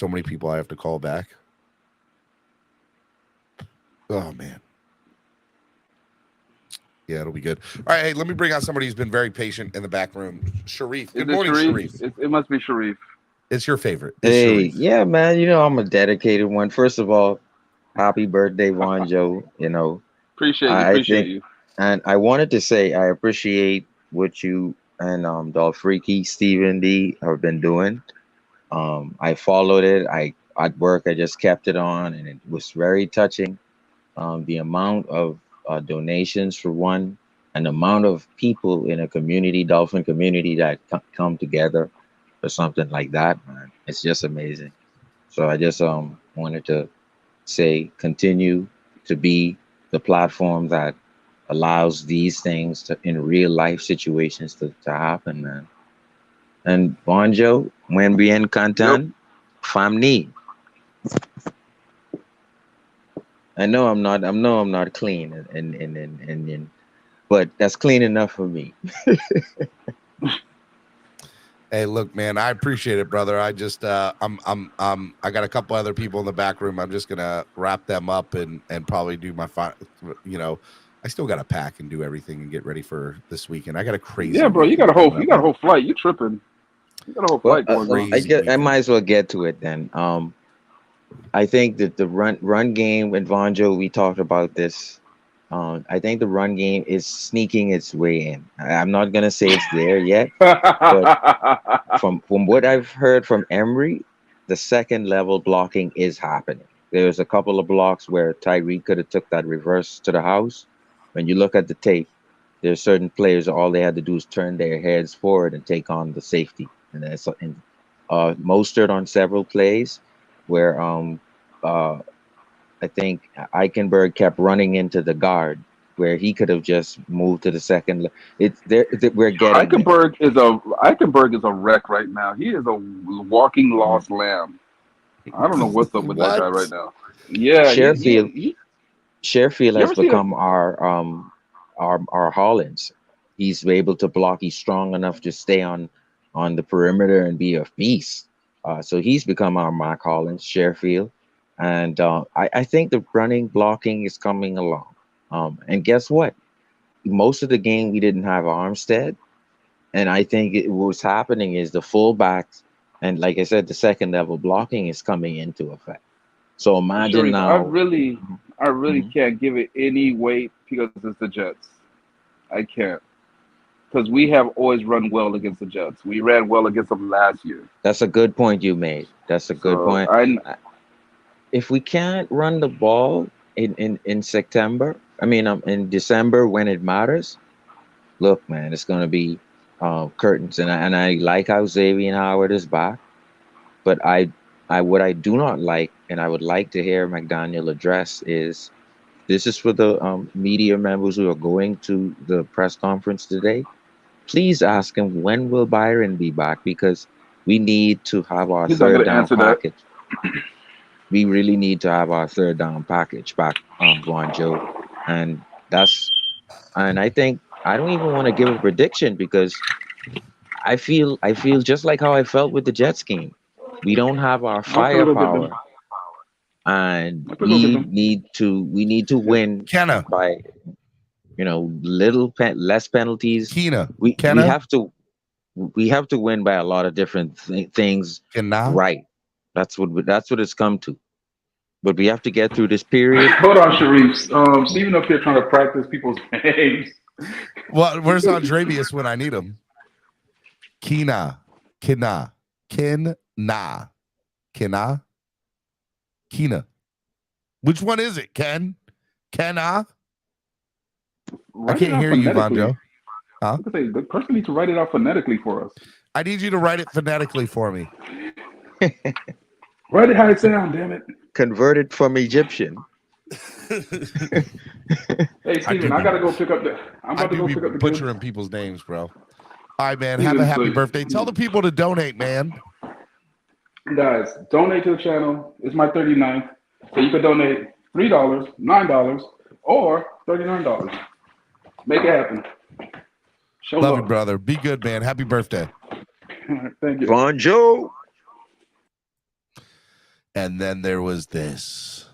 many people I have to call back. Oh man. Yeah, it'll be good. All right, hey, let me bring out somebody who's been very patient in the back room. Sharif. Good morning, Sharif. It must be Sharif. It's your favorite. Hey, yeah, man. You know I'm a dedicated one. First of all, happy birthday, Vonjo. You know, Appreciate you. I Appreciate think, you. and I wanted to say I appreciate what you and Dolphriki Stephen D have been doing. I followed it. I at work I just kept it on, and it was very touching. The amount of donations for one, and the amount of people in a community, Dolphin community, that come together for something like that, man. It's just amazing. So I just wanted to say continue to be the platform that allows these things to in real life situations to happen, man. And Bonjo, when bien Yep. cantan, famni. I know I'm not clean and but that's clean enough for me. Hey, look, man, I appreciate it, brother. I just I got a couple other people in the back room. I'm just gonna wrap them up and probably do my I still gotta pack and do everything and get ready for this weekend. I got a crazy Yeah, bro. You got a weekend whole coming you got a up. whole flight. You tripping? You got a whole Well, flight going on. I Crazy guess I weekend. might as well get to it then. I think that the run game with Vonjo, we talked about this. I think the run game is sneaking its way in. I'm not gonna say it's there yet, but from what I've heard from Emery, the second level blocking is happening. There's a couple of blocks where Tyreek could have took that reverse to the house. When you look at the tape, there's certain players all they had to do is turn their heads forward and take on the safety. And that's Mostert on several plays where uh I think Eichenberg kept running into the guard where he could have just moved to the second. It's there. We're getting there. Eichenberg is a wreck right now. He is a walking lost lamb. I don't know what's up with that guy right What? now. Yeah, Sherfield Sherfield you has ever see that? become our Hollins. He's able to block. He's strong enough to stay on the perimeter and be a beast. So he's become our Mark Hollins, Sherfield, and I think the running blocking is coming along. And guess what? Most of the game we didn't have Armstead, and I think what's happening is the fullbacks and like I said, the second level blocking is coming into effect. So imagine Sharif, now. I really Mhm. can't give it any weight because it's the Jets. I can't because we have always run well against the Jets. We ran well against them last year. That's a good point you made. That's a good So point. I Uh, If we can't run the ball in September, I mean, in December when it matters, look, man, it's going to be curtains. And I like how Xavier Howard is back, but what I do not like, and I would like to hear McDaniel address is this is for the media members who are going to the press conference today. Please ask him when will Byron be back because we need to have our he's not third going to down answer that. package. We really need to have our third down package back on Guangzhou. And that's and I think I don't even want to give a prediction because I feel just like how I felt with the Jets game. We don't have our I feel a little bit firepower and I feel a little bit we need to win Kenna, by less penalties. Keena, We Kenna, have to win by a lot of different things Kenna. right. That's what it's come to. But we have to get through this period. Hold on, Sharif. Steven up here trying to practice people's names. Well, where's Andrevius when I need him? Keena, Kenna, Kenna, Kenna, Keena. Which one is it, Ken? Kenna? I can't hear you, Bonjo. Huh? I say the person needs to write it out phonetically for us. I need you to write it phonetically for me. Write it how it sounds, damn it. Converted from Egyptian. Hey, Steven, I gotta go pick up the. I'm I about to do go be pick up the butchering kids. people's names, bro. All right, man. Steven, Have a happy so- birthday. Tell the people to donate, man. Guys, donate to the channel. It's my 39th. So you can donate $3, $9, or $39. Make it happen. Show Love love. you, brother. Be good, man. Happy birthday. Thank you. Bonjour. And then there was this.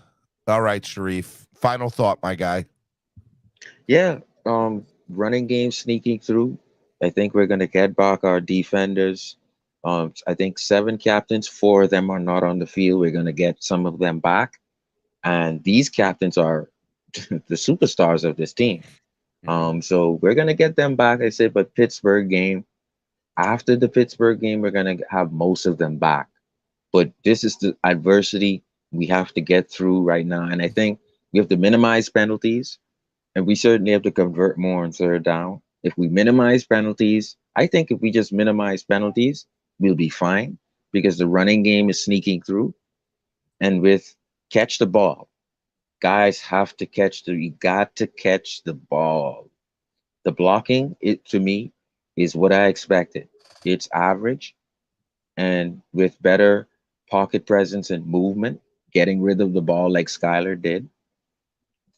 All right, Sharif. Final thought, my guy. Yeah, running game sneaking through. I think we're gonna get back our defenders. I think 7 captains, 4 of them are not on the field. We're gonna get some of them back, And these captains are the superstars of this team. So we're gonna get them back. I said, but Pittsburgh game, after the Pittsburgh game, we're gonna have most of them back. But this is the adversity we have to get through right now. And I think we have to minimize penalties, and we certainly have to convert more on third down. If we minimize penalties, I think if we just minimize penalties, we'll be fine because the running game is sneaking through. And with catch the ball, guys have to you got to catch the ball. The blocking, it to me, is what I expected. It's average, and with better pocket presence and movement, getting rid of the ball like Skylar did,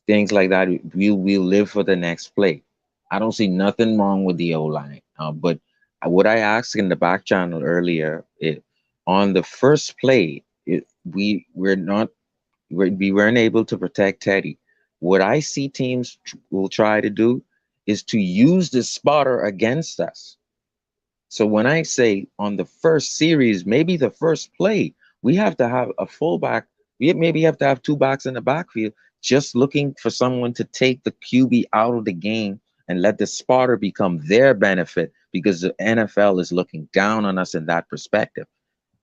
things like that, we'll live for the next play. I don't see nothing wrong with the O-line. But what I asked in the back channel earlier, on the first play, we weren't able to protect Teddy. What I see teams will try to do is to use the spotter against us. So when I say on the first series, maybe the first play, we have to have a fullback. We maybe have to have two backs in the backfield, just looking for someone to take the QB out of the game and let the spotter become their benefit, because the NFL is looking down on us in that perspective.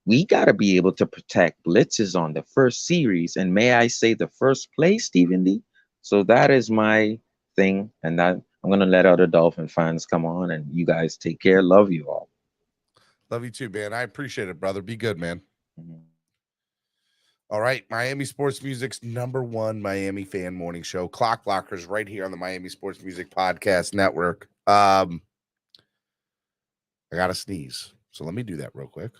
We got to be able to protect blitzes on the first series, and may I say the first play, Stephen D. So that is my thing, and that I'm going to let other Dolphin fans come on, and you guys take care. Love you all. Love you too, man. I appreciate it, brother. Be good, man. Mhm. All right, Miami Sports Music's #1 Miami fan morning show, Clock Blockers, right here on the Miami Sports Music Podcast Network. I got to sneeze, so let me do that real quick.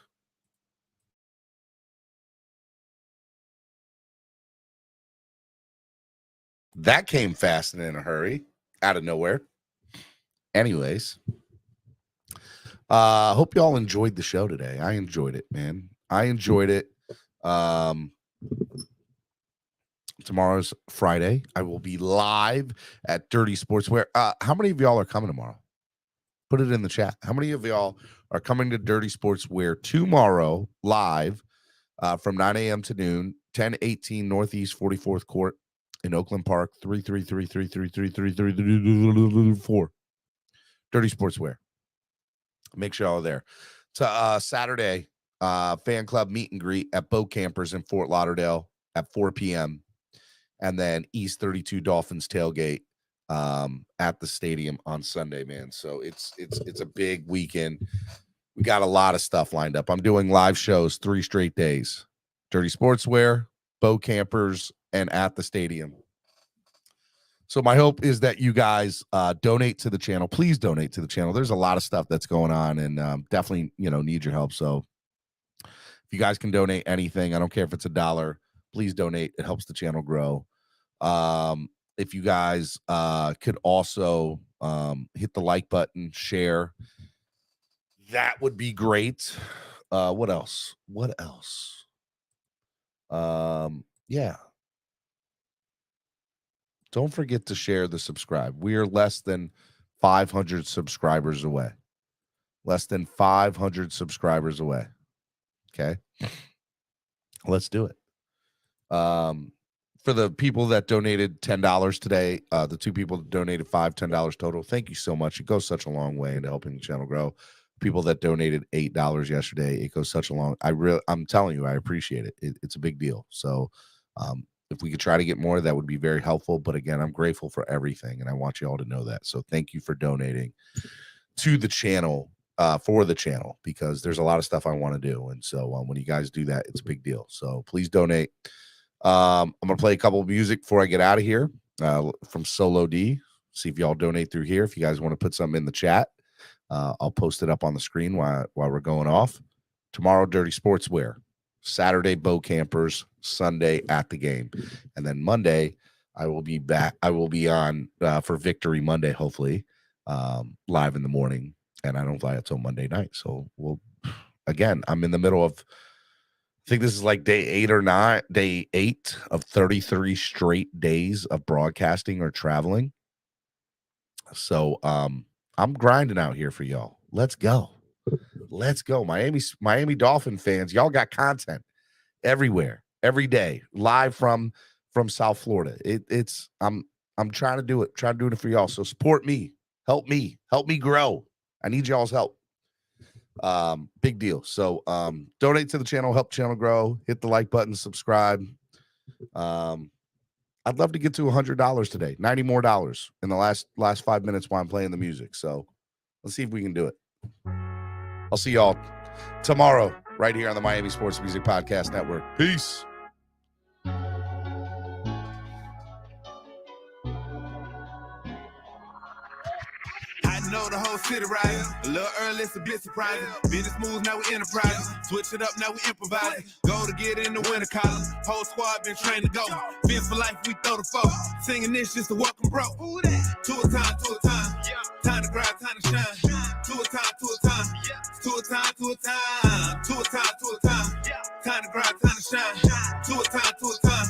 That came fast and in a hurry, out of nowhere. Anyways, hope you all enjoyed the show today. I enjoyed it, man. I enjoyed it. Tomorrow's Friday. I will be live at Dirty Sportswear. How many of y'all are coming tomorrow? Put it in the chat. How many of y'all are coming to Dirty Sportswear tomorrow live from 9 a.m. to noon, 1018 Northeast 44th Court in Oakland Park, 333-333-333-4. Dirty Sportswear. Make sure y'all are there. Saturday, fan club meet and greet at Boat Campers in Fort Lauderdale at 4 p.m. And then East 32 Dolphins tailgate at the stadium on Sunday, man. So it's a big weekend. We got a lot of stuff lined up. I'm doing live shows 3 straight days. Dirty Sportswear, Boat Campers, and at the stadium. So my hope is that you guys donate to the channel. Please donate to the channel. There's a lot of stuff that's going on, and definitely, need your help. So if you guys can donate anything, I don't care if it's $1, please donate. It helps the channel grow. If you guys could also hit the like button, share, that would be great. What else? Yeah. Don't forget to share the subscribe. We are less than 500 subscribers away. Less than 500 subscribers away. Okay. Let's do it. For the people that donated $10 today, the 2 people that donated $10 total, thank you so much. It goes such a long way into helping the channel grow. People that donated $8 yesterday, it goes such a long. I'm telling you, I appreciate it. It's a big deal. So, if we could try to get more, that would be very helpful. But again, I'm grateful for everything, and I want you all to know that. So thank you for donating to the channel, for the channel, because there's a lot of stuff I want to do. And so when you guys do that, it's a big deal. So please donate. I'm going to play a couple of music before I get out of here from Solo D. See if y'all donate through here. If you guys want to put something in the chat, I'll post it up on the screen while we're going off. Tomorrow, Dirty Sportswear. Saturday, Boat Campers. Sunday at the game. And then Monday, I will be back. I will be on for Victory Monday, hopefully, live in the morning. And I don't fly until Monday night. So I'm in the middle of, I think this is like day 8 of 33 straight days of broadcasting or traveling. So I'm grinding out here for y'all. Let's go. Miami Dolphin fans, y'all got content everywhere, every day, live from from South Florida. I'm trying to do it. Trying to do it for y'all. So support me. Help me grow. I need y'all's help. Big deal. So donate to the channel, help the channel grow, hit the like button, subscribe. I'd love to get to $100 today, $90 more in the last 5 minutes while I'm playing the music. So let's see if we can do it. I'll see y'all tomorrow right here on the Miami Sports Music Podcast Network. Peace. I know the whole city riding. A little early, it's a bit surprising. Business moves, now we enterprising. Switch it up, now we improvising. Go to get in the winter column. Whole squad been trained to go. Fence for life, we throw the foe. Singing this just to welcome bro. To a time, to a time. Time to grind, time to shine. To a time, to a time. To a time, to a time. To a time, to a time. Time to grind, time to shine. To a time, to a time.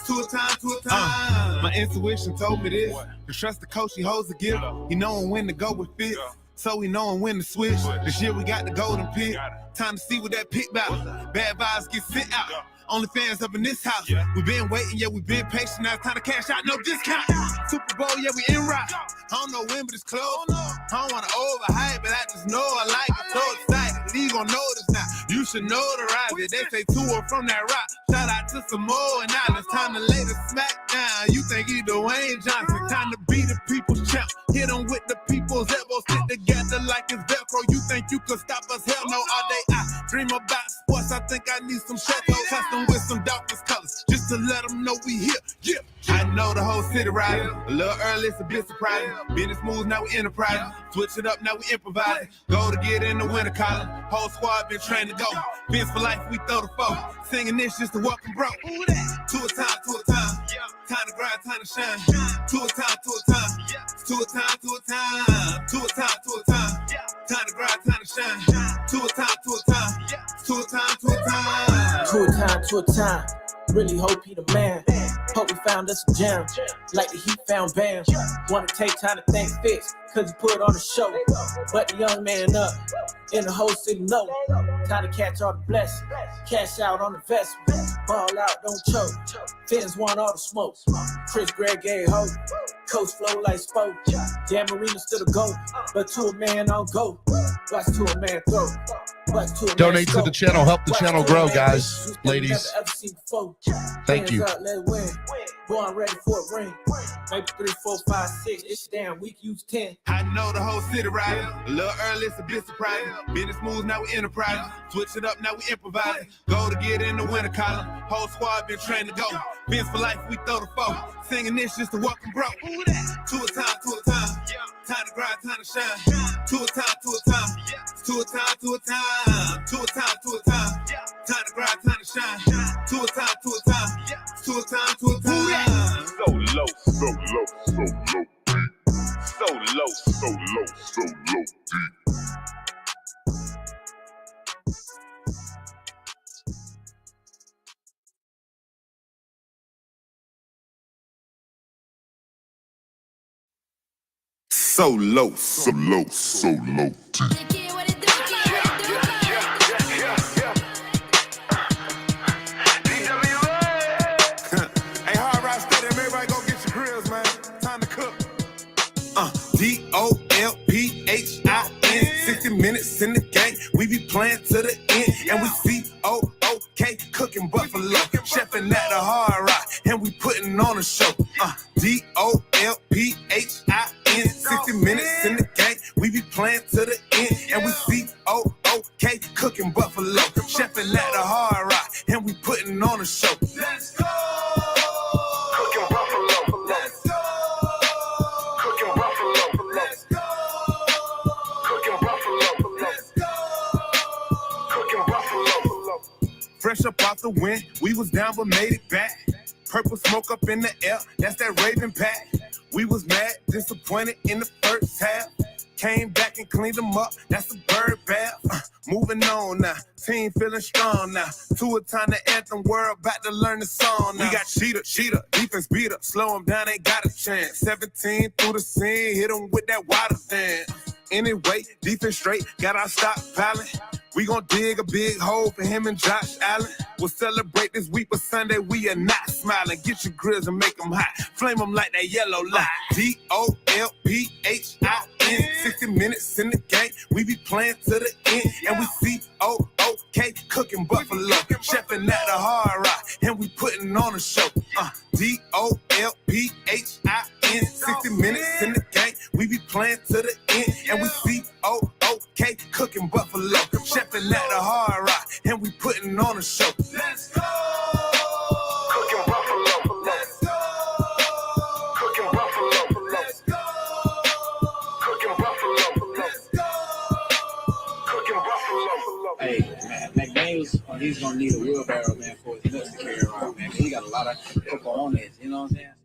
To a time, to a time. My intuition told me this. To trust the coach, he holds the gift. He knowing when to go with fit. So we knowing when to switch. This year we got the golden pick. Time to see what that pick about. Bad vibes get sent out. Only fans up in this house. We been waiting, yeah, we been patient. Now it's time to cash out, no discount. Super Bowl, yeah, we in rock. I don't know when, but it's close. I don't want to overhype, but I just know I like it. So excited, you gon' notice now. You should notarize it. They say tour from that rock. Shout out to Samoa and Islands. Time to lay the smack down. You think he Dwayne Johnson. Time to be the people's champ. Hit him with the people's elbows. Stick together like it's Velcro. You think you could stop us? Hell no, all day I dream about sports. I think I need some Chateau custom with some Dolphins colors. Just to let them know we here. Yeah. I know the whole city riding. A little early, it's a bit surprising. Business moves, now we enterprising. Switch it up, now we improvising. Go to get in the winter column. Whole squad been trained to go. Fence for life, we throw the foe. Singing this just to welcome bro. To a time, to a time. Time to grind, time to shine. To a time, to a time. To a time, to a time. To a time, to a time. Time to grind, time to shine. To a time, to a time. To a time, to a time. To a time, to a time. Really hope he the man. Hope we found us a gem. Like the Heat found Bam. Wanna take time to thank Fitz, cause he put on the show. But the young man up, in the whole city know. Time to catch all the blessings. Cash out on the vest. Ball out, don't choke. Fins want all the smoke. Chris Gregg gave hope. Coach flow like spoke. Damn Marina still a goat. But to a man on go. Watch to a man throw. Donate to the channel, help the channel grow, guys, ladies. Thank you. Born ready for a ring. Maybe 3, 4, 5, 6. It's damn week, use 10. I know the whole city riding. A little early, it's a bit surprising. Business moves, now we enterprising. Switch it up, now we improvising. Go to get in the winter column. Whole squad been trained to go. Fence for life, we throw the foe. Singing this just to welcome bro. To a time, to a time. Time to grind, time to shine. To a time, to a time. To a time, to a time. To a time, to a time. Time to grind, time to shine. To a time, to a time. To a time, to a time. So low, so low, so low, deep. So low, so low, so low, deep. So low, So low, so low, deep. Hey, hard rock stadium, everybody go get your grills, man. Time to cook. DOLPHIN, 60 minutes in the game. We be playing to the end, and we COOK, cooking buffalo, chefing at the hard rock, and we putting on a show. DOLPHIN, 60 minutes in the game. We be playing to the end, and we COOK, cooking buffalo, chefing at the hard rock, and we putting on a show. Let's go. Cooking buffalo. Let's go. Cooking buffalo. Let's go. Cooking buffalo. Let's go. Cooking buffalo. Fresh up off the wind, we was down but made it back. Purple smoke up in the air, that's that Raven pack. We was mad, disappointed in the first half. Came back and cleaned them up, that's a bird bath. Moving on now, team feeling strong now. To a time to anthem, we're about to learn the song now. We got cheater, defense beater. Slow them down, ain't got a chance. 17 through the scene, hit them with that water dance. Anyway, defense straight, got our stock piling. We gon' dig a big hole for him and Josh Allen. We'll celebrate this week, but Sunday we are not smiling. Get your grills and make them hot. Flame them like that yellow light. DOLPHIN. 60 minutes in the game. We be playing to the end. And we COOK cooking buffalo. Chefing at the Hard Rock. And we putting on a show. DOLPHIN. 60 minutes in the game. We be playing to the end. And we COOK cooking buffalo. Chefing at the Hard Rock. And we putting on a show. Let's go. Cooking buffalo. Let's go. Cooking buffalo. Let's go. Cooking buffalo. Let's go. Cooking buffalo. Hey, man, McDaniels, he's gonna need a wheelbarrow, man, for his nuts to carry around, man. He got a lot of football on this, you know what I'm saying?